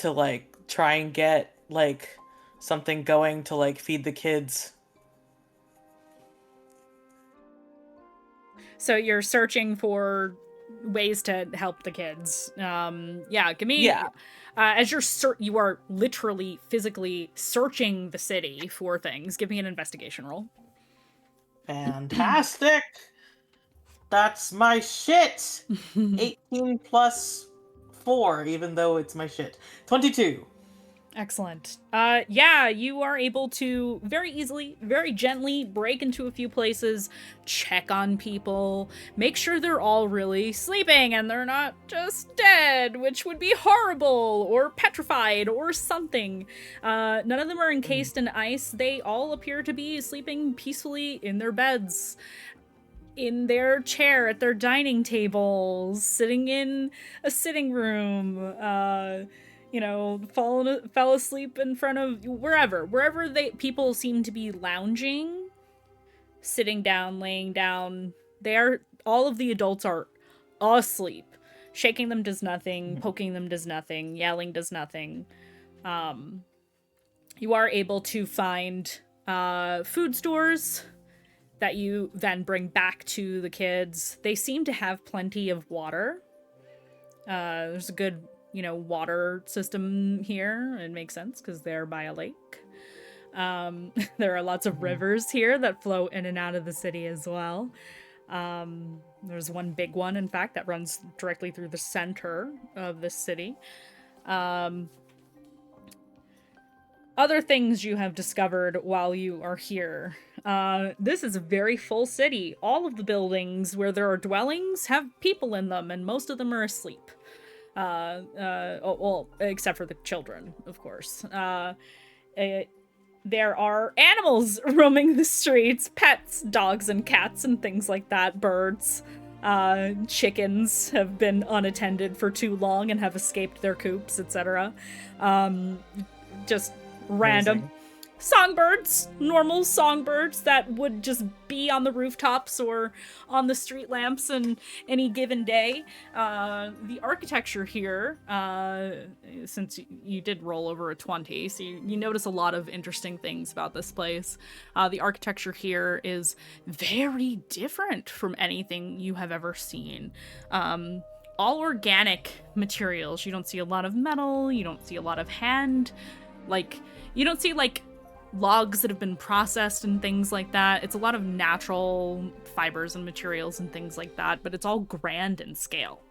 like try and get like something going to like feed the kids. So you're searching for ways to help the kids. Yeah, give me. Yeah. As you are literally physically searching the city for things. Give me an investigation roll. Fantastic. That's my shit. 18 plus 4, even though it's my shit. 22. Excellent. Yeah, you are able to very easily, very gently break into a few places, check on people, make sure they're all really sleeping and they're not just dead, which would be horrible, or petrified, or something. None of them are encased in ice. They all appear to be sleeping peacefully in their beds, in their chair at their dining table, sitting in a sitting room, fell asleep in front of wherever people seem to be lounging, sitting down, laying down. All of the adults are asleep. Shaking them does nothing, poking them does nothing, yelling does nothing. You are able to find food stores that you then bring back to the kids. They seem to have plenty of water. There's a good water system here. It makes sense because they're by a lake. There are lots of rivers here that flow in and out of the city as well. There's one big one, in fact, that runs directly through the center of the city. Other things you have discovered while you are here. This is a very full city. All of the buildings where there are dwellings have people in them, and most of them are asleep. Except for the children, of course. There are animals roaming the streets, pets, dogs and cats and things like that, birds. Chickens have been unattended for too long and have escaped their coops, etc. Just random. Amazing. Songbirds, normal songbirds that would just be on the rooftops or on the street lamps on any given day. The architecture here, since you did roll over a 20, so you notice a lot of interesting things about this place. The architecture here is very different from anything you have ever seen. All organic materials. You don't see a lot of metal, you don't see a lot of you don't see logs that have been processed and things like that. It's a lot of natural fibers and materials and things like that, but it's all grand in scale.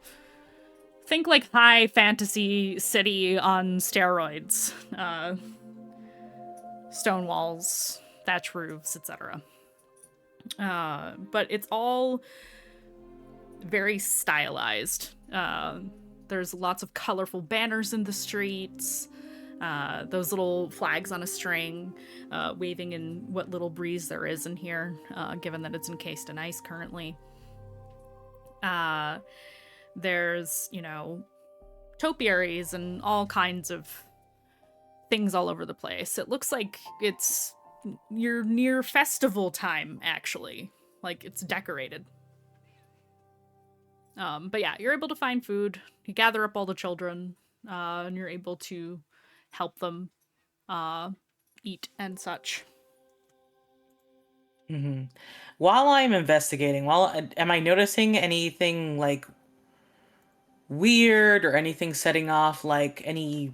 Think like high fantasy city on steroids. Stone walls, thatch roofs, etc. But it's all very stylized. There's lots of colorful banners in the streets. Those little flags on a string, waving in what little breeze there is in here, given that it's encased in ice currently. There's, topiaries and all kinds of things all over the place. It looks like you're near festival time, actually. Like, it's decorated. But yeah, you're able to find food. You gather up all the children, and you're able to help them eat and such. Mm-hmm. While I'm investigating, am I noticing anything weird or anything setting off any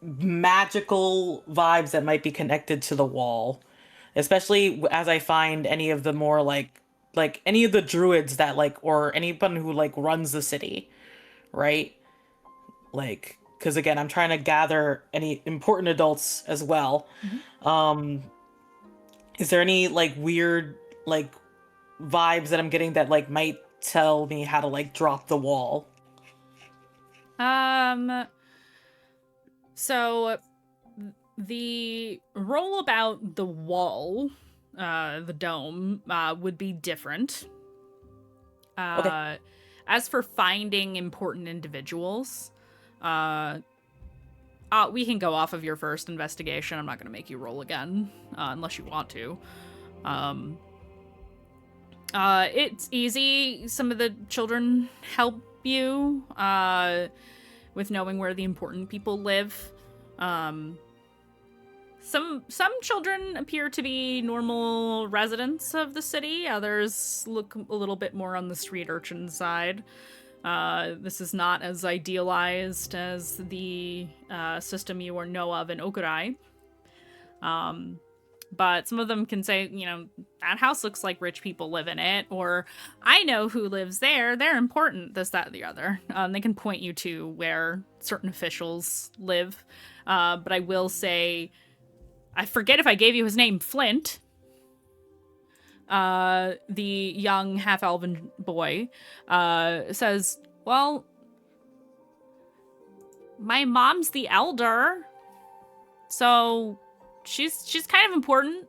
magical vibes that might be connected to the wall? Especially as I find any of the more any of the druids that or anyone who runs the city, right? Because again, I'm trying to gather any important adults as well. Mm-hmm. Is there any weird vibes that I'm getting that might tell me how to drop the wall? So the roll about the wall, the dome, would be different. Okay. As for finding important individuals, we can go off of your first investigation. I'm not going to make you roll again, unless you want to. It's easy. Some of the children help you, with knowing where the important people live. Some children appear to be normal residents of the city. Others look a little bit more on the street urchin side. This is not as idealized as the system you know of in Okurai. But some of them can say, that house looks like rich people live in it, or I know who lives there. They're important, this, that, the other. They can point you to where certain officials live. But I will say, I forget if I gave you his name, Flint. The young half-elven boy says, well, my mom's the elder, so she's kind of important.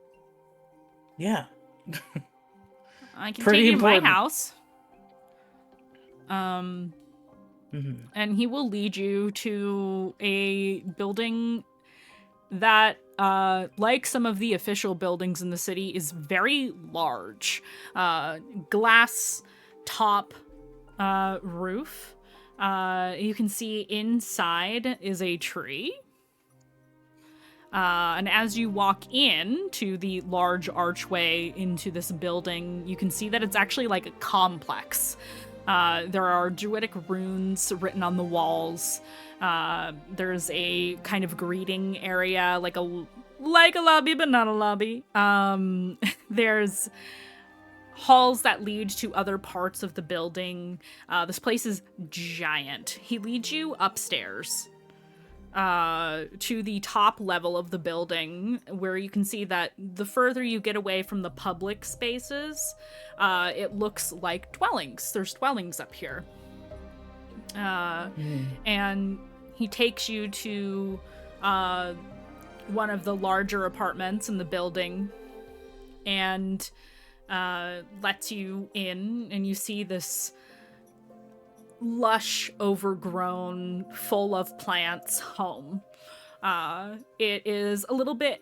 Yeah. I can Pretty take you important. to my house. Mhm. And he will lead you to a building that, like some of the official buildings in the city, is very large. Glass top roof. You can see inside is a tree. And as you walk in to the large archway into this building, you can see that it's actually like a complex. There are druidic runes written on the walls. There's a kind of greeting area, like a lobby, but not a lobby. There's halls that lead to other parts of the building. This place is giant. He leads you upstairs to the top level of the building, where you can see that the further you get away from the public spaces, it looks like dwellings. There's dwellings up here. And he takes you to one of the larger apartments in the building and lets you in, and you see this lush, overgrown, full of plants home. It is a little bit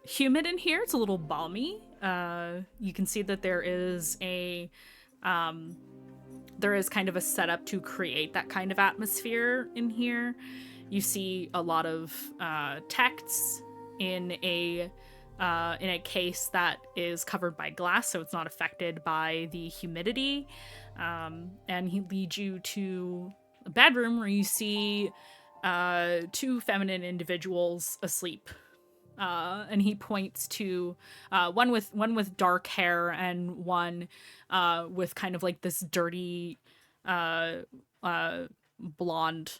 humid in here. It's a little balmy. You can see that there is kind of a setup to create that kind of atmosphere in here. You see a lot of texts in a case that is covered by glass, so it's not affected by the humidity. And he leads you to a bedroom where you see two feminine individuals asleep. And he points to one with dark hair and one with kind of like this dirty blonde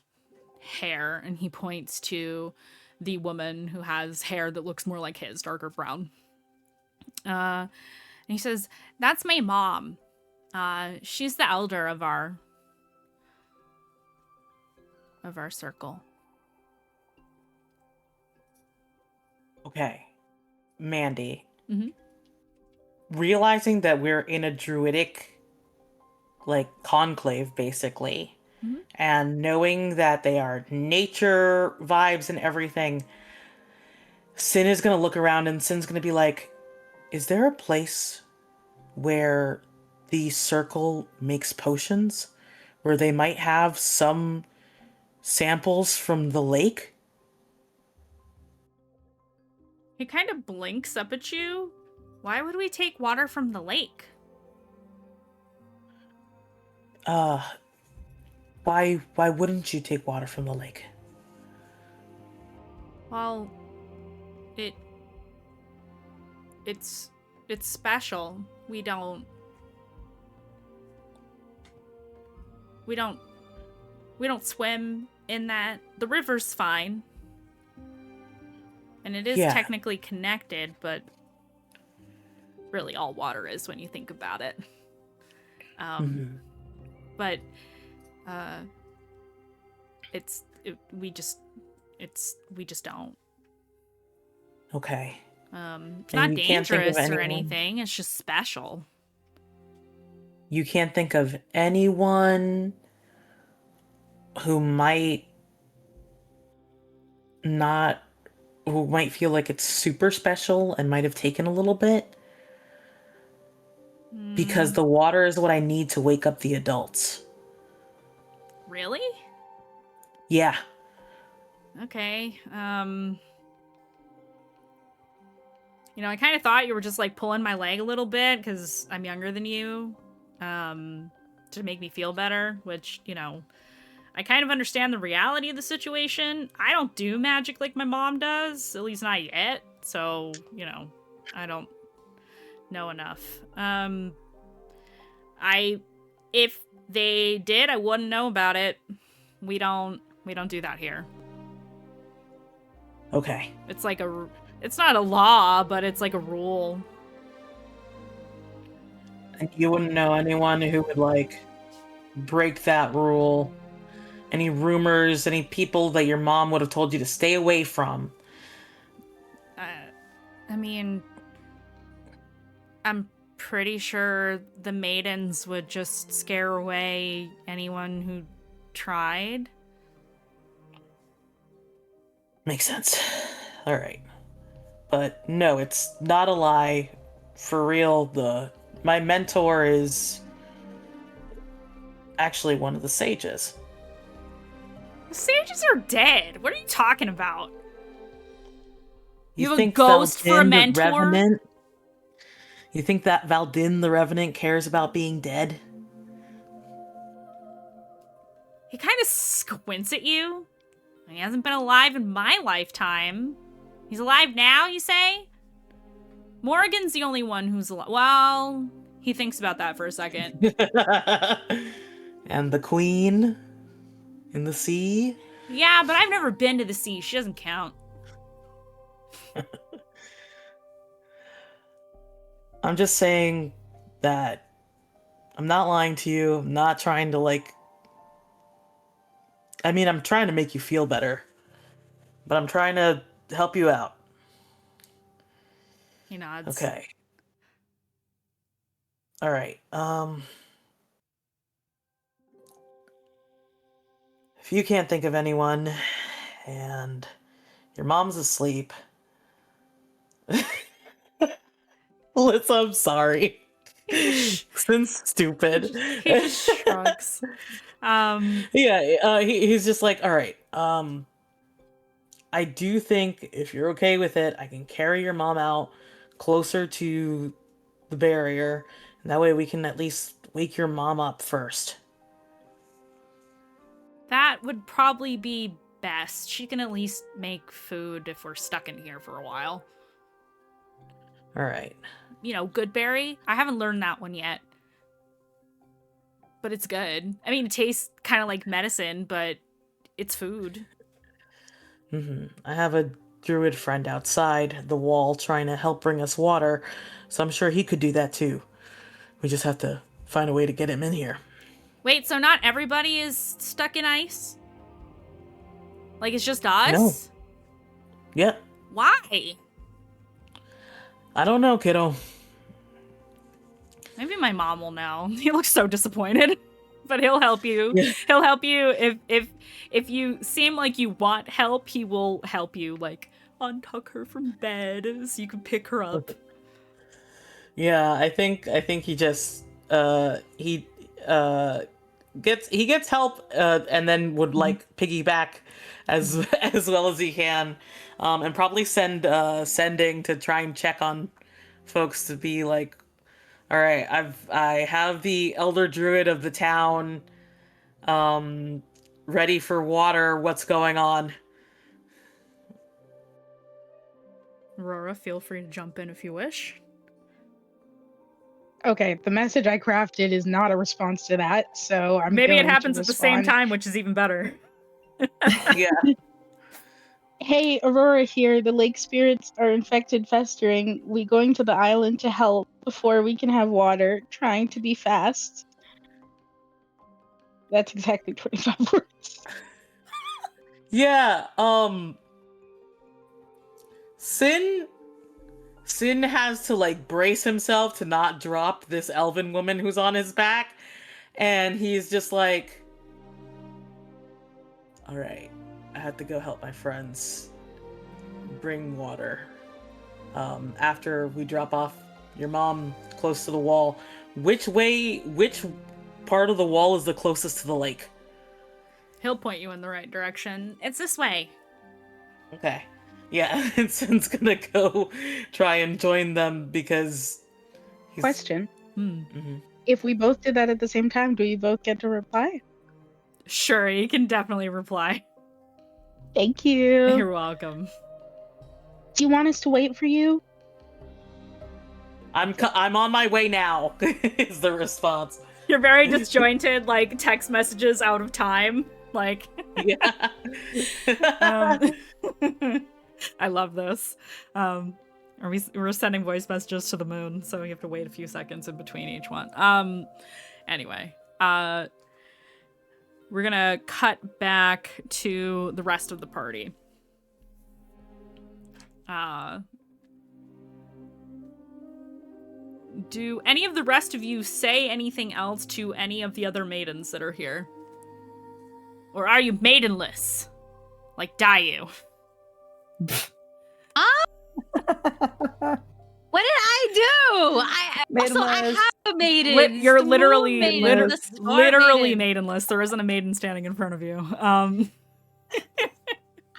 hair. And he points to the woman who has hair that looks more like his, darker brown. And he says, "That's my mom. She's the elder of our circle." Okay. Mandy. Mhm. Realizing that we're in a druidic, conclave, basically, Mhm. and knowing that they are nature vibes and everything, Sin is going to look around and Sin's going to be like, is there a place where the circle makes potions, where they might have some samples from the lake? He kind of blinks up at you. Why would we take water from the lake? Why wouldn't you take water from the lake? Well, it's special. We don't swim in that. The river's fine. And it is Yeah. technically connected, but really all water is when you think about it. But we just don't. Okay. It's And not you can't think of dangerous or anyone? anything. It's just special. You can't think of anyone who might feel like it's super special and might have taken a little bit? Because the water is what I need to wake up the adults. Really? Yeah. Okay. You know, I kind of thought you were just like pulling my leg a little bit because I'm younger than you, to make me feel better, which, you know, I kind of understand the reality of the situation. I don't do magic like my mom does, at least not yet. So, you know, I don't know enough. If they did, I wouldn't know about it. We don't do that here. Okay. It's like it's not a law, but it's like a rule. And you wouldn't know anyone who would, like, break that rule? Any rumors, any people that your mom would have told you to stay away from? I mean, I'm pretty sure the Maidens would just scare away anyone who tried. Makes sense. Alright. But no, it's not a lie. For real, my mentor is actually one of the sages. The sages are dead. What are you talking about? You have a think ghost for a Valdin the mentor? Revenant? You think that Valdin the Revenant cares about being dead? He kind of squints at you. He hasn't been alive in my lifetime. He's alive now, you say? Morgan's the only one who's alive. Well, he thinks about that for a second. And the Queen in the sea? Yeah, but I've never been to the sea. She doesn't count. I'm just saying that I'm not lying to you. I'm not trying to, like... I mean, I'm trying to make you feel better. But I'm trying to help you out. He nods. Okay. Alright, if you can't think of anyone, and your mom's asleep... Melissa, I'm sorry. Since stupid. He just shrugs. Yeah, he's just like, alright, I do think if you're okay with it, I can carry your mom out closer to the barrier, and that way we can at least wake your mom up first. That would probably be best. She can at least make food if we're stuck in here for a while. Alright. You know, good berry. I haven't learned that one yet. But it's good. I mean, it tastes kind of like medicine, but it's food. I have a druid friend outside the wall trying to help bring us water, so I'm sure he could do that too. We just have to find a way to get him in here. Wait, so not everybody is stuck in ice? Like, it's just us? No. Yeah. Why? I don't know, kiddo. Maybe my mom will know. He looks so disappointed. But he'll help you. Yeah. He'll help you if you seem like you want help, he will help you, like untuck her from bed so you can pick her up. Yeah, I think he just he gets help and then would like piggyback as well as he can, and probably sending to try and check on folks to be like, all right, I have the elder druid of the town ready for water. What's going on? Aurora, feel free to jump in if you wish. Okay, the message I crafted is not a response to that, so I'm Maybe it going to happens at the same respond. time, which is even better. Yeah. Hey, Aurora here. The lake spirits are infected, festering. We going to the island to help before we can have water. Trying to be fast. That's exactly 25 words. Yeah, Sin has to like brace himself to not drop this elven woman who's on his back, and he's just like, all right, I have to go help my friends bring water. After we drop off your mom close to the wall, which part of the wall is the closest to the lake? He'll point you in the right direction. It's this way. Okay. Yeah, Vincent's gonna go try and join them because he's... Question. Mhm. If we both did that at the same time, do we both get to reply? Sure, you can definitely reply. Thank you. You're welcome. Do you want us to wait for you? I'm on my way now, is the response. You're very disjointed, like text messages out of time. Like, Yeah. I love this. We're sending voice messages to the moon, so we have to wait a few seconds in between each one. Anyway, we're gonna cut back to the rest of the party. Do any of the rest of you say anything else to any of the other maidens that are here? Or are you maidenless? Like Dayu? What did I do? I Maidenless. have a maiden. You're literally Maidenless. literally maidenless. There isn't a maiden standing in front of you. I'm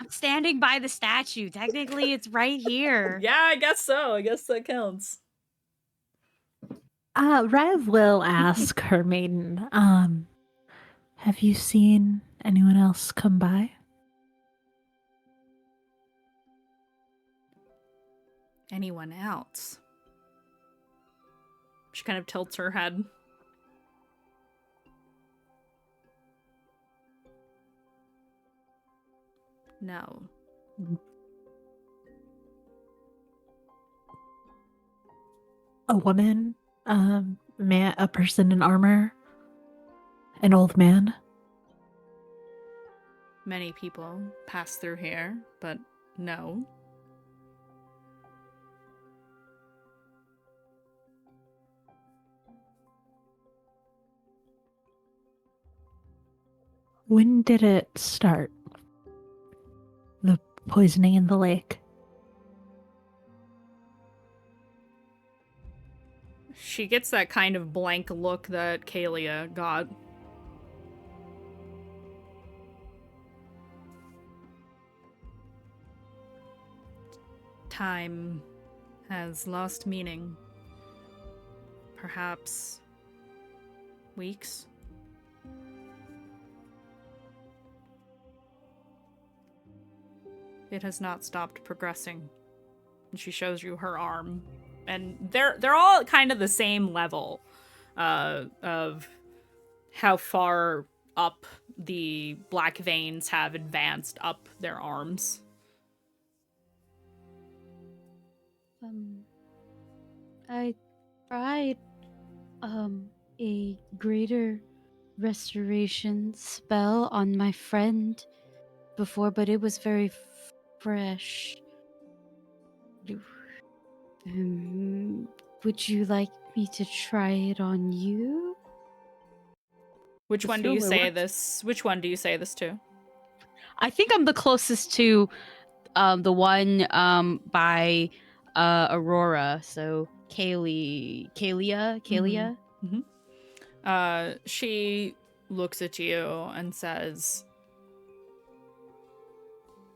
standing by the statue. Technically, it's right here. Yeah, I guess so. I guess that counts. Rev will ask her maiden, have you seen anyone else come by? Anyone else? She kind of tilts her head. No. A woman? A person in armor? An old man? Many people pass through here, but no. When did it start? The poisoning in the lake? She gets that kind of blank look that Kalia got. Time has lost meaning. Perhaps weeks? It has not stopped progressing. And she shows you her arm. And they're all kind of the same level of how far up the black veins have advanced up their arms. I tried a greater restoration spell on my friend before, but it was very fresh. Would you like me to try it on you? Which one do you Assume it say works. this? Which one do you say this to? I think I'm the closest to the one by Aurora. So Kalia. She looks at you and says,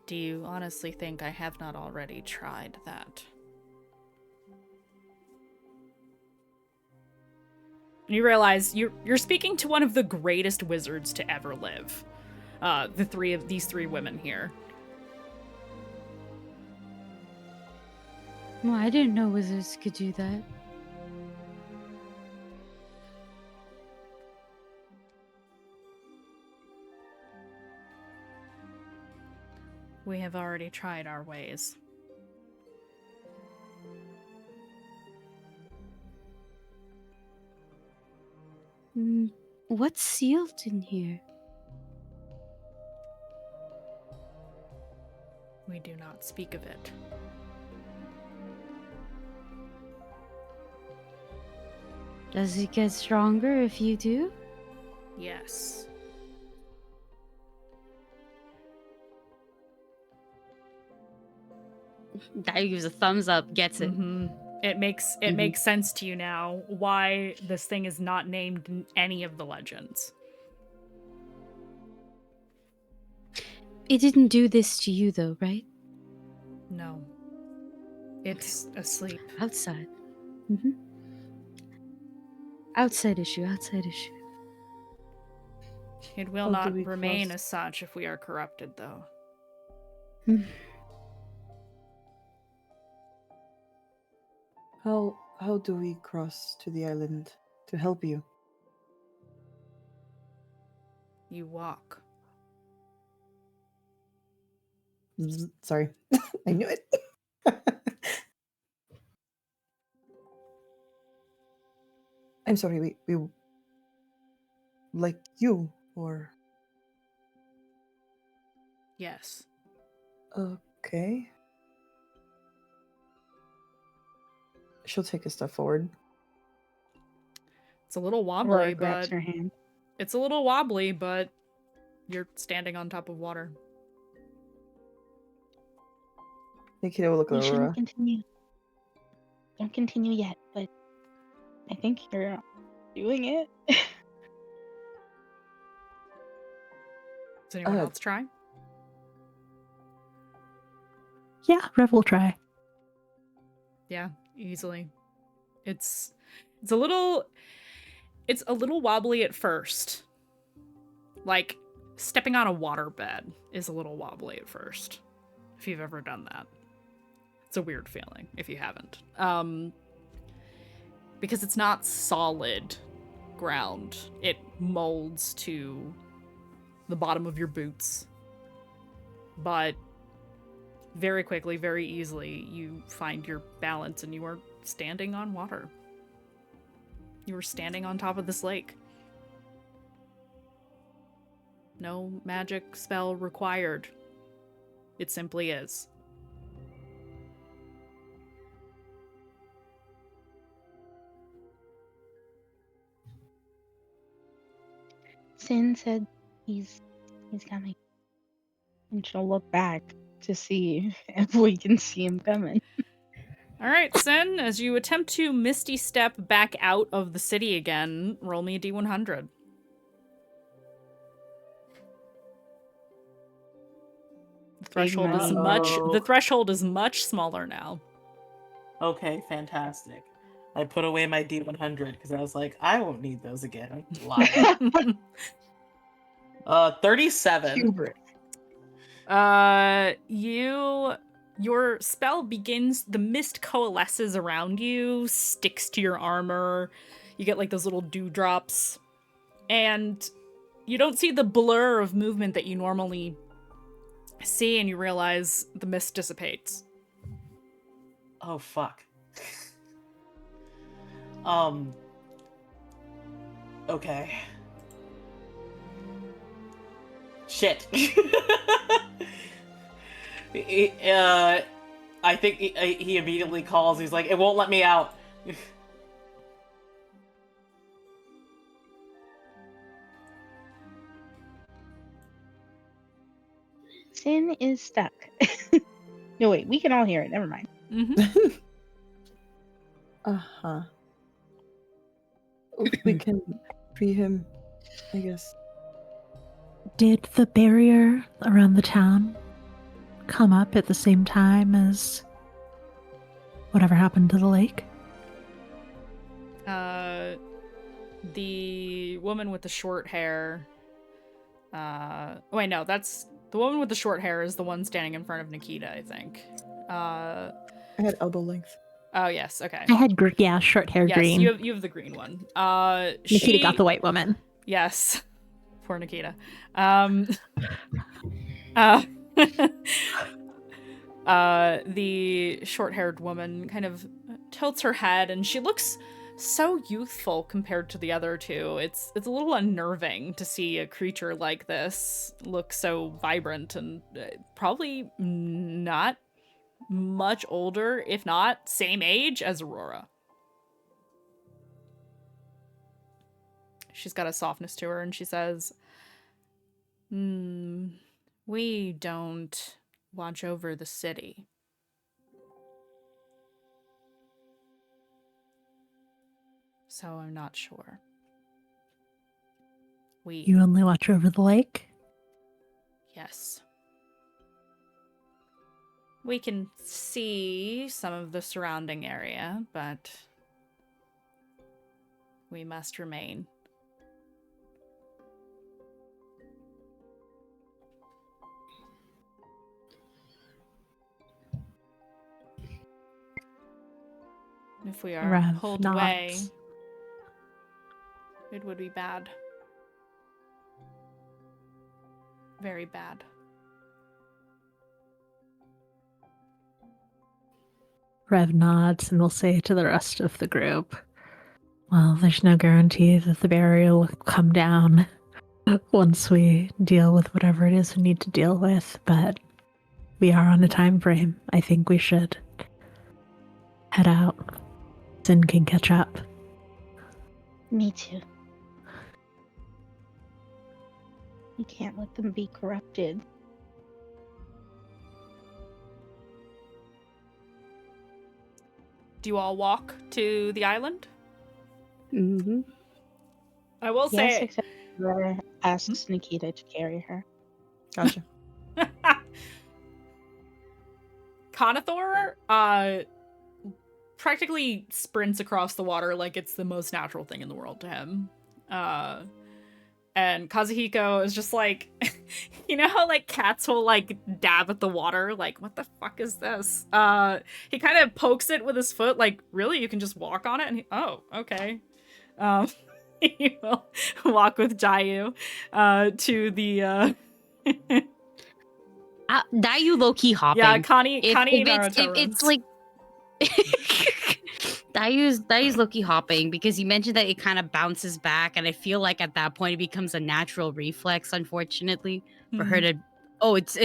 "Do you honestly think I have not already tried that?" And you realize you're speaking to one of the greatest wizards to ever live. These three women here. Well, I didn't know wizards could do that. We have already tried our ways. What's sealed in here? We do not speak of it. Does it get stronger if you do? Yes. Guy gives a thumbs up, gets it. Mm-hmm. It makes sense to you now why this thing is not named in any of the legends. It didn't do this to you, though, right? No. It's asleep. Outside. Mm-hmm. Outside issue. It will How do not we remain cross? as such if we are corrupted, though. How do we cross to the island to help you? You walk. Sorry, I knew it. I'm sorry. We like you or Yes. okay. She'll take a step forward. It's a little Aurora wobbly, grabs but her hand. you're standing on top of water. Nikita will look at We shouldn't Aurora. continue. Don't continue yet, but I think you're doing it. Does anyone Uh, else try? Yeah, Rev will try. Yeah, easily. It's a little wobbly at first. Like stepping on a waterbed is a little wobbly at first. If you've ever done that. It's a weird feeling if you haven't. Because it's not solid ground. It molds to the bottom of your boots. But very quickly, very easily, you find your balance and you are standing on water. You are standing on top of this lake. No magic spell required. It simply is. Sin said he's coming. And she'll look back to see if we can see him coming. All right, Sin, as you attempt to misty step back out of the city again, roll me a d100. The threshold is much smaller now. Okay, fantastic. I put away my D100 because I was like, I won't need those again. Lie. 37. Hubris. Your spell begins, the mist coalesces around you, sticks to your armor. You get like those little dewdrops. And you don't see the blur of movement that you normally see, and you realize the mist dissipates. Oh, fuck. Okay. Shit. I think he immediately calls. He's like, it won't let me out. Sin is stuck. No, wait, we can all hear it. Never mind. Mm-hmm. Uh-huh. We can free him, I guess. Did the barrier around the town come up at the same time as whatever happened to the lake? The woman with the short hair. Wait, no, that's the woman with the short hair is the one standing in front of Nikita, I think. I had elbow length. Oh yes, okay. I had short hair Yes, green. you have the green one. Nikita got the white woman. Yes. Poor Nikita. The short-haired woman kind of tilts her head, and she looks so youthful compared to the other two. It's a little unnerving to see a creature like this look so vibrant and probably not much older, if not same age as Aurora. She's got a softness to her, and she says, we don't watch over the city. So I'm not sure. You only watch over the lake? Yes. We can see some of the surrounding area, but we must remain. If we are Rev pulled nods. away, it would be bad. Very bad. Rev nods and will say to the rest of the group, well, there's no guarantee that the barrier will come down once we deal with whatever it is we need to deal with, but we are on a time frame. I think we should head out. Sin can catch up. Me too. You can't let them be corrupted. Do you all walk to the island? Mm-hmm. I will Yes, say, except Aurora asks Nikita to carry her. Gotcha. Conathor practically sprints across the water like it's the most natural thing in the world to him. And Kazuhiko is just like, you know how like cats will like dab at the water? Like, what the fuck is this? He kind of pokes it with his foot, like, really? You can just walk on it? And oh, okay. He will walk with Jayu to the Dayu low-key hopping. yeah, Connie if Naruto it's runs. like Dayu's low-key hopping because you mentioned that it kind of bounces back, and I feel like at that point it becomes a natural reflex, unfortunately, for her to. Oh, it's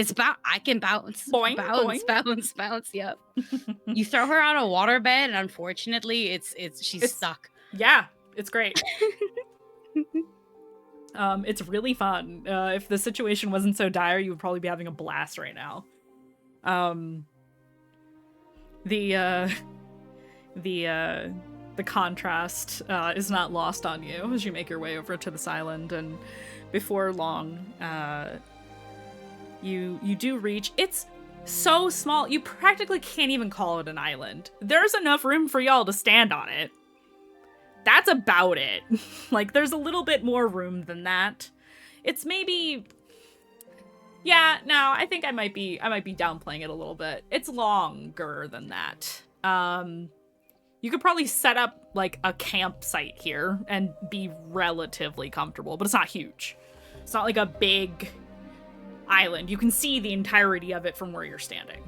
I can bounce, Boing, bounce, boing. bounce. Yep. You throw her on a waterbed, and unfortunately, she's stuck. Yeah, it's great. It's really fun. If the situation wasn't so dire, you would probably be having a blast right now. The contrast is not lost on you as you make your way over to this island, and before long, you do reach. It's so small, you practically can't even call it an island. There's enough room for y'all to stand on it. That's about it. Like, there's a little bit more room than that. It's maybe... Yeah, no, I think I might be downplaying it a little bit. It's longer than that. You could probably set up, like, a campsite here and be relatively comfortable, but it's not huge. It's not like a big island. You can see the entirety of it from where you're standing.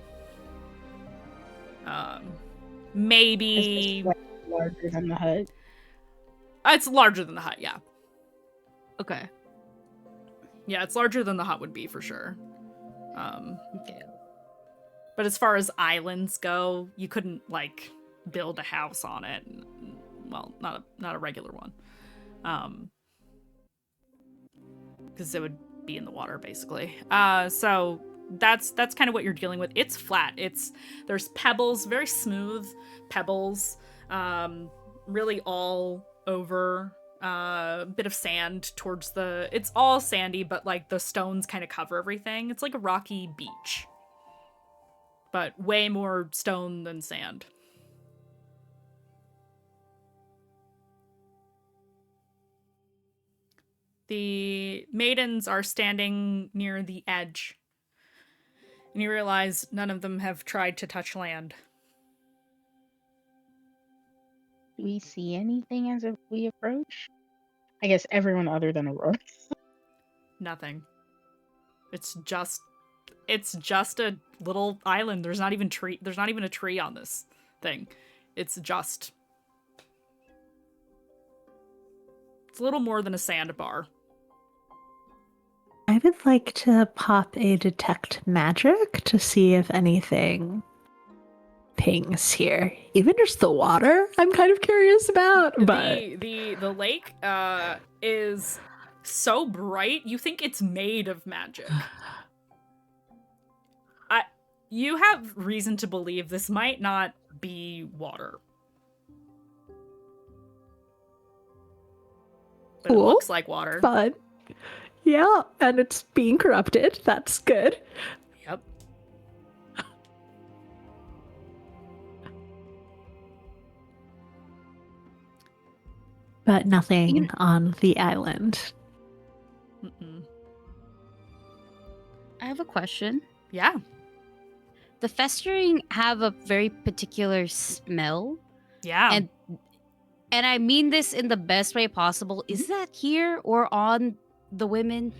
Maybe... Is this larger than the hut? It's larger than the hut, yeah. Okay. Yeah, it's larger than the hut would be, for sure. Okay. But as far as islands go, you couldn't, like, build a house on it. Well, not a regular one. Because it would be in the water, basically. So that's kind of what you're dealing with. It's flat. There's pebbles, very smooth pebbles, really all over. Bit of sand towards it's all sandy, but like the stones kind of cover everything. It's like a rocky beach, but way more stone than sand. The maidens are standing near the edge, and you realize none of them have tried to touch land. Do we see anything as we approach? I guess everyone other than Aurora. Nothing. It's just a little island. There's not even a tree on this thing. It's a little more than a sandbar. I would like to pop a detect magic to see if anything pings here. Even just the water, I'm kind of curious about. But the lake is so bright, you think it's made of magic. You have reason to believe this might not be water. But cool. It looks like water. Fun. Yeah, and it's being corrupted. That's good. Yep. but nothing You- on the island. Mm-mm. I have a question. Yeah. The festering have a very particular smell, Yeah. and I mean this in the best way possible. Is that here or on the women?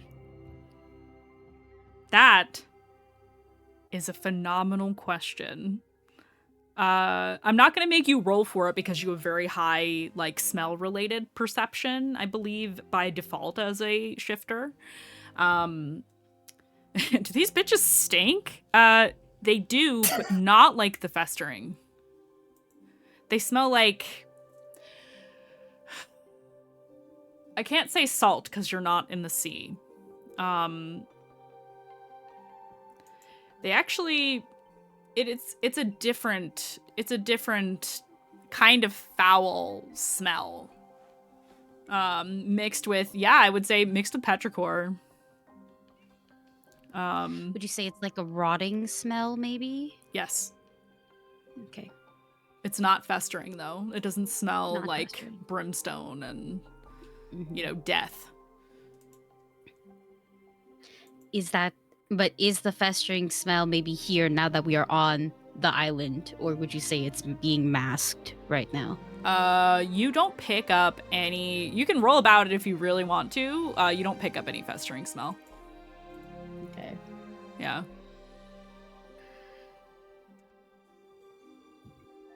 That is a phenomenal question. I'm not going to make you roll for it because you have very high, like, smell-related perception, I believe, by default as a shifter. Do these bitches stink? They do, but not like the festering. They smell like... I can't say salt because you're not in the sea. They actually... It's a different kind of foul smell. Mixed with, I would say mixed with petrichor. Would you say it's like a rotting smell, maybe? Yes. Okay. It's not festering though. It doesn't smell Not like festering. brimstone and Mhm. death. But is the festering smell maybe here now that we are on the island, or would you say it's being masked right now? You don't pick up any... You can roll about it if you really want to. You don't pick up any festering smell. Okay. Yeah.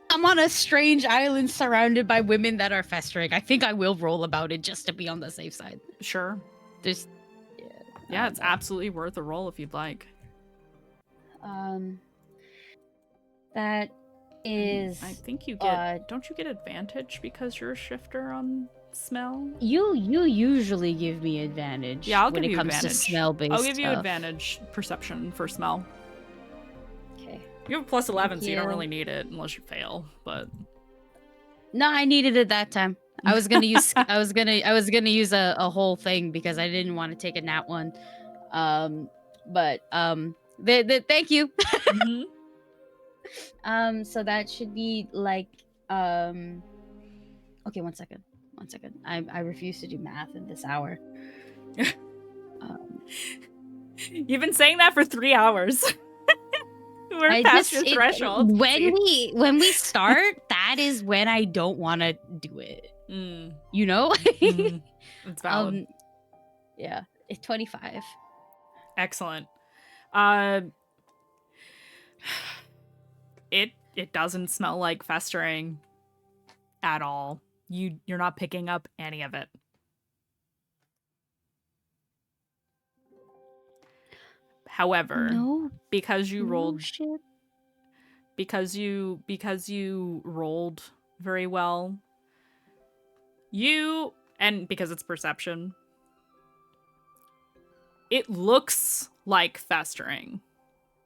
I'm on a strange island surrounded by women that are festering. I think I will roll about it just to be on the safe side. Sure. There's Yeah, it's absolutely worth a roll if you'd like. That is I think you get... don't you get advantage because you're a shifter on smell? you usually give me advantage Yeah, I'll when give it you comes advantage. to smell based. I'll give you advantage perception for smell. Okay. You have a plus 11, so you don't you. really need it unless you fail, but... No, I needed it that time. I was gonna use I was gonna use a whole thing because I didn't want to take a nat one. Thank you. Mhm. So that should be like okay, one second. I refuse to do math in this hour. You've been saying that for 3 hours. We're past your threshold. When we start, that is when I don't want to do it. Mm. You know? It's valid. Yeah, it's 25. Excellent. It doesn't smell like festering at all. You're not picking up any of it. However, No, because you rolled shit. because you rolled very well, and because it's perception, it looks like festering,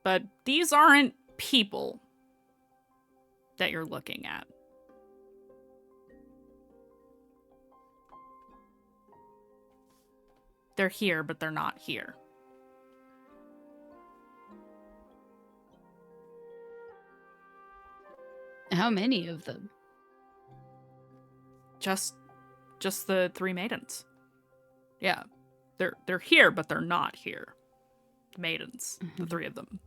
but these aren't people that you're looking at. They're here, but they're not here. How many of them? Just the 3 maidens. Yeah. They're here, but they're not here. The maidens, the 3 of them.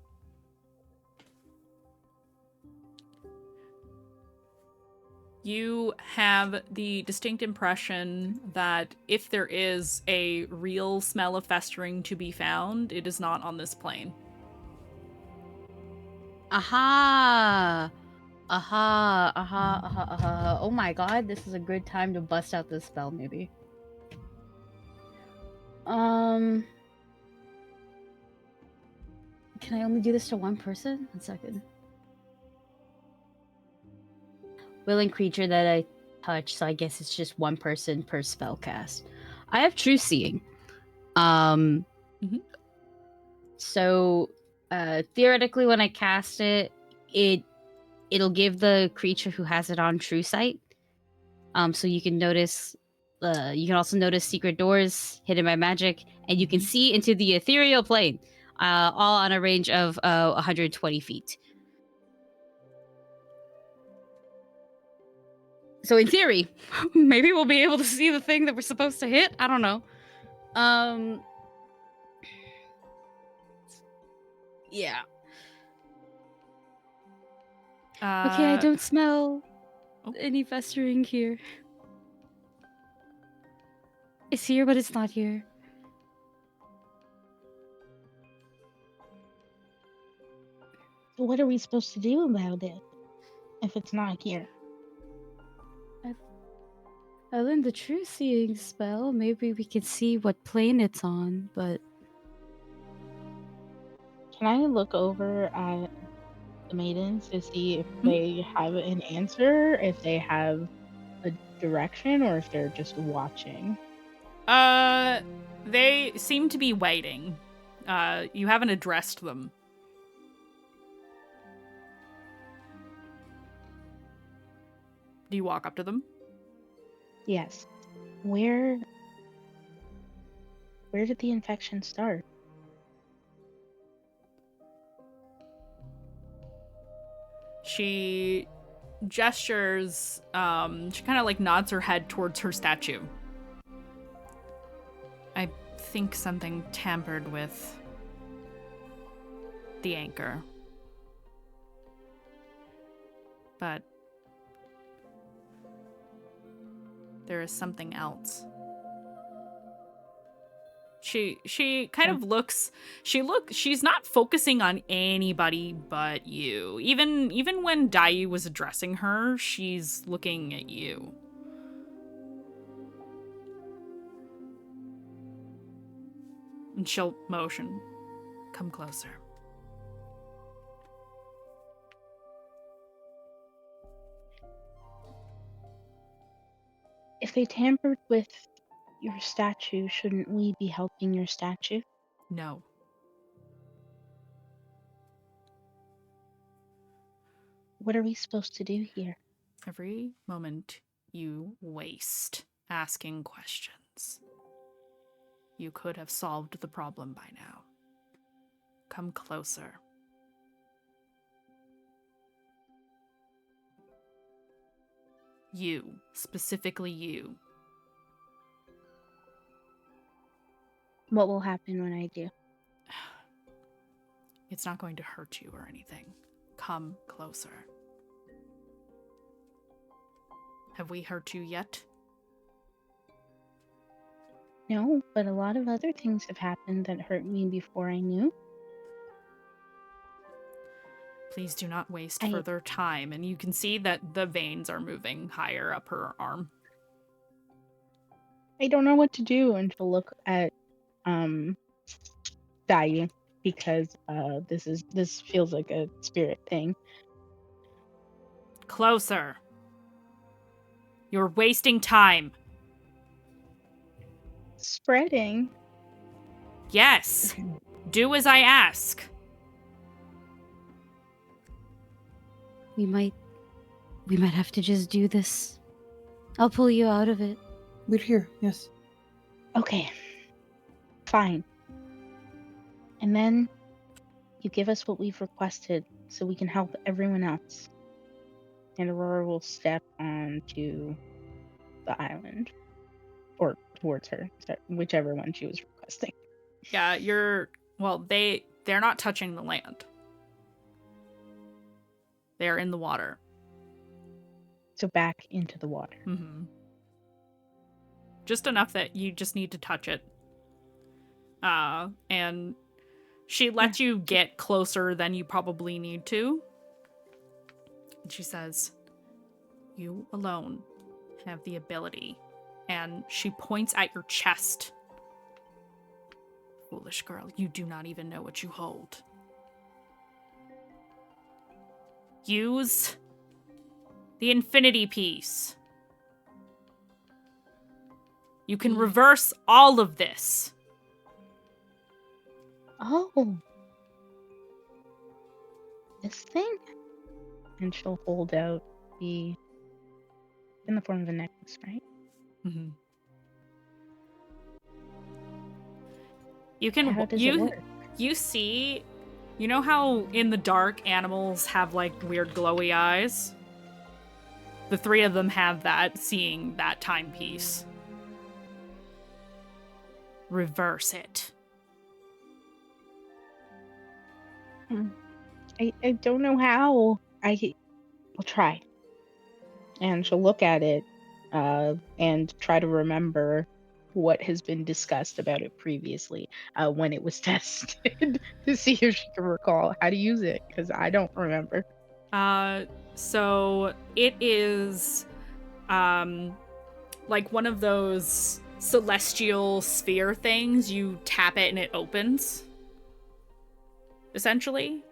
You have the distinct impression that if there is a real smell of festering to be found, it is not on this plane. Aha! Oh my god, this is a good time to bust out this spell, maybe. Can I only do this to one person? 1 second. Willing creature that I touch, so I guess it's just one person per spell cast. I have true seeing. So theoretically when I cast it, it'll give the creature who has it on true sight. So you can notice you can also notice secret doors hidden by magic, and you can see into the ethereal plane, all on a range of 120 feet. So in theory, maybe we'll be able to see the thing that we're supposed to hit. I don't know. Yeah. Okay, I don't smell any festering here. It's here, but it's not here. What are we supposed to do about it if it's not here? I learned the true seeing spell. Maybe we can see what plane it's on, but... Can I look over at the maidens to see if they have an answer, if they have a direction, or if they're just watching? They seem to be waiting. You haven't addressed them. Do you walk up to them? Yes. Where did the infection start? She gestures, she kind of like nods her head towards her statue. I think something tampered with the anchor. But there is something else. She kind of looks, she's not focusing on anybody but you. Even when Dayu was addressing her, she's looking at you. And she'll motion. Come closer. If they tampered with your statue, shouldn't we be helping your statue? No. What are we supposed to do here? Every moment you waste asking questions. You could have solved the problem by now. Come closer. You, specifically you. What will happen when I do? It's not going to hurt you or anything. Come closer. Have we hurt you yet? No, but a lot of other things have happened that hurt me before I knew. Please do not waste further time. And you can see that the veins are moving higher up her arm. I don't know what to do until look at Dayu, because this feels like a spirit thing. Closer. You're wasting time. Spreading. Yes. Do as I ask. We might have to just do this. I'll pull you out of it. We're here, yes. Okay. Fine. And then you give us what we've requested so we can help everyone else. And Aurora will step onto the island. Or towards her, whichever one she was requesting. Yeah, they're not touching the land. They're in the water. So back into the water. Mm-hmm. Just enough that you just need to touch it. And she lets you get closer than you probably need to. And she says, you alone have the ability. And she points at your chest. Foolish girl, you do not even know what you hold. Use the infinity piece. You can reverse all of this. Oh. This thing? And she'll hold out in the form of a necklace, right? Mm-hmm. You can How does it work? You see, you know how in the dark animals have like weird glowy eyes? The three of them have that, seeing that timepiece. Reverse it. I don't know how. I'll try. And she'll look at it and try to remember what has been discussed about it previously when it was tested to see if she can recall how to use it, because I don't remember. So it is like one of those celestial sphere things. You tap it and it opens, essentially.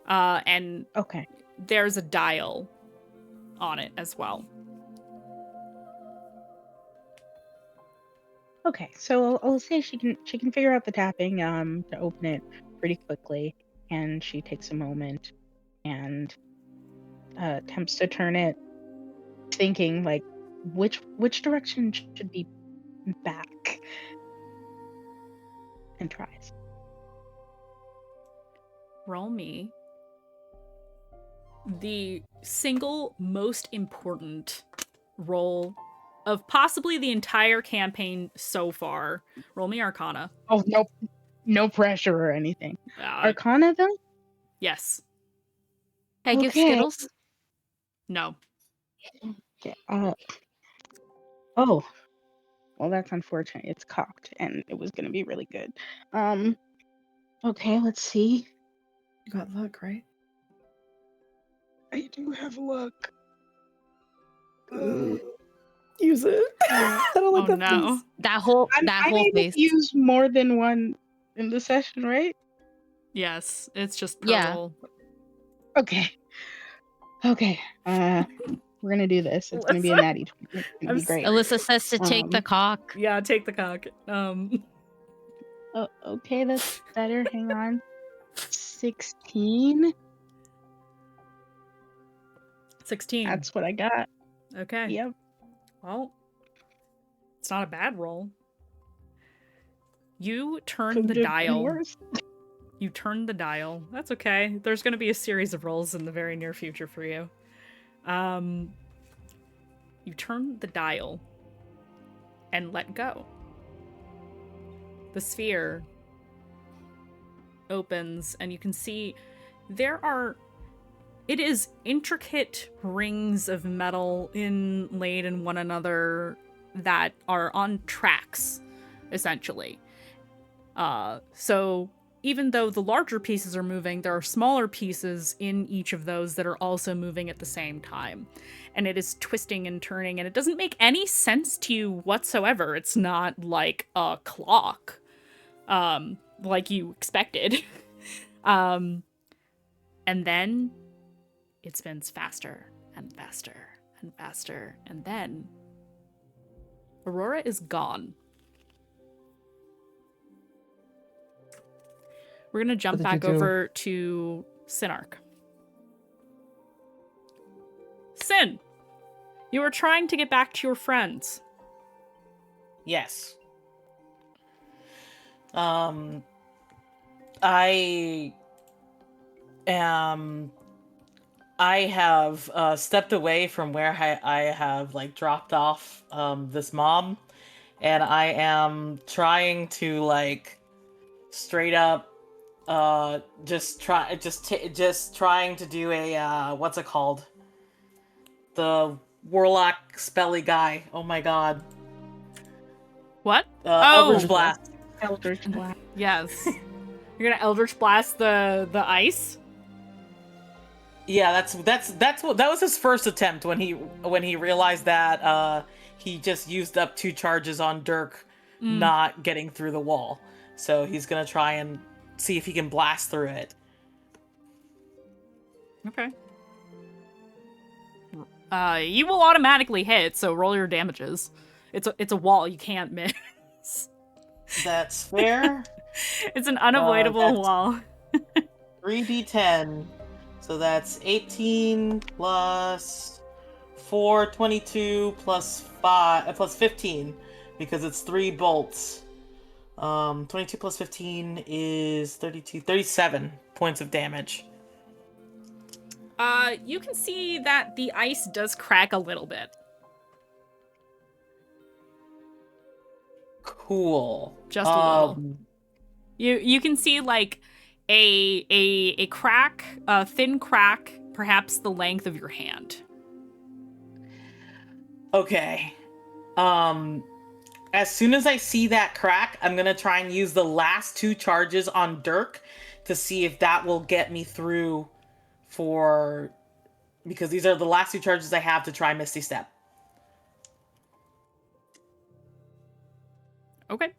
And Okay. there's a dial on it as well. Okay, so I'll say she can figure out the tapping to open it pretty quickly, and she takes a moment and attempts to turn it, thinking like which direction should be back, and tries. Roll me the single most important roll of possibly the entire campaign so far. Roll me Arcana. Oh, no pressure or anything. Uh, Arcana though? yes. Can I give Okay. Skittles? No. Okay. Oh. Well, that's unfortunate. It's cocked, and it was gonna be really good. Okay, let's see. You got luck, right? I do have luck. Use it. I don't like Oh that no. face. That whole I'm whole able face. to use more than one in the session, right? Yes, it's just per Yeah. roll. Okay. We're gonna do this. It's gonna be a Alyssa? natty 20. It's gonna I'm be great. Alyssa says to take the Um, cock. Yeah, take the cock. Oh, okay, that's better. Hang on. 16. 16. That's what I got. Okay. Yep. Well, it's not a bad roll. You turn Could've the been dial. worse. You turn the dial. That's okay. There's going to be a series of rolls in the very near future for you. You turn the dial and let go. The sphere opens and you can see it is intricate rings of metal inlaid in one another that are on tracks, essentially. So even though the larger pieces are moving, there are smaller pieces in each of those that are also moving at the same time. And it is twisting and turning, and it doesn't make any sense to you whatsoever. It's not like a clock, like you expected. And then it spins faster and faster and faster, and then Aurora is gone. We're gonna jump What back did you do? over to Sinark. Sin, you were trying to get back to your friends. Yes. I have stepped away from where I have like dropped off this mom, and I am trying to like straight up just trying to do a what's it called? The warlock spelly guy. Oh my god. What? Eldritch Blast. Eldritch Blast. Yes. You're gonna Eldritch Blast the ice? Yeah, that was his first attempt when he realized that he just used up 2 charges on Dirk not getting through the wall. So he's gonna try and see if he can blast through it. Okay. You will automatically hit, so roll your damages. It's a wall, you can't miss. That's fair. It's an unavoidable that's- wall. 3d10. So that's 18 plus 4, 22 plus 5 plus 15 because it's 3 bolts. 22 plus 15 is 32, 37 points of damage. You can see that the ice does crack a little bit. Cool. Just a little. You can see like a crack, a thin crack, perhaps the length of your hand. Okay. As soon as I see that crack, I'm gonna try and use the last 2 charges on Dirk to see if that will get me through because these are the last 2 charges I have to try Misty Step. Okay.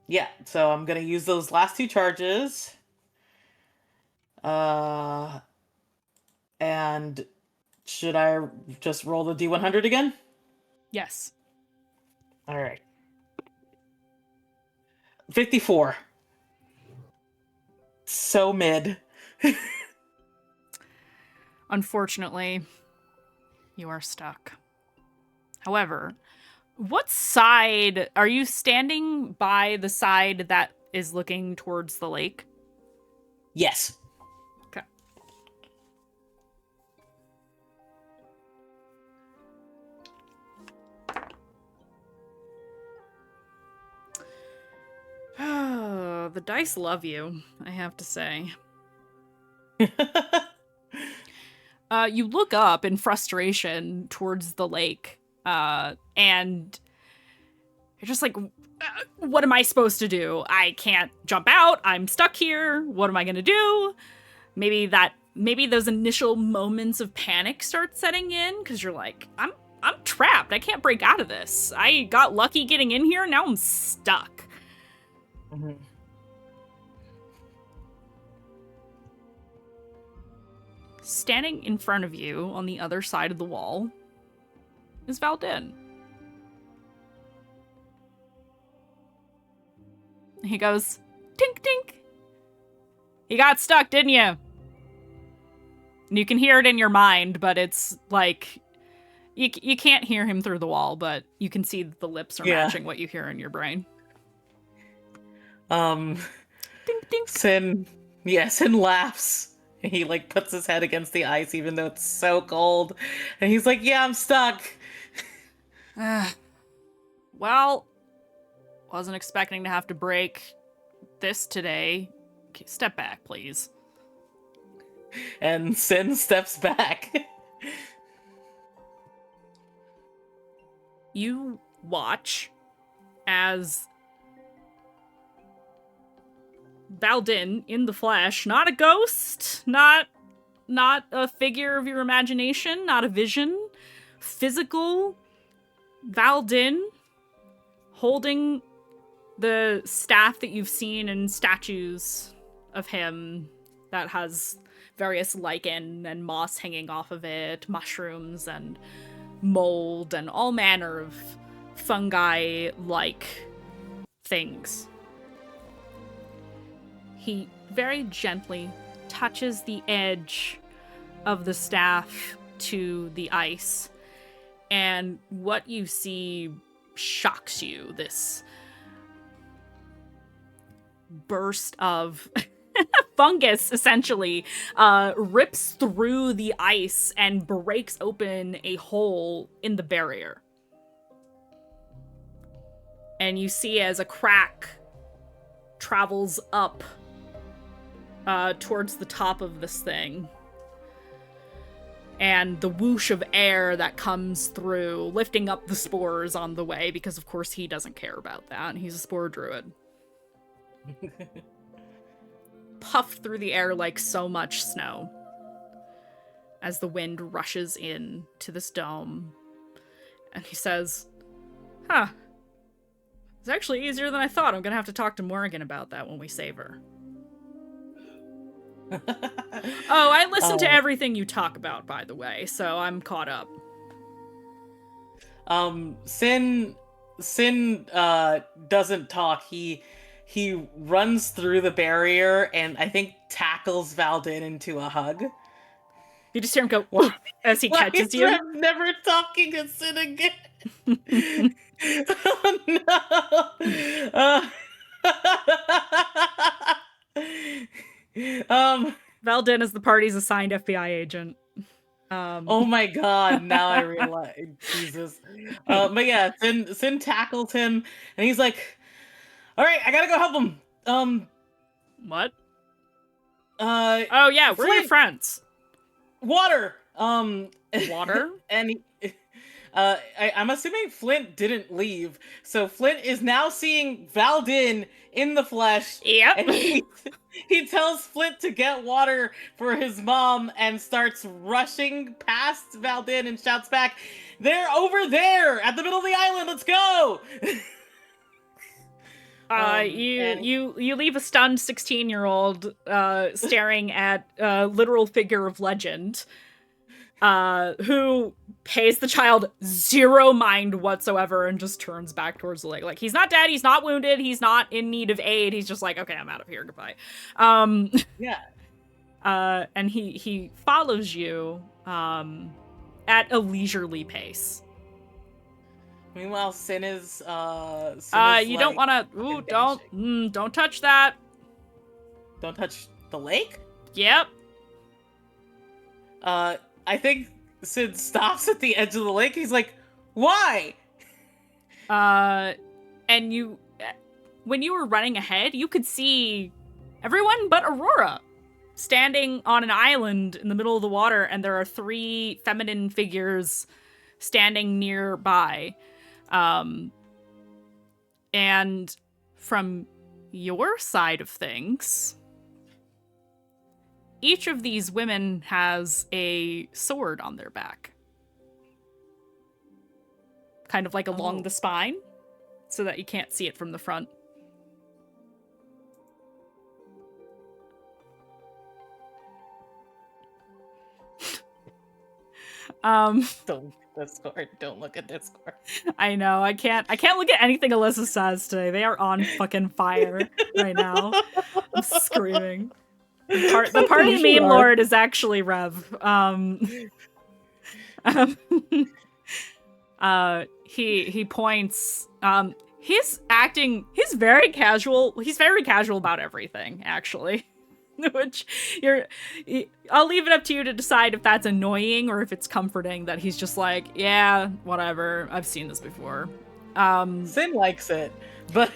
Yeah, so I'm gonna use those last 2 charges. And should I just roll the D100 again? Yes. All right. 54. So mid. Unfortunately, you are stuck. However, what side are you standing by? The side that is looking towards the lake? Yes. Okay. The dice love you, I have to say. You look up in frustration towards the lake, and you're just like, what am I supposed to do? I can't jump out. I'm stuck here. What am I gonna do? Maybe those initial moments of panic start setting in, because you're like, I'm trapped. I can't break out of this. I got lucky getting in here, now I'm stuck. Mm-hmm. Standing in front of you on the other side of the wall is Valdin. He goes, tink, tink. You got stuck, didn't you? And you can hear it in your mind, but it's like, you can't hear him through the wall, but you can see that the lips are matching what you hear in your brain. Dink, dink. Sin laughs. He like puts his head against the ice even though it's so cold. And he's like, yeah, I'm stuck. Well, wasn't expecting to have to break this today. Okay, step back, please. And Sin steps back. You watch as Valdin in the flesh, not a ghost, not a figure of your imagination, not a vision, physical Valdin holding the staff that you've seen in statues of him that has various lichen and moss hanging off of it, mushrooms and mold and all manner of fungi-like things. He very gently touches the edge of the staff to the ice, and what you see shocks you. This burst of fungus, essentially, rips through the ice and breaks open a hole in the barrier. And you see as a crack travels up towards the top of this thing. And the whoosh of air that comes through, lifting up the spores on the way, because of course he doesn't care about that. He's a spore druid. Puffed through the air like so much snow as the wind rushes in to this dome. And he says, huh. It's actually easier than I thought. I'm gonna have to talk to Morrigan about that when we save her. Oh, I listen to everything you talk about, by the way, so I'm caught up. Sin doesn't talk. He runs through the barrier and I think tackles Valdin into a hug. You just hear him go whoop, as he catches you. I'm never talking to Sin again. Oh, no. Valdin is the party's assigned FBI agent. Oh my god, now I realize. Jesus. But yeah, Sin tackles him, and he's like, alright, I gotta go help him. What? Oh yeah, we're your friends. Water! Water? And I'm assuming Flint didn't leave, so Flint is now seeing Valdin in the flesh. Yep. And he tells Flint to get water for his mom and starts rushing past Valdin and shouts back, "They're over there at the middle of the island, let's go!" You leave a stunned 16-year-old staring at a literal figure of legend who pays the child zero mind whatsoever and just turns back towards the lake. Like, he's not dead, he's not wounded, he's not in need of aid, he's just like, okay, I'm out of here, goodbye. Yeah. And he follows you at a leisurely pace. Meanwhile, Sin is you like, don't want to. Don't touch that. Don't touch the lake? Yep. I think Sid stops at the edge of the lake. He's like, why? And you, when you were running ahead, you could see everyone but Aurora standing on an island in the middle of the water, and there are 3 feminine figures standing nearby. And from your side of things, each of these women has a sword on their back. Kind of like along the spine, so that you can't see it from the front. Don't look at Discord. I know, I can't look at anything Alyssa says today. They are on fucking fire right now. I'm screaming. The party meme lord is actually Rev. He points. He's very casual. He's very casual about everything, actually. Which I'll leave it up to you to decide if that's annoying or if it's comforting that he's just like, yeah, whatever. I've seen this before. Sin likes it, but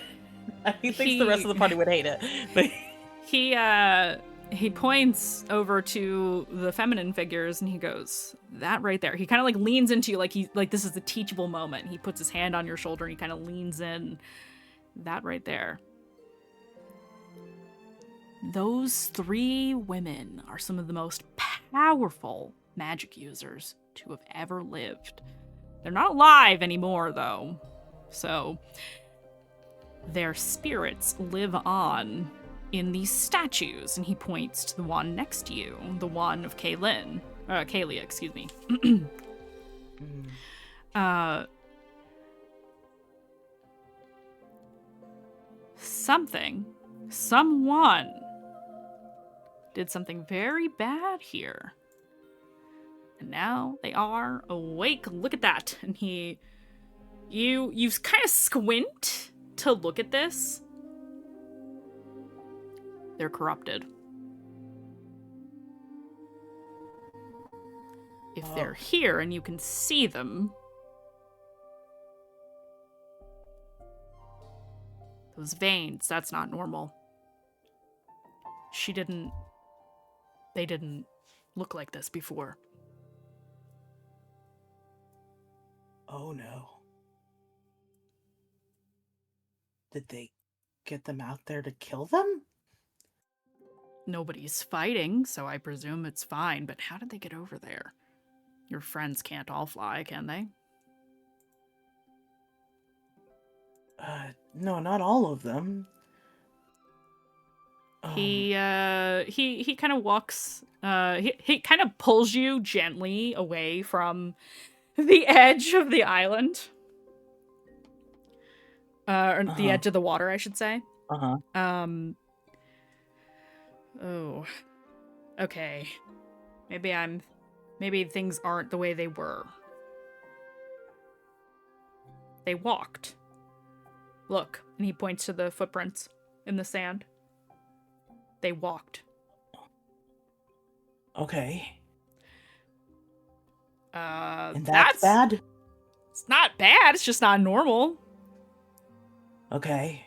he thinks the rest of the party would hate it. But he points over to the feminine figures and he goes, that right there. He kind of like leans into you like this is a teachable moment. He puts his hand on your shoulder and he kind of leans in. That right there. Those 3 women are some of the most powerful magic users to have ever lived. They're not alive anymore, though. So, their spirits live on in these statues, and he points to the one next to you, the one of Kalia, excuse me. Someone did something very bad here. And now they are awake. Look at that. And you kind of squint to look at this. They're corrupted. If they're here and you can see them, those veins, that's not normal. They didn't look like this before. oh no. Did they get them out there to kill them? Nobody's fighting, so I presume it's fine, but how did they get over there? Your friends can't all fly, can they? No, not all of them. He kind of walks, he kind of pulls you gently away from the edge of the island. Or the edge of the water, I should say. Oh. Okay. Maybe things aren't the way they were. They walked. Look, and he points to the footprints in the sand. They walked. Okay. And That's bad? It's not bad. It's just not normal. Okay.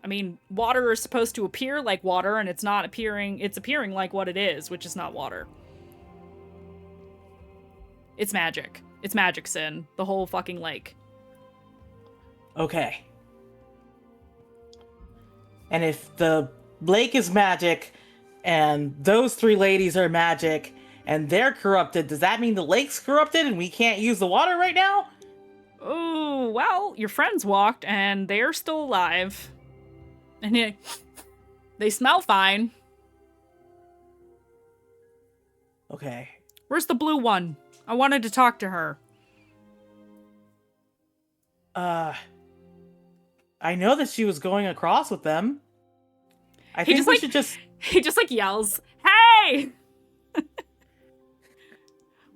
I mean, water is supposed to appear like water, and it's not appearing. It's appearing like what it is, which is not water. It's magic. It's magic, Sin. The whole fucking lake. Okay. And if the lake is magic, and those 3 ladies are magic, and they're corrupted, does that mean the lake's corrupted and we can't use the water right now? Oh, well, your friends walked, and they're still alive. And they smell fine. Okay. Where's the blue one? I wanted to talk to her. I know that she was going across with them. I think we should just... He just, like, yells, "Hey!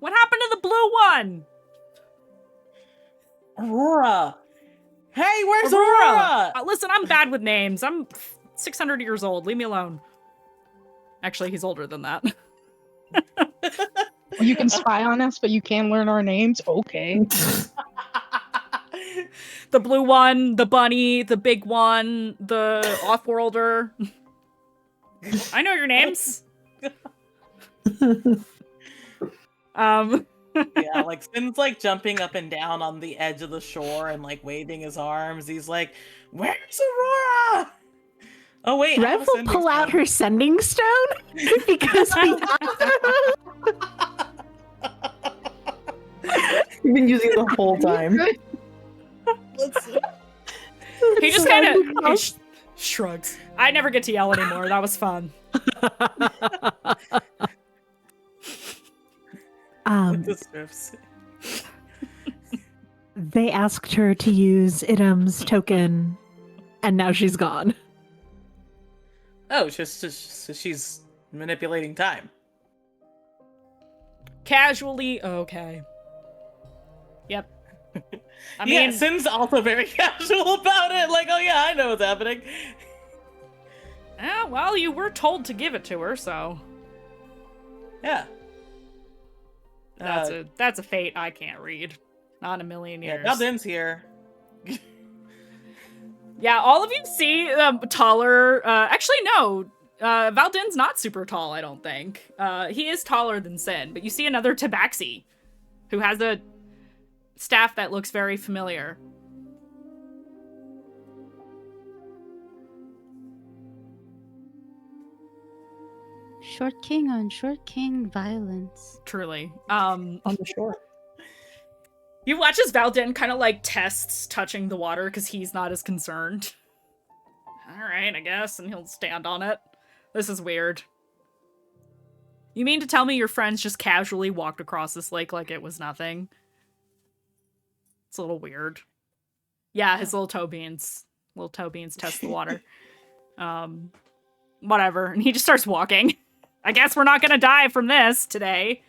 What happened to the blue one? Aurora! Hey, where's Aurora? Listen, I'm bad with names. I'm 600 years old. Leave me alone." Actually, he's older than that. You can spy on us, but you can learn our names? Okay. The blue one, the bunny, the big one, the off-worlder. I know your names. Yeah, like Sin's like jumping up and down on the edge of the shore and like waving his arms. He's like, "Where's Aurora?" Oh wait, Rev will pull out her sending stone because we have to. You've been using it the whole time. He just kind of shrugs. I never get to yell anymore. That was fun. They asked her to use Idam's token, and now she's gone. Oh, she's manipulating time. Casually, okay. Yep. I mean, yeah, Sin's also very casual about it. Like, oh yeah, I know what's happening. Well, you were told to give it to her, so Yeah. that's a fate I can't read. Not in a million years. Yeah, Valden's here. Yeah, all of you see taller. Actually, no. Valden's not super tall, I don't think. He is taller than Sin, but you see another Tabaxi who has a staff that looks very familiar. Short king on short king violence. Truly. On the shore. You watch as Valden kind of like tests touching the water because he's not as concerned. Alright, I guess, and he'll stand on it. This is weird. You mean to tell me your friends just casually walked across this lake like it was nothing? It's a little weird. Yeah, his little toe beans. Little toe beans test the water. Whatever. And he just starts walking. I guess we're not gonna die from this today.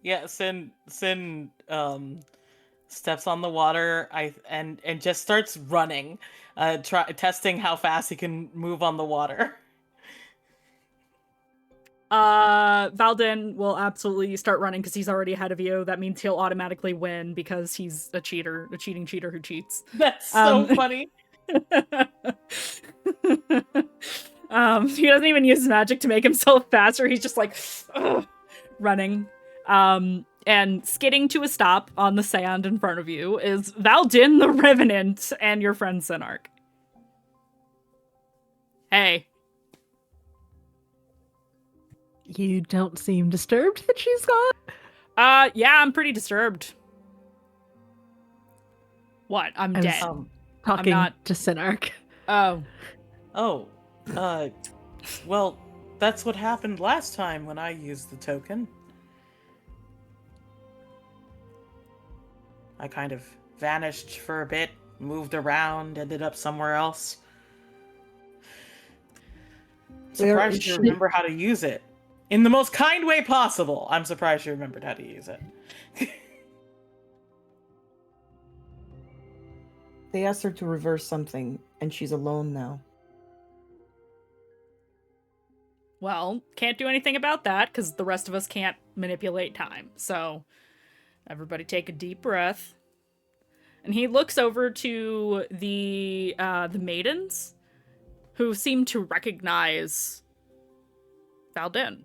Yeah, Sin steps on the water and just starts running, testing how fast he can move on the water. Valden will absolutely start running because he's already ahead of you. That means he'll automatically win because he's a cheater, a cheating cheater who cheats. That's so funny. He doesn't even use magic to make himself faster. He's just like running. And skidding to a stop on the sand in front of you is Valden the Revenant and your friend Sinark. Hey. You don't seem disturbed that she's gone? Yeah, I'm pretty disturbed. What? I'm dead. Talking I'm not to Sinark. Oh. Oh, well, that's what happened last time when I used the token. I kind of vanished for a bit, moved around, ended up somewhere else. Surprised you remember how to use it. In the most kind way possible. I'm surprised you remembered how to use it. They asked her to reverse something, and she's alone now. Well, can't do anything about that because the rest of us can't manipulate time. So, everybody take a deep breath. And he looks over to the maidens, who seem to recognize Valdin.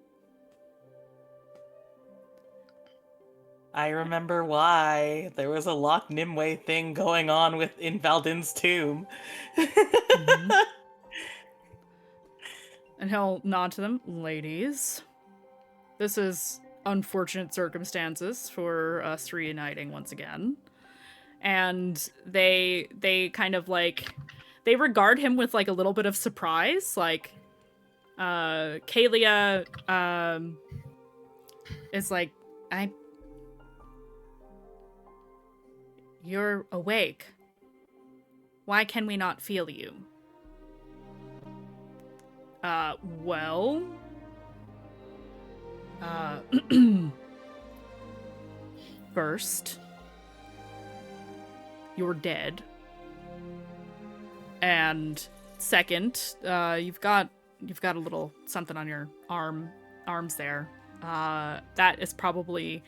I remember why there was a Loch Nimue thing going on in Valdin's tomb. Mm-hmm. And he'll nod to them. Ladies, this is unfortunate circumstances for us reuniting once again. And they kind of like, they regard him with like a little bit of surprise. Like, Kalia is like, you're awake. Why can we not feel you? Well... First, you're dead. And second, you've got a little something on your arms there. That is probably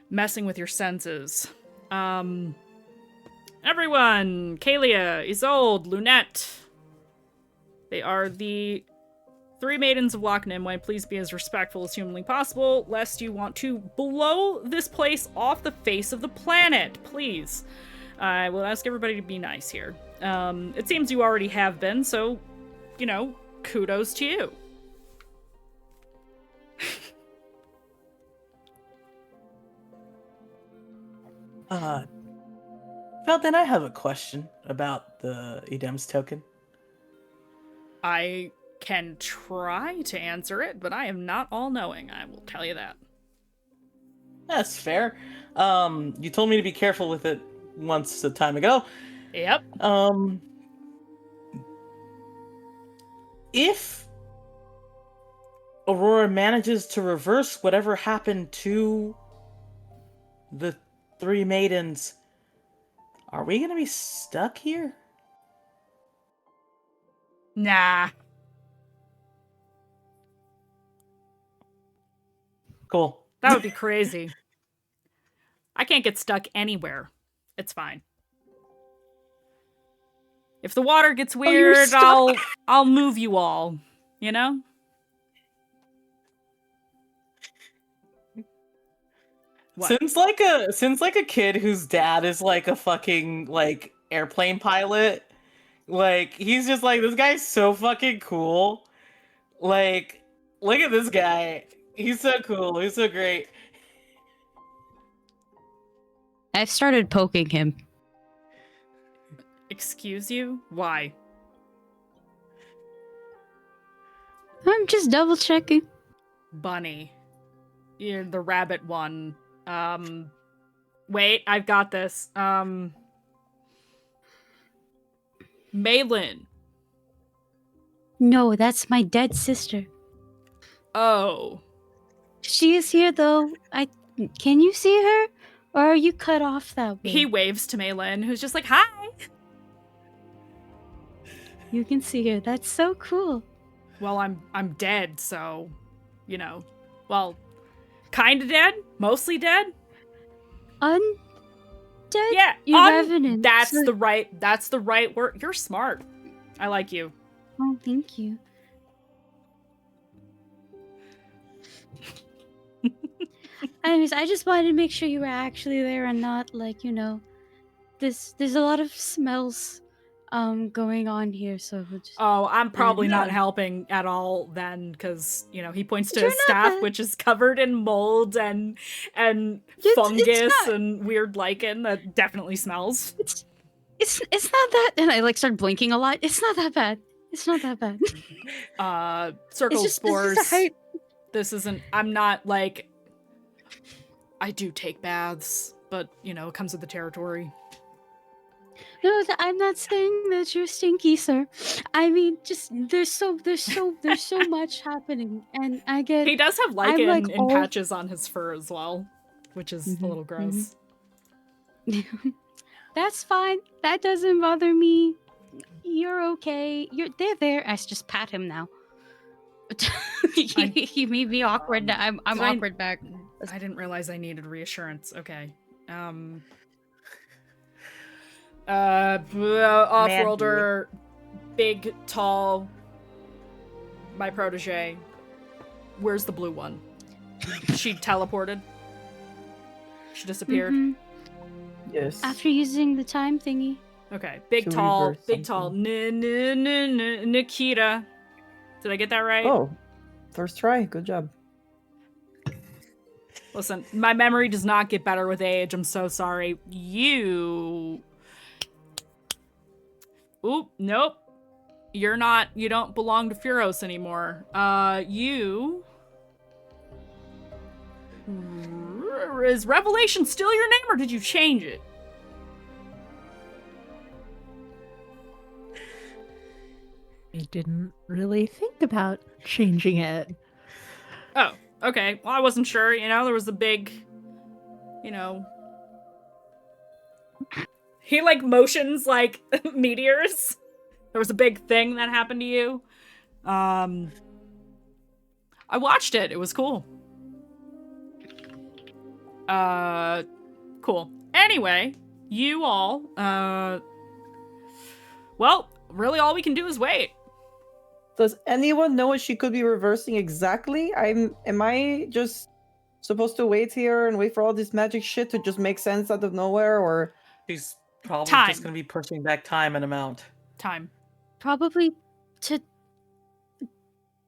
messing with your senses. Everyone! Kalia, Isolde, Lunette. They are the 3 maidens of Loch Nimue. Please be as respectful as humanly possible, lest you want to blow this place off the face of the planet. Please. I will ask everybody to be nice here. It seems you already have been, so, you know, kudos to you. Valdin, I have a question about the Edem's token. I can try to answer it, but I am not all-knowing, I will tell you that. That's fair. You told me to be careful with it once a time ago. Yep. If Aurora manages to reverse whatever happened to the 3 maidens, are we gonna be stuck here? Nah. Cool. That would be crazy. I can't get stuck anywhere. It's fine. If the water gets weird, I'll move you all, you know? What? Since like a kid whose dad is like a fucking like airplane pilot, like he's just like, this guy's so fucking cool. Like, look at this guy. He's so cool. He's so great. I've started poking him. Excuse you? Why? I'm just double checking. Bunny. You're the rabbit one. Wait, I've got this. Maylin. No, that's my dead sister. Oh. She is here though. Can you see her? Or are you cut off that way? He waves to Maylin, who's just like, hi! You can see her. That's so cool. Well, I'm dead, so, you know. Well, kinda dead? Mostly dead? Undead? Yeah, You're revenant. That's the right word. You're smart. I like you. Oh, thank you. Anyways, I just wanted to make sure you were actually there and not like, you know, there's a lot of smells going on here, so just... Oh, I'm probably Yeah. not helping at all then, because, you know, he points to You're his not staff, bad. which is covered in mold and It's fungus not- and weird lichen that definitely smells. It's not that, and I like start blinking a lot. It's not that bad. It's not that bad. Circle It's spores. just a height. This isn't, I'm not like, I do take baths, but, you know, it comes with the territory. No, I'm not saying that you're stinky, sir. I mean, just there's so much happening, and I get. He does have I'm, lichen like, in all- patches on his fur as well, which is a little gross. That's fine. That doesn't bother me. You're okay. They're there. I just pat him now. You made me awkward. I'm Did I- awkward back. I didn't realize I needed reassurance. Okay. Off-worlder, big, tall, my protege. Where's the blue one? She teleported? She disappeared? Mhm. Yes. After using the time thingy. Okay. Big, To tall, reverse big, tall. Nikita. Did I get that right? Oh, first try. Good job. Listen, my memory does not get better with age. I'm so sorry. You... Oop, nope. You're not... You don't belong to Furos anymore. You... Is Revelation still your name, or did you change it? I didn't really think about changing it. Oh, okay. Well, I wasn't sure. You know, there was a big... You know... He, like, motions, like, meteors. There was a big thing that happened to you. I watched it. It was cool. Cool. Anyway, you all, well, really all we can do is wait. Does anyone know what she could be reversing exactly? Am I just supposed to wait here and wait for all this magic shit to just make sense out of nowhere, or She's probably Time. just going to be pushing back time an amount. Time. Probably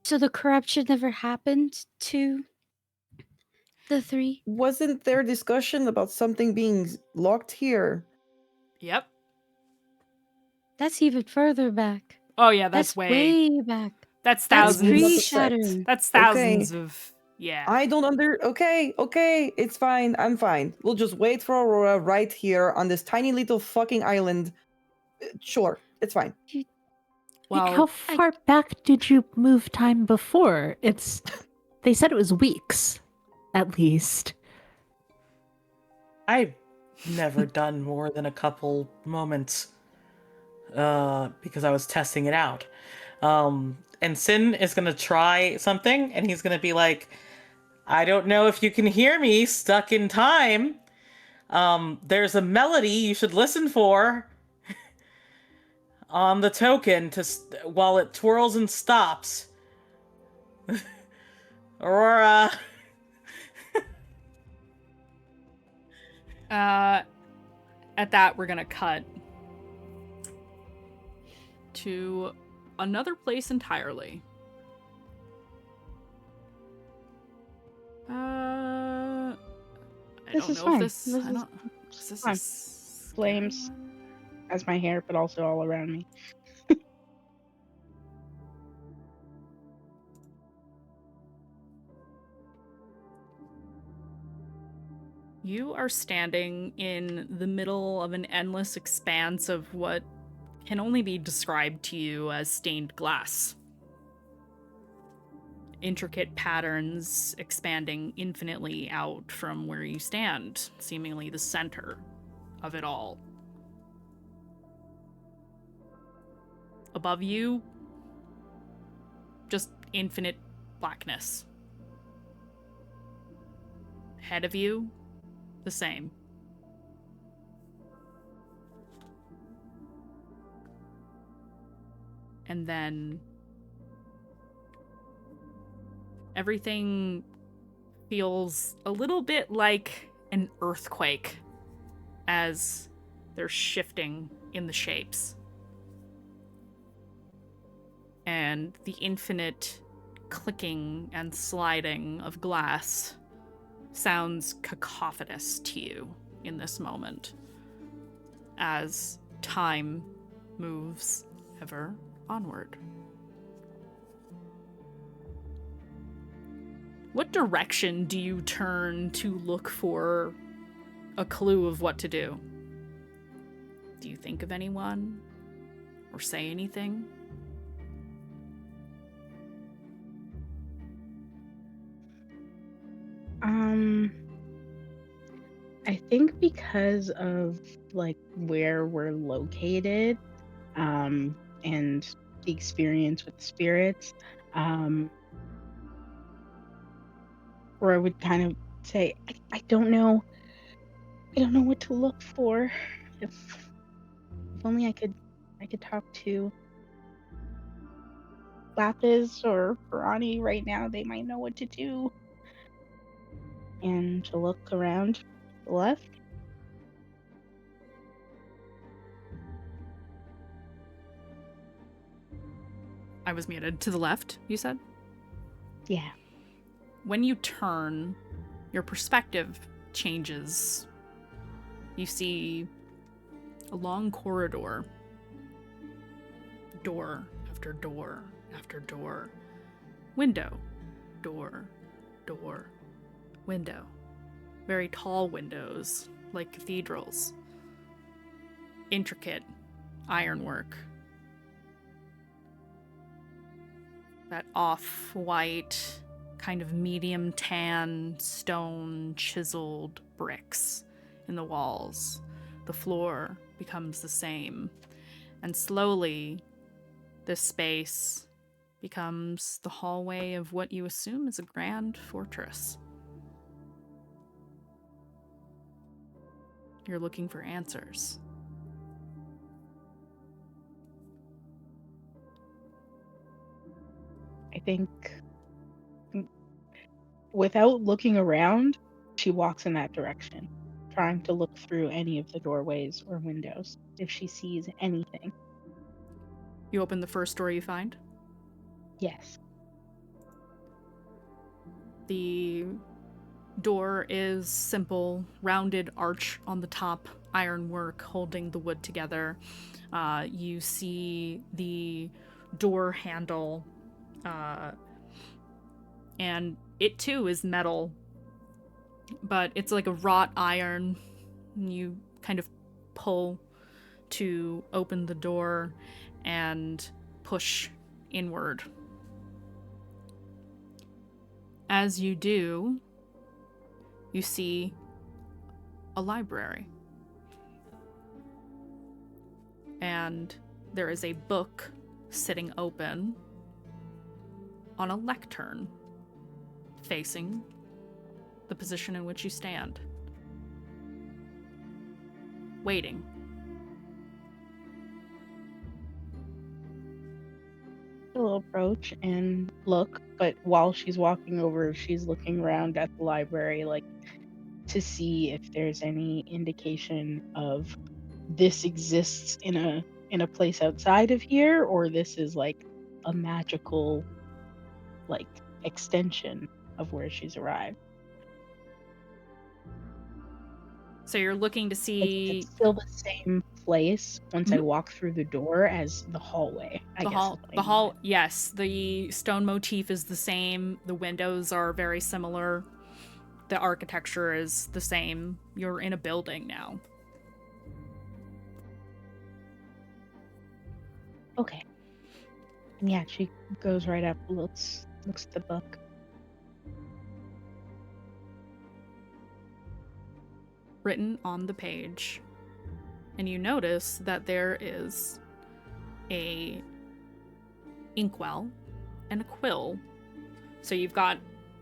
so the corruption never happened to the three. wasn't there discussion about something being locked here? Yep. That's even further back. Oh yeah, that's way... back. That's That's thousands. pre-shattering. That's thousands of... Yeah. I don't Okay, it's fine. I'm fine. We'll just wait for Aurora right here on this tiny little fucking island. Sure, it's fine. Well, How far back did you move time before? They said it was weeks, at least. I've never done more than a couple moments because I was testing it out. And Sin is going to try something, and he's going to be like, I don't know if you can hear me, stuck in time. There's a melody you should listen for on the token while it twirls and stops. Aurora. At that, we're gonna cut to another place entirely. I This don't is know fine. if this... This I is don't... Is this fine. a s- Flames as my hair, but also all around me. You are standing in the middle of an endless expanse of what can only be described to you as stained glass. Intricate patterns expanding infinitely out from where you stand, seemingly the center of it all. Above you, just infinite blackness. Ahead of you, the same. And then everything feels a little bit like an earthquake as they're shifting in the shapes. And the infinite clicking and sliding of glass sounds cacophonous to you in this moment as time moves ever onward. What direction do you turn to look for a clue of what to do? Do you think of anyone or say anything? I think because of like where we're located, and the experience with spirits, Aurora would kind of say, I don't know. I don't know what to look for. If only I could talk to Lapis or Ferrani right now, they might know what to do. And to look around to the left. I was muted. To the left, you said? Yeah. When you turn, your perspective changes. You see a long corridor. Door after door after door. Window. Door. Door. Window. Very tall windows, like cathedrals. Intricate ironwork. That off-white, kind of medium tan, stone chiseled bricks in the walls. The floor becomes the same. And slowly, this space becomes the hallway of what you assume is a grand fortress. You're looking for answers. I think without looking around, she walks in that direction, trying to look through any of the doorways or windows if she sees anything. You open the first door you find. Yes. The door is simple, rounded arch on the top, ironwork holding the wood together. You see the door handle, and it too is metal, but it's like a wrought iron. You kind of pull to open the door and push inward. As you do, you see a library. And there is a book sitting open on a lectern facing the position in which you stand. Waiting. She'll approach and look, but while she's walking over, she's looking around at the library, like, to see if there's any indication of this exists in a place outside of here, or this is like a magical, like, extension of where she's arrived. So you're looking to Like, see it's still the same place once I Mhm. walk through the door as the hallway. I the guess hall. is what I The hall. meant. Yes, the stone motif is the same. The windows are very similar. The architecture is the same. You're in a building now. Okay. And yeah, she goes right up, looks at the book. Written on the page, and you notice that there is a inkwell and a quill. So you've got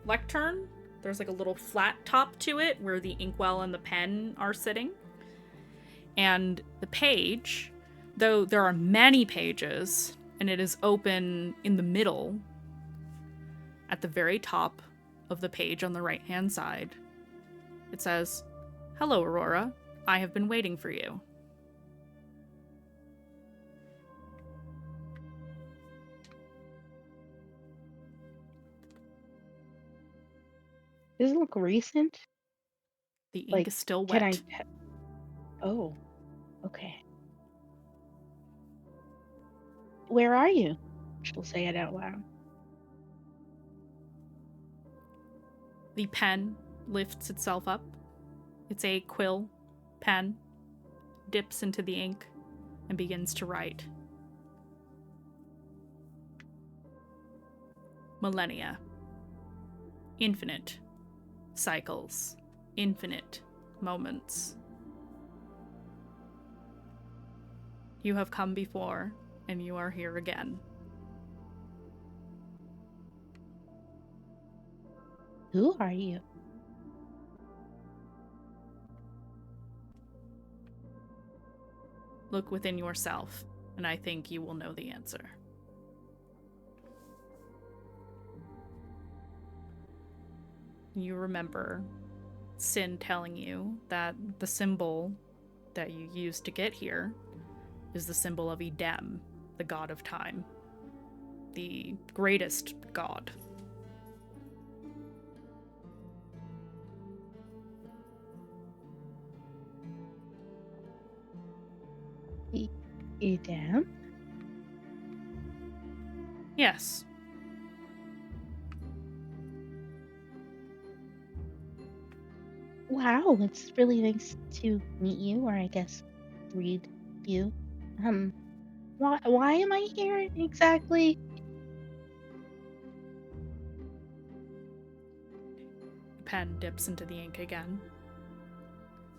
lectern. There's like a little flat top to it where the inkwell and the pen are sitting. And the page, though there are many pages, and it is open in the middle, at the very top of the page on the right-hand side, it says, "Hello, Aurora. I have been waiting for you." Does it look recent? The ink Like, is still can wet. Oh, okay. Where are you? She'll say it out loud. The pen lifts itself up. It's a quill pen, dips into the ink, and begins to write. Millennia. Infinite cycles. Infinite moments. You have come before, and you are here again. Who are you? Look within yourself, and I think you will know the answer. You remember Sin telling you that the symbol that you used to get here is the symbol of Edem, the god of time. The greatest god. Edam? Yes. Wow, it's really nice to meet you, or I guess read you. Why am I here exactly? The pen dips into the ink again.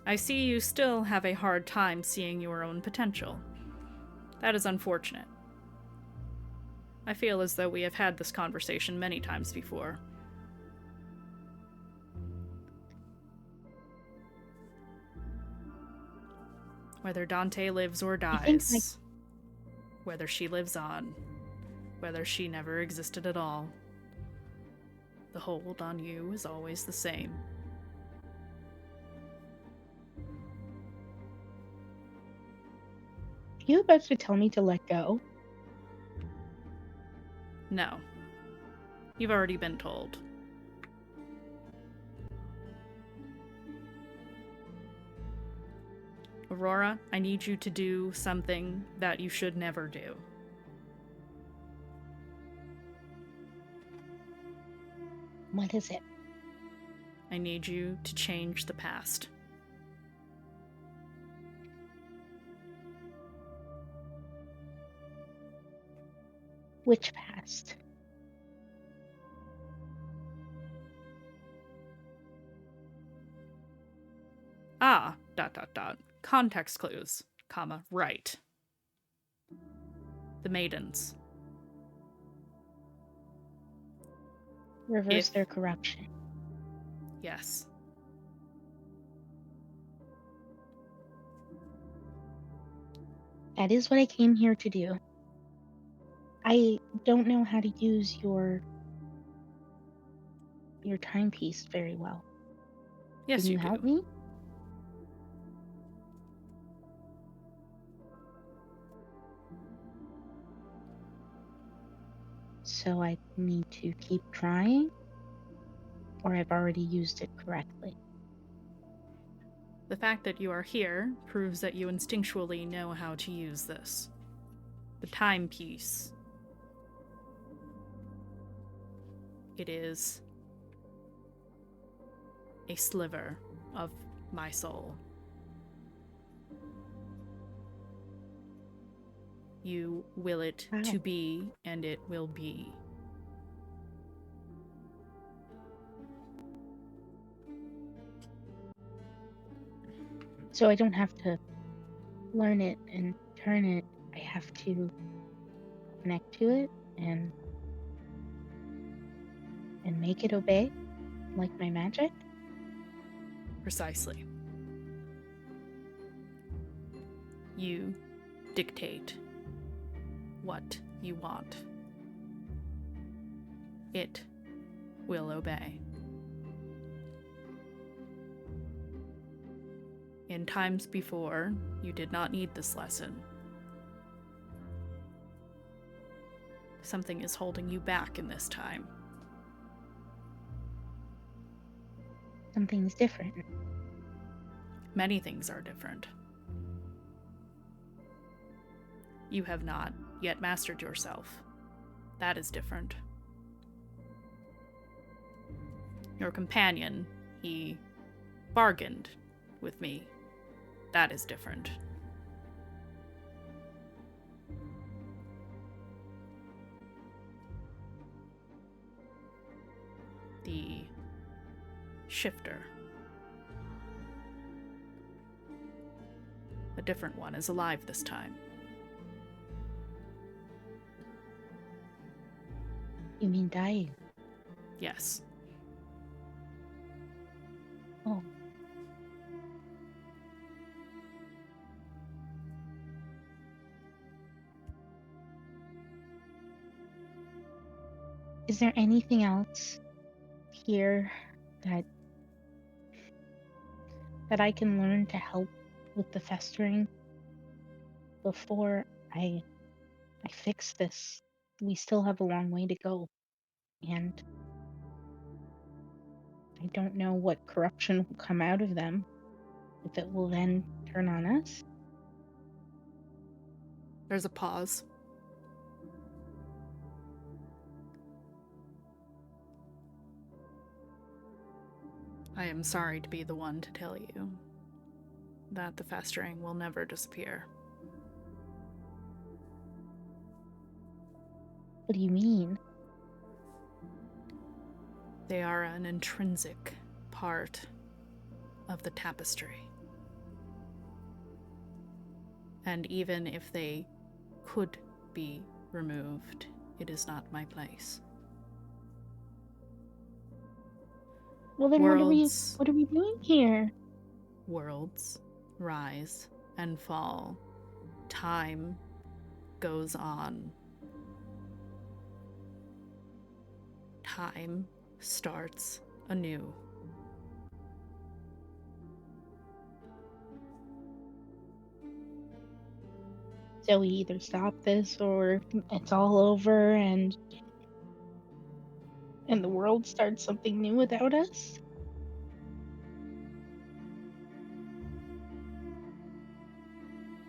I see you still have a hard time seeing your own potential. That is unfortunate. I feel as though we have had this conversation many times before. Whether Dante lives or dies, whether she lives on, whether she never existed at all, the hold on you is always the same. Are you about to tell me to let go? No. You've already been told. Aurora, I need you to do something that you should never do. What is it? I need you to change the past. Which past? Ah, ... Context clues, comma, right. The Maidens. Reverse their corruption. Yes. That is what I came here to do. I don't know how to use your timepiece very well. Yes, Can you do. help me? So I need to keep trying? Or I've already used it correctly? The fact that you are here proves that you instinctually know how to use this. The timepiece. It is a sliver of my soul. You will it to be, and it will be. So I don't have to learn it and turn it. I have to connect to it and make it obey, like my magic? Precisely. You dictate what you want. It will obey. In times before, you did not need this lesson. Something is holding you back in this time. Something's different. Many things are different. You have not yet mastered yourself. That is different. Your companion, he bargained with me. That is different. The shifter. A different one is alive this time. You mean dying? Yes. Oh. Is there anything else here that I can learn to help with the festering before I fix this? We still have a long way to go, and I don't know what corruption will come out of them, if it will then turn on us. There's a pause. I am sorry to be the one to tell you that the festering will never disappear. What do you mean? They are an intrinsic part of the tapestry. And even if they could be removed, it is not my place. Well, then Worlds. what are we doing here? Worlds rise and fall. Time goes on. Time starts anew. So we either stop this or it's all over and the world starts something new without us?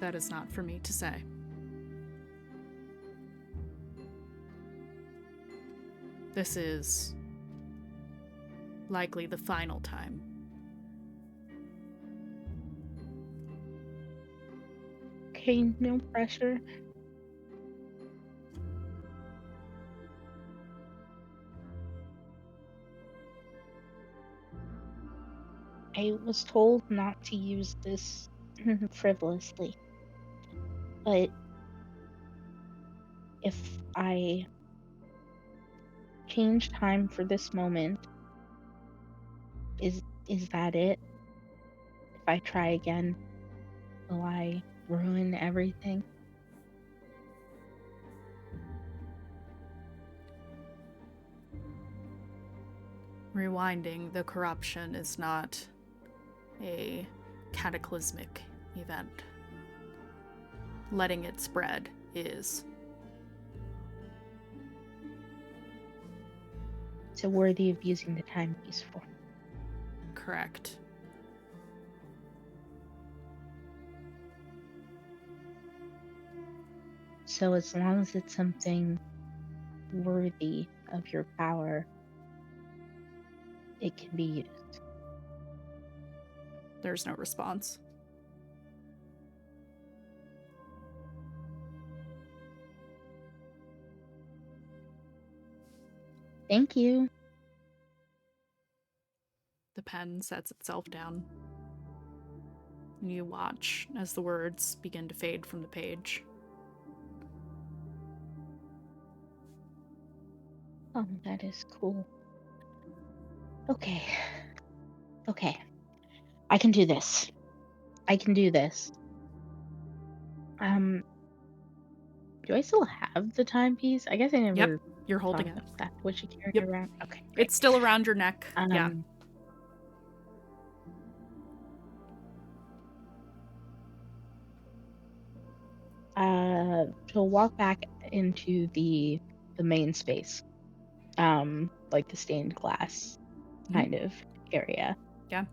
That is not for me to say. This is likely the final time. Okay, no pressure. I was told not to use this frivolously, but if I change time for this moment, is that it? If I try again, will I ruin everything? Rewinding the corruption is not a cataclysmic event. Letting it spread is. So worthy of using the timepiece for. Correct. So as long as it's something worthy of your power, it can be used. There's no response. Thank you. The pen sets itself down. And you watch as the words begin to fade from the page. Oh, that is cool. Okay. Okay. I can do this. I can do this. Do I still have the timepiece? I guess I never Yep, you're holding thought it. about that. Would you carry Yep. it around? Okay. Great. It's still around your neck. Yeah. She'll walk back into the main space, like the stained glass kind of area. Yeah.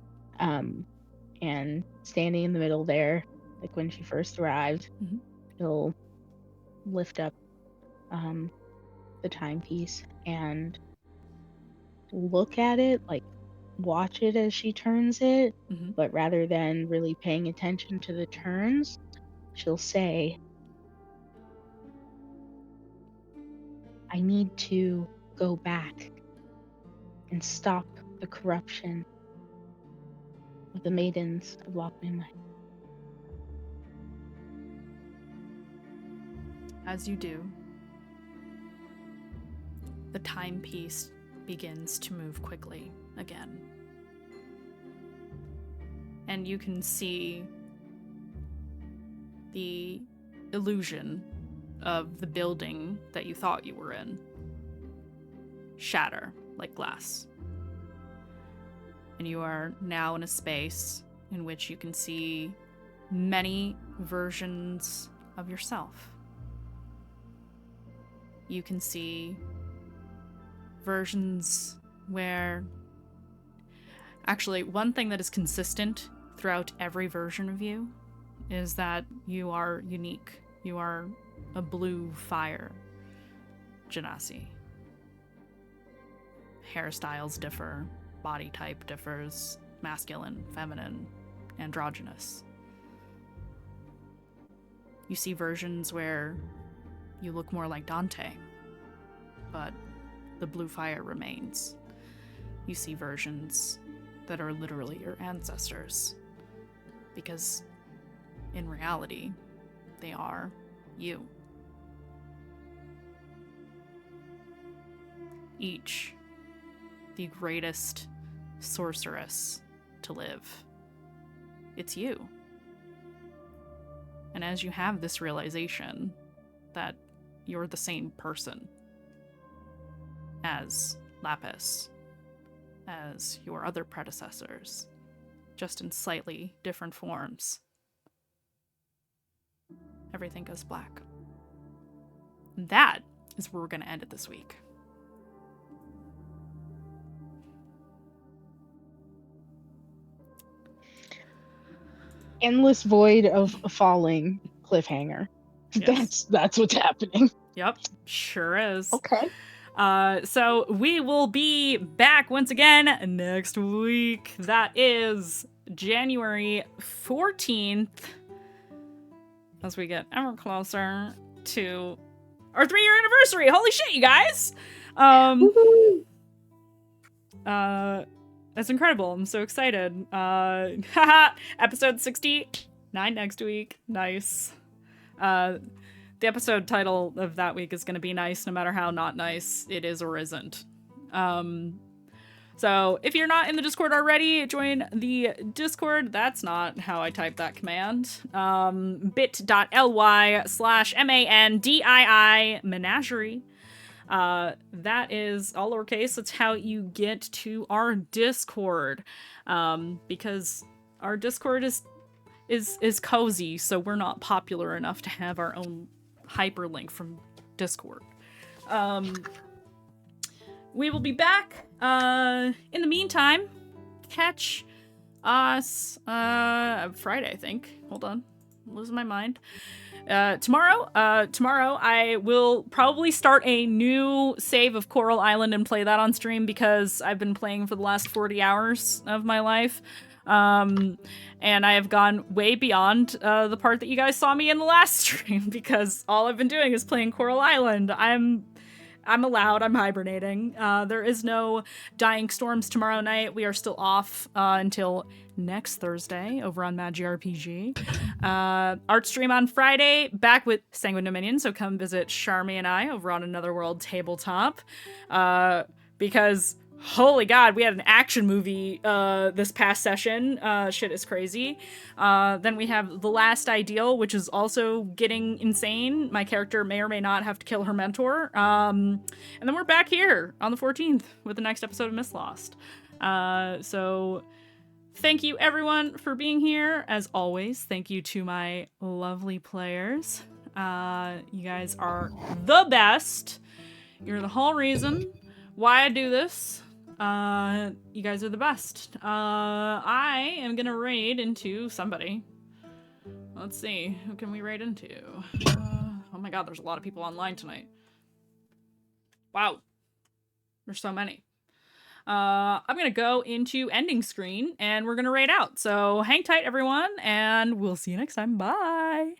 And standing in the middle there, like when she first arrived, she'll lift up the timepiece and look at it, like watch it as she turns it, but rather than really paying attention to the turns, she'll say, I need to go back and stop the corruption of the Maidens of Loch. As you do, the timepiece begins to move quickly again. and you can see the illusion of the building that you thought you were in shatter like glass. And you are now in a space in which you can see many versions of yourself. You can see versions where... Actually, one thing that is consistent throughout every version of you is that you are unique. You are a blue fire genasi. Hairstyles differ, body type differs, masculine, feminine, androgynous. You see versions where you look more like Dante, but the blue fire remains. You see versions that are literally your ancestors, because in reality, they are you. Each the greatest sorceress to live. It's you. And as you have this realization that you're the same person as Lapis, as your other predecessors, just in slightly different forms, everything goes black. And that is where we're going to end it this week. Endless void of falling cliffhanger. Yes. That's what's happening. Yep, sure is. Okay. So we will be back once again next week. That is January 14th, as we get ever closer to our 3-year anniversary. Holy shit, you guys! That's incredible. I'm so excited. Episode 69 next week. Nice. The episode title of that week is going to be nice, no matter how not nice it is or isn't. So if you're not in the Discord already, join the Discord. That's not how I type that command. bit.ly/MANDII menagerie. That is all lowercase. That's how you get to our Discord. Because our Discord is cozy, so we're not popular enough to have our own hyperlink from Discord. We will be back. In the meantime, catch us Friday, I think. Hold on. I'm losing my mind. Tomorrow I will probably start a new save of Coral Island and play that on stream, because I've been playing for the last 40 hours of my life. And I have gone way beyond the part that you guys saw me in the last stream, because all I've been doing is playing Coral Island. I'm allowed. I'm hibernating. There is no Dying Storms tomorrow night. We are still off until next Thursday over on Magi RPG. Art stream on Friday, back with Sanguine Dominion, so come visit Charmy and I over on Another World Tabletop. Because, holy god, we had an action movie this past session. Shit is crazy. Then we have The Last Ideal, which is also getting insane. My character may or may not have to kill her mentor. And then we're back here on the 14th with the next episode of Mistlost. So thank you everyone for being here. As always, thank you to my lovely players. You guys are the best. You're the whole reason why I do this. You guys are the best. I am gonna raid into somebody. Let's see, who can we raid into? Oh my god, there's a lot of people online tonight. Wow. There's so many. I'm gonna go into ending screen and we're gonna raid out. So hang tight everyone, and we'll see you next time. Bye!